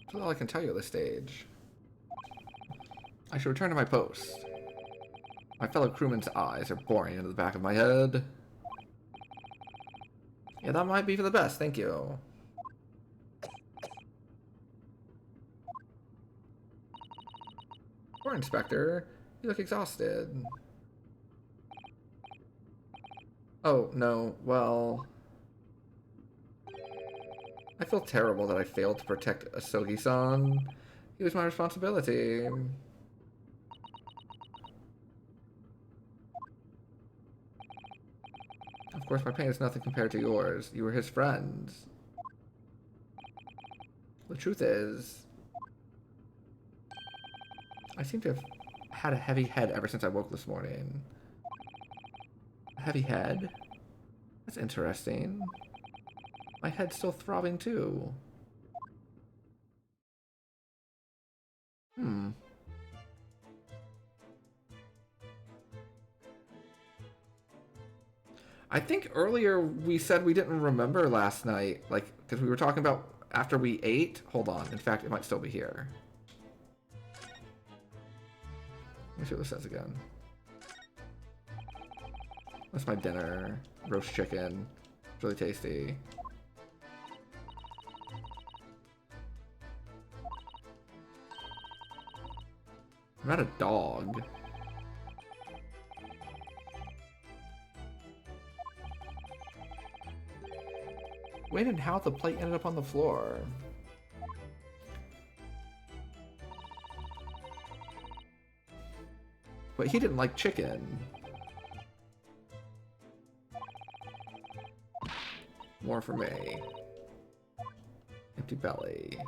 That's all I can tell you at this stage. I should return to my post. My fellow crewmen's eyes are boring into the back of my head. Yeah, that might be for the best, thank you. Poor Inspector. You look exhausted. Oh, no, well... I feel terrible that I failed to protect Asogi-san. He was my responsibility. Of course, my pain is nothing compared to yours. You were his friends. The truth is... I seem to have had a heavy head ever since I woke this morning. A heavy head? That's interesting. My head's still throbbing too. Hmm. I think earlier we said we didn't remember last night, like, because we were talking about after we ate. Hold on. In fact, it might still be here. Let me see what this says again. That's my dinner. Roast chicken. It's really tasty. I'm not a dog. When and how the plate ended up on the floor. But he didn't like chicken. More for me. Empty belly.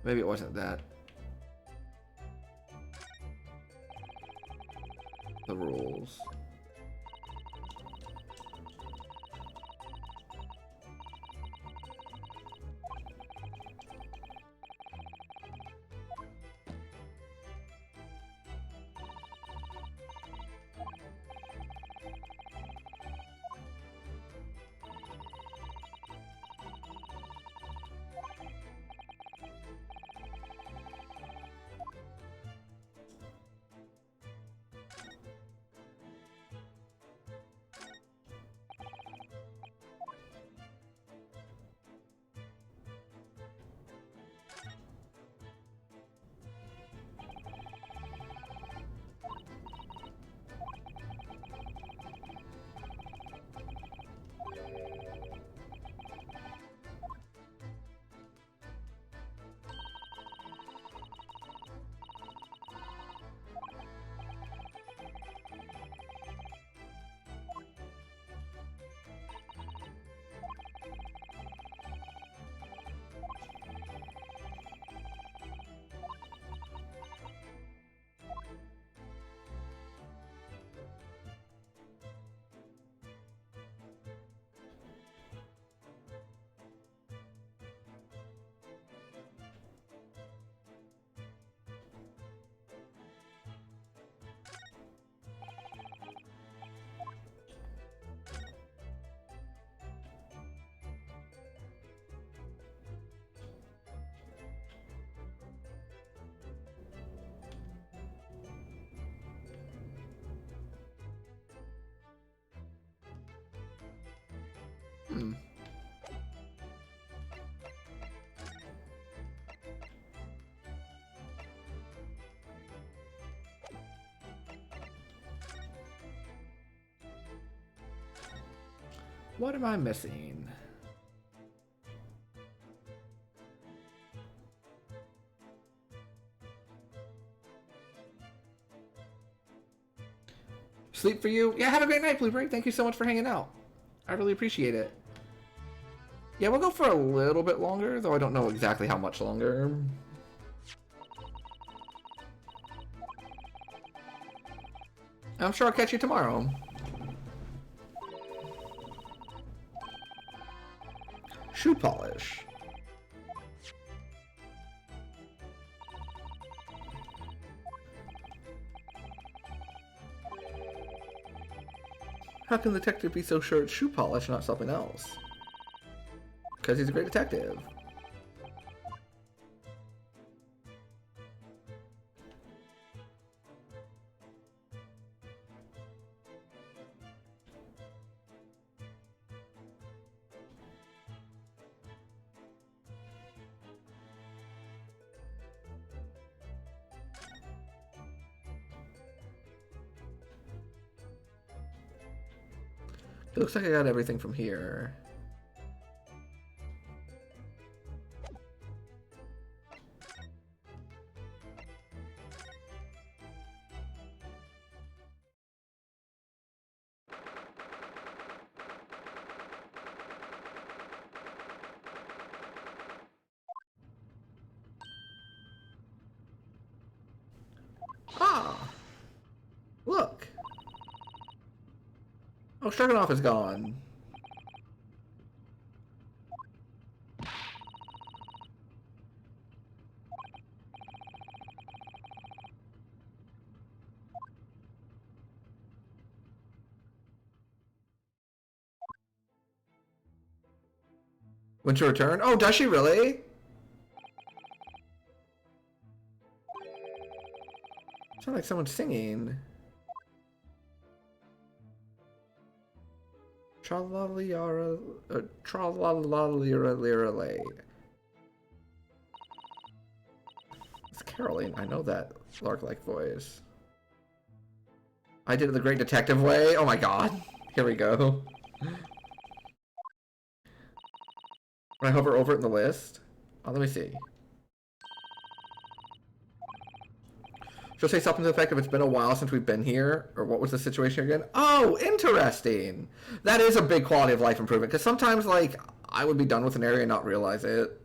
Maybe it wasn't that. The rules. Hmm. What am I missing? Sleep for you? Yeah, have a great night, Blueberry. Thank you so much for hanging out. I really appreciate it. Yeah, we'll go for a little bit longer, though I don't know exactly how much longer. I'm sure I'll catch you tomorrow. Shoe polish. How can the detective be so sure it's shoe polish, not something else? Because he's a great detective. It looks like I got everything from here. Ah! Look! Oh, Stroganoff is gone. When she return? Oh, does she really? Sounds like someone's singing. Tra-la-li-ara, tra-la-la-li-ra-li-ra-lay. It's Caroline. I know that lark-like voice. I did it the Great Detective way. Oh my god. Here we go. When I hover over it in the list. Oh, let me see. She'll say something to the effect of, it's been a while since we've been here, or what was the situation again? Oh, interesting! That is a big quality of life improvement, because sometimes, like, I would be done with an area and not realize it.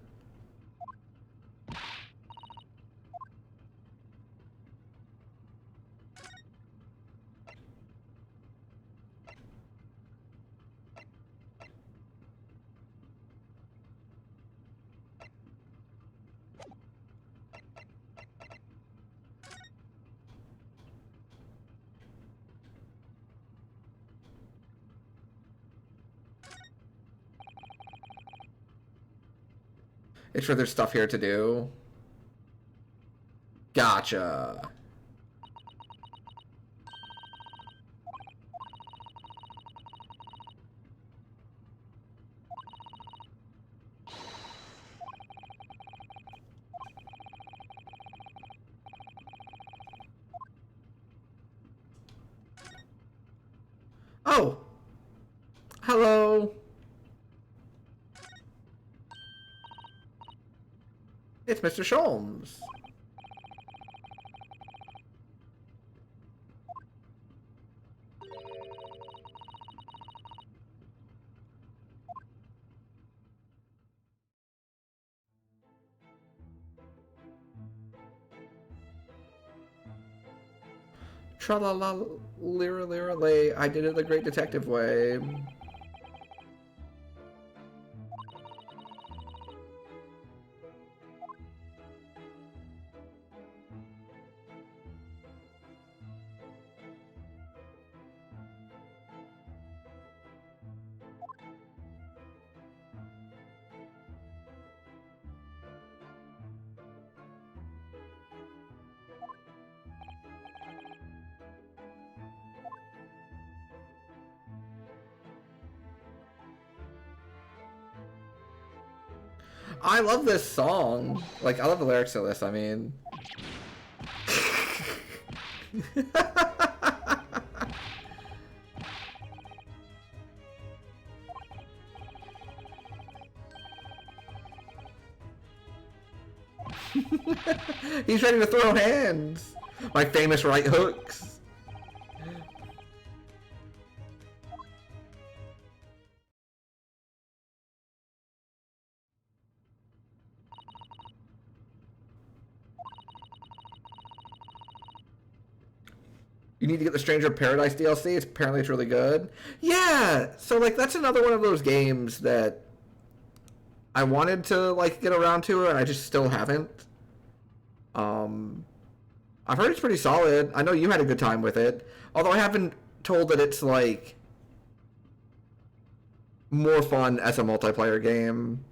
Make sure there's stuff here to do. Gotcha. Oh! Hello! It's Mr. Sholmes. Tra-la-la-lira-lira-lay. I did it the Great Detective way. I love this song. Like, I love the lyrics to this, I mean. He's ready to throw hands. My famous right hooks. You need to get the Stranger of Paradise DLC. Apparently it's really good. Yeah, so like that's another one of those games that I wanted to like get around to, and I just still haven't. I've heard it's pretty solid. I know you had a good time with it, although I have been told that it's like more fun as a multiplayer game,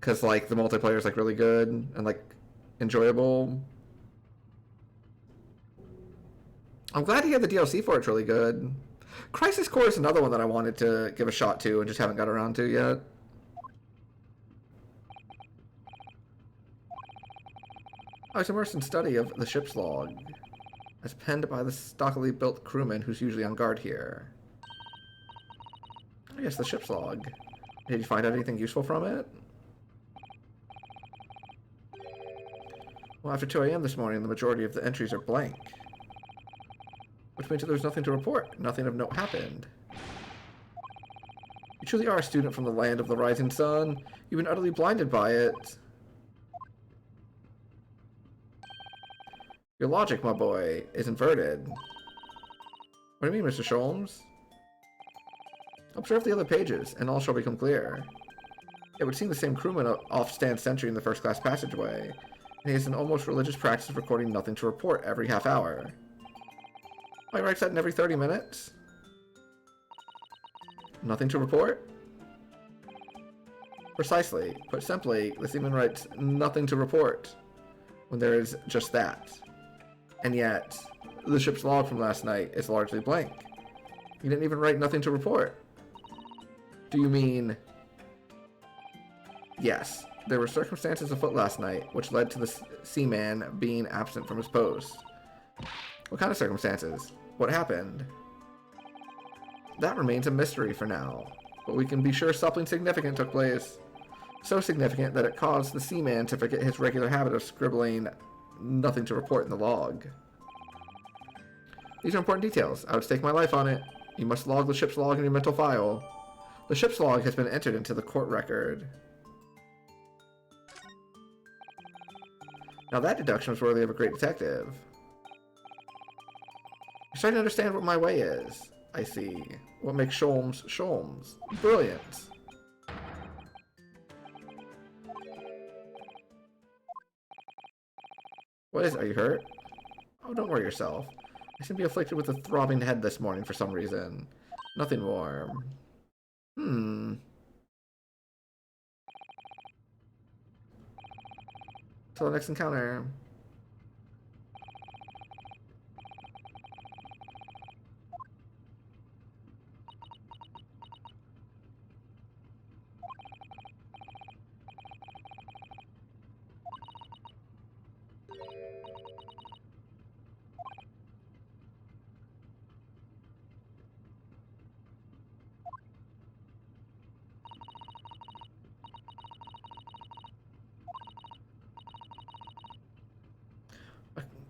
because like the multiplayer is like really good and like enjoyable. I'm glad to hear the DLC for it's really good. Crisis Core is another one that I wanted to give a shot to and just haven't got around to yet. I was immersed in study of the ship's log, as penned by the stockily built crewman who's usually on guard here. Oh yes, the ship's log. Did you find out anything useful from it? Well, after 2 a.m. this morning, the majority of the entries are blank. Which means that there's nothing to report. Nothing of note happened. You truly are a student from the land of the rising sun. You've been utterly blinded by it. Your logic, my boy, is inverted. What do you mean, Mr. Sholmes? Observe the other pages, and all shall become clear. It would seem the same crewman off stands sentry in the first-class passageway, and he has an almost religious practice of recording nothing to report every half hour. Why writes that in every 30 minutes? Nothing to report? Precisely. Put simply, the seaman writes nothing to report, when there is just that. And yet, the ship's log from last night is largely blank. You didn't even write nothing to report. Do you mean... Yes, there were circumstances afoot last night which led to the seaman being absent from his post. What kind of circumstances? What happened? That remains a mystery for now, but we can be sure something significant took place. So significant that it caused the seaman to forget his regular habit of scribbling nothing to report in the log. These are important details. I would stake my life on it. You must log the ship's log in your mental file. The ship's log has been entered into the court record. Now that deduction was worthy of a great detective. You're starting to understand what my way is. I see. What makes Sholmes Sholmes. Brilliant. What is it? Are you hurt? Oh, don't worry yourself. I seem to be afflicted with a throbbing head this morning for some reason. Nothing more. Till the next encounter.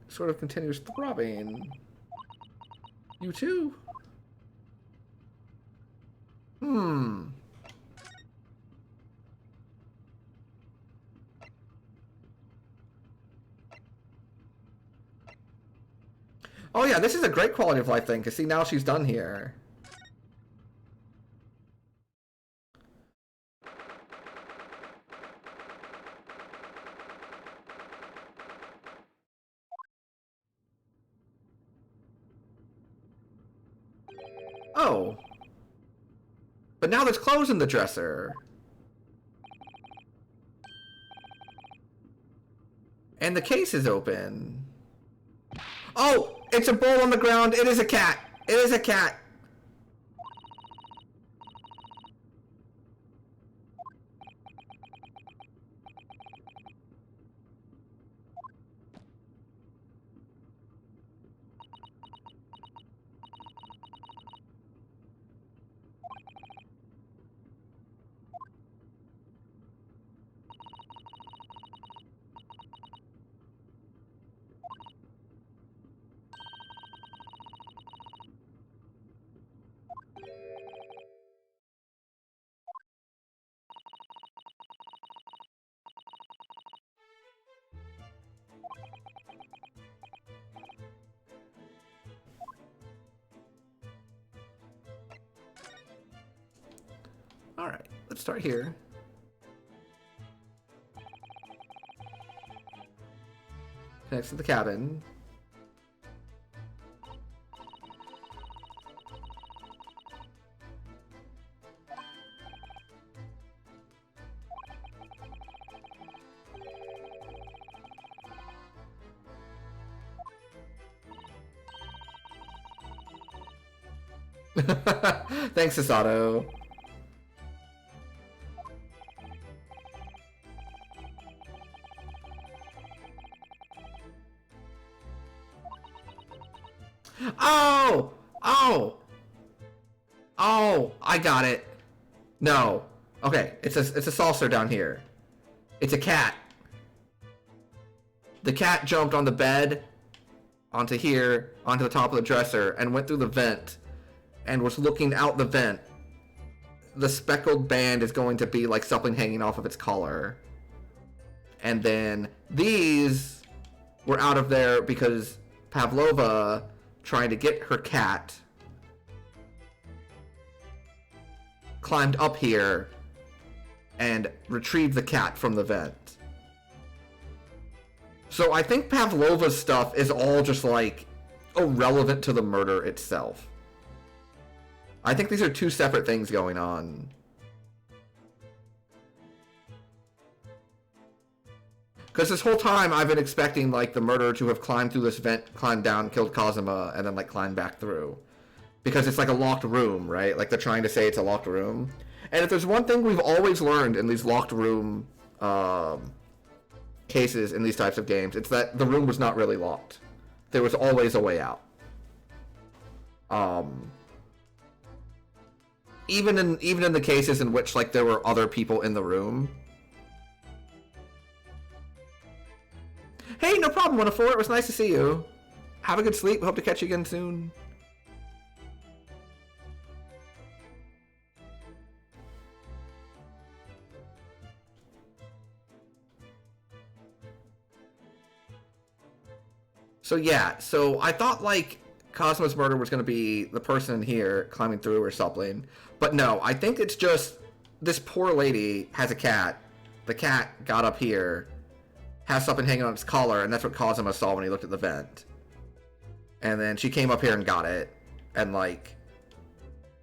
Sort of continuous throbbing. You too? Oh yeah, this is a great quality of life thing, because see, now she's done here. Oh. But now there's clothes in the dresser. And the case is open. Oh! It's a bowl on the ground. It is a cat. It is a cat. Alright, let's start here. Connects to the cabin. Thanks, Sasato. Oh! Oh! Oh! I got it. No. Okay, it's a saucer down here. It's a cat. The cat jumped on the bed, onto here, onto the top of the dresser, and went through the vent, and was looking out the vent. The speckled band is going to be like something hanging off of its collar. And then these were out of there because Pavlova, trying to get her cat, climbed up here and retrieved the cat from the vent. So I think Pavlova's stuff is all just like irrelevant to the murder itself. I think these are two separate things going on. Because this whole time I've been expecting like the murderer to have climbed through this vent, climbed down, killed Kazuma, and then like climbed back through. Because it's like a locked room, right? Like they're trying to say it's a locked room. And if there's one thing we've always learned in these locked room cases in these types of games, it's that the room was not really locked. There was always a way out. Even in the cases in which like there were other people in the room. Hey, no problem, 104. It was nice to see you. Have a good sleep. Hope to catch you again soon. So yeah, so I thought like Cosmo's murder was going to be the person here climbing through or something. But no, I think it's just this poor lady has a cat. The cat got up here, has something hanging on its collar, and that's what Cosmo saw when he looked at the vent. And then she came up here and got it. And like,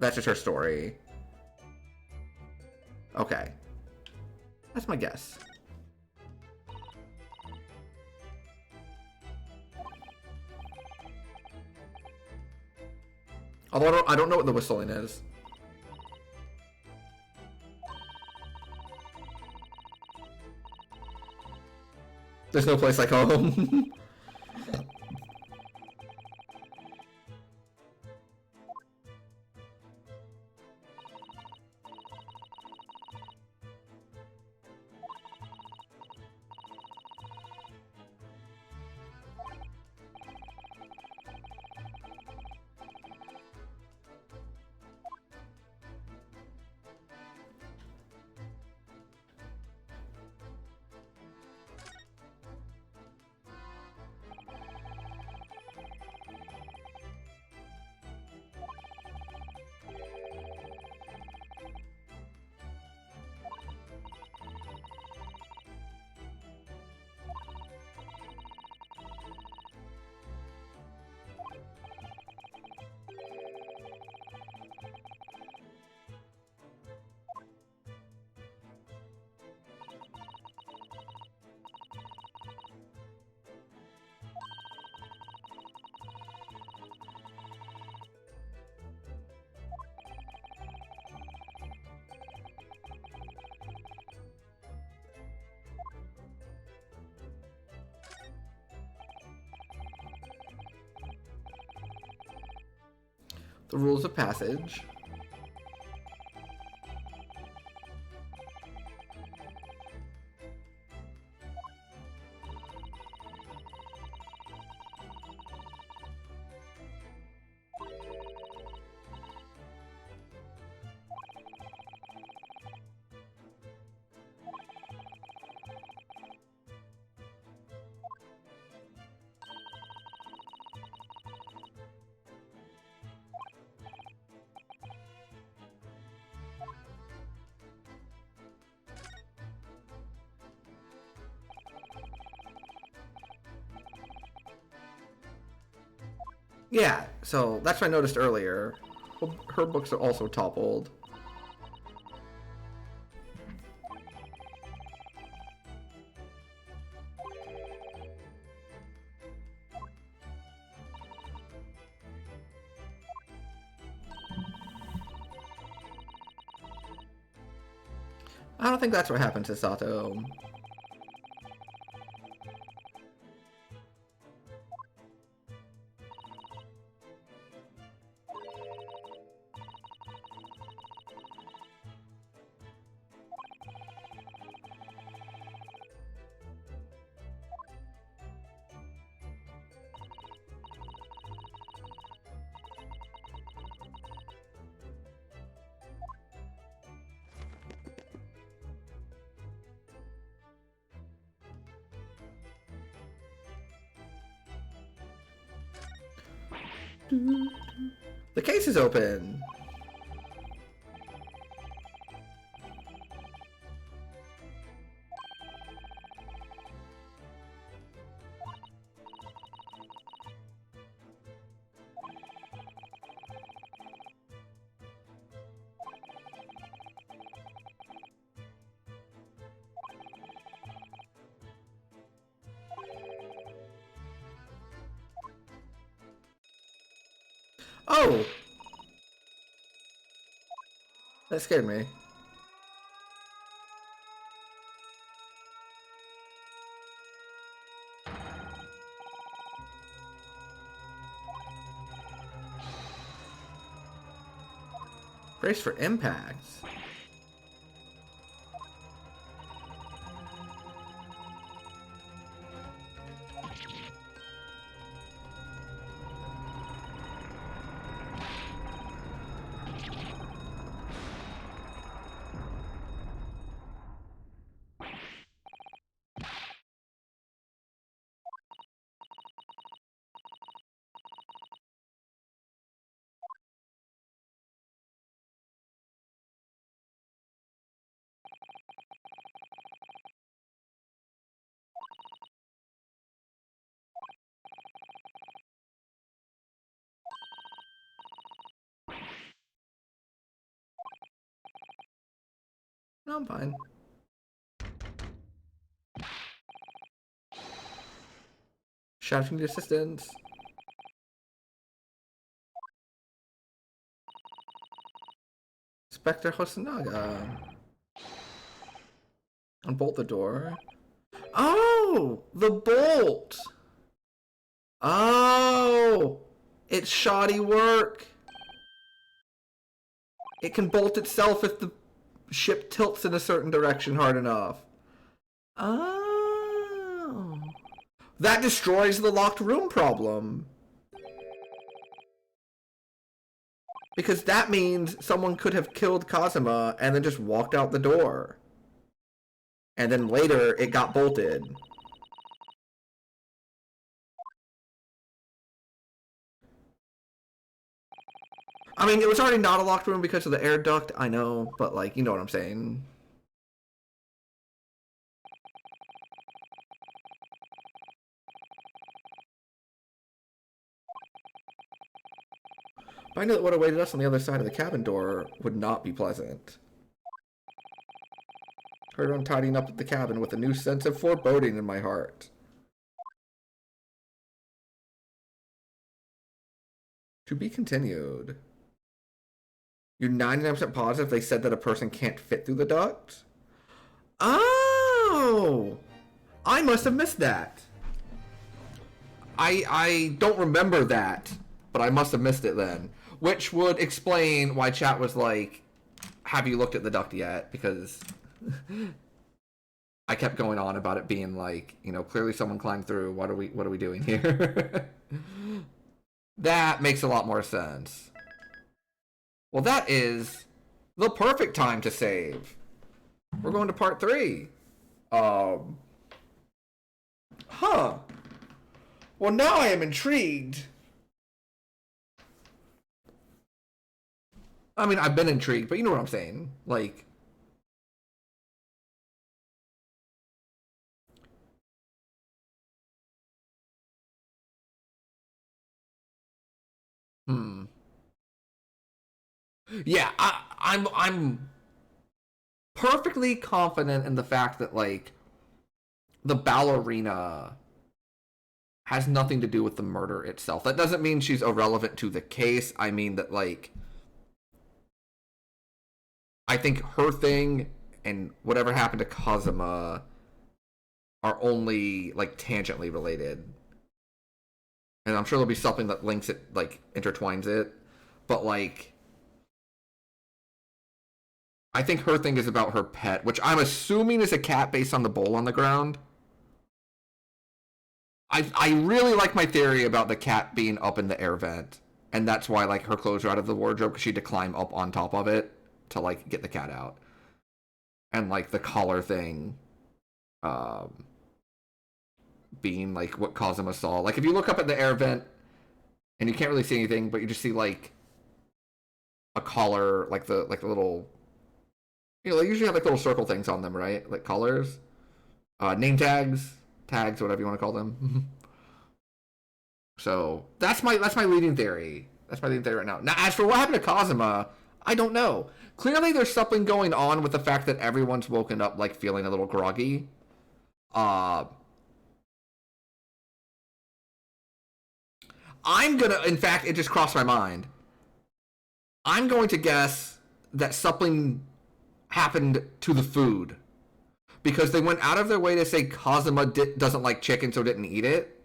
that's just her story. Okay. That's my guess. Although I don't know what the whistling is. There's no place like home. The rules of passage. Yeah, so that's what I noticed earlier. Her books are also toppled. I don't think that's what happened to Sato. The case is open. Oh! That scared me. Brace for impacts. No, I'm fine. Shouting to assistance. Spectre Hosonaga. Unbolt the door. Oh! The bolt! Oh! It's shoddy work! It can bolt itself if the ship tilts in a certain direction hard enough. Oh. That destroys the locked room problem. Because that means someone could have killed Kazuma and then just walked out the door. And then later it got bolted. I mean, it was already not a locked room because of the air duct, I know, but like, you know what I'm saying. But I knew that what awaited us on the other side of the cabin door would not be pleasant. Heard on tidying up the cabin with a new sense of foreboding in my heart. To be continued. You're 99% positive they said that a person can't fit through the duct? Oh! I must have missed that. I don't remember that, but I must have missed it then. Which would explain why chat was like, have you looked at the duct yet? Because I kept going on about it being like, you know, clearly someone climbed through. What are we doing here? That makes a lot more sense. Well, that is the perfect time to save. We're going to part 3. Huh. Well, now I am intrigued. I mean, I've been intrigued, but you know what I'm saying. Like, yeah, I'm perfectly confident in the fact that like the ballerina has nothing to do with the murder itself. That doesn't mean she's irrelevant to the case. I mean that like I think her thing and whatever happened to Kazuma are only like tangentially related. And I'm sure there'll be something that links it, like intertwines it. But like I think her thing is about her pet, which I'm assuming is a cat based on the bowl on the ground. I really like my theory about the cat being up in the air vent. And that's why like her clothes are out of the wardrobe, because she had to climb up on top of it to like get the cat out. And like the collar thing being like what Kazuma saw. Like if you look up at the air vent and you can't really see anything, but you just see like a collar, like the little, they usually have like little circle things on them, right? Like collars, name tags, whatever you want to call them. So that's my leading theory. That's my leading theory right now. Now, as for what happened to Kazuma, I don't know. Clearly, there's something going on with the fact that everyone's woken up like feeling a little groggy. I'm gonna, in fact, it just crossed my mind. I'm going to guess that something happened to the food because they went out of their way to say Kazuma doesn't like chicken, so didn't eat it.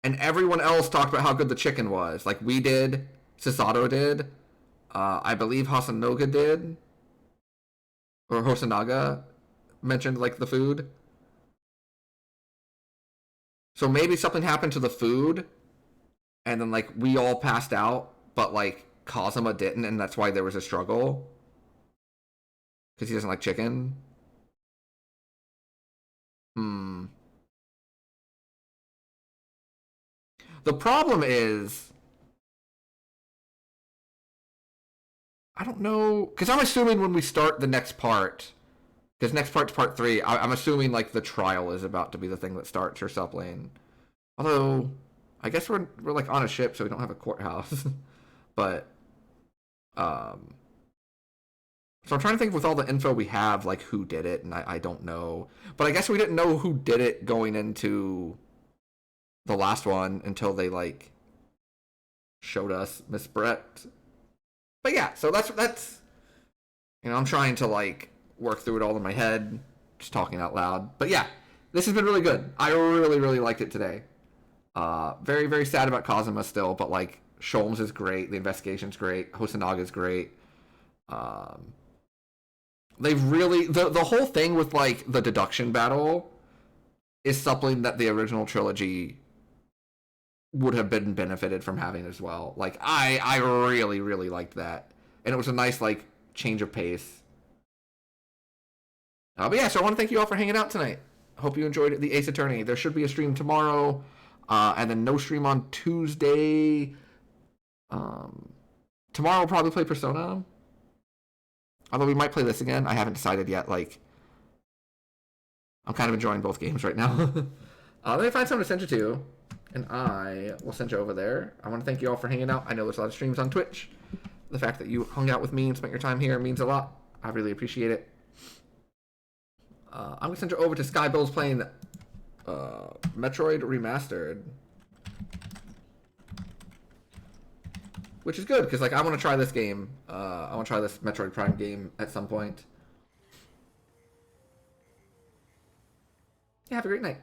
And everyone else talked about how good the chicken was. Like we did, Susato did, I believe Hasanoga did, or Hosanaga mentioned like the food. So maybe something happened to the food, and then like we all passed out, but like Kazuma didn't, and that's why there was a struggle because he doesn't like chicken. The problem is, I don't know, because I'm assuming when we start the next part, because next part's part 3, I'm assuming like the trial is about to be the thing that starts or something. Although, I guess we're like on a ship, so we don't have a courthouse. But, so I'm trying to think with all the info we have, like who did it, and I don't know. But I guess we didn't know who did it going into the last one until they like showed us Miss Brett. But yeah, so that's I'm trying to like work through it all in my head, just talking out loud. But yeah, this has been really good. I really liked it today. Very, very sad about Kazuma still, but like Sholmes is great, the investigation's great, Hosanaga is great. They've really the whole thing with like the deduction battle is something that the original trilogy would have been benefited from having as well. Like I really liked that, and it was a nice like change of pace. But yeah, so I want to thank you all for hanging out tonight. Hope you enjoyed the Ace Attorney. There should be a stream tomorrow, and then no stream on Tuesday. Tomorrow we'll probably play Persona. Although we might play this again. I haven't decided yet. Like, I'm kind of enjoying both games right now. Let me find someone to send you to, and I will send you over there. I want to thank you all for hanging out. I know there's a lot of streams on Twitch. The fact that you hung out with me and spent your time here means a lot. I really appreciate it. I'm going to send you over to Skybill's playing Metroid Remastered. Which is good, because like I want to try this game. I want to try this Metroid Prime game at some point. Yeah, have a great night.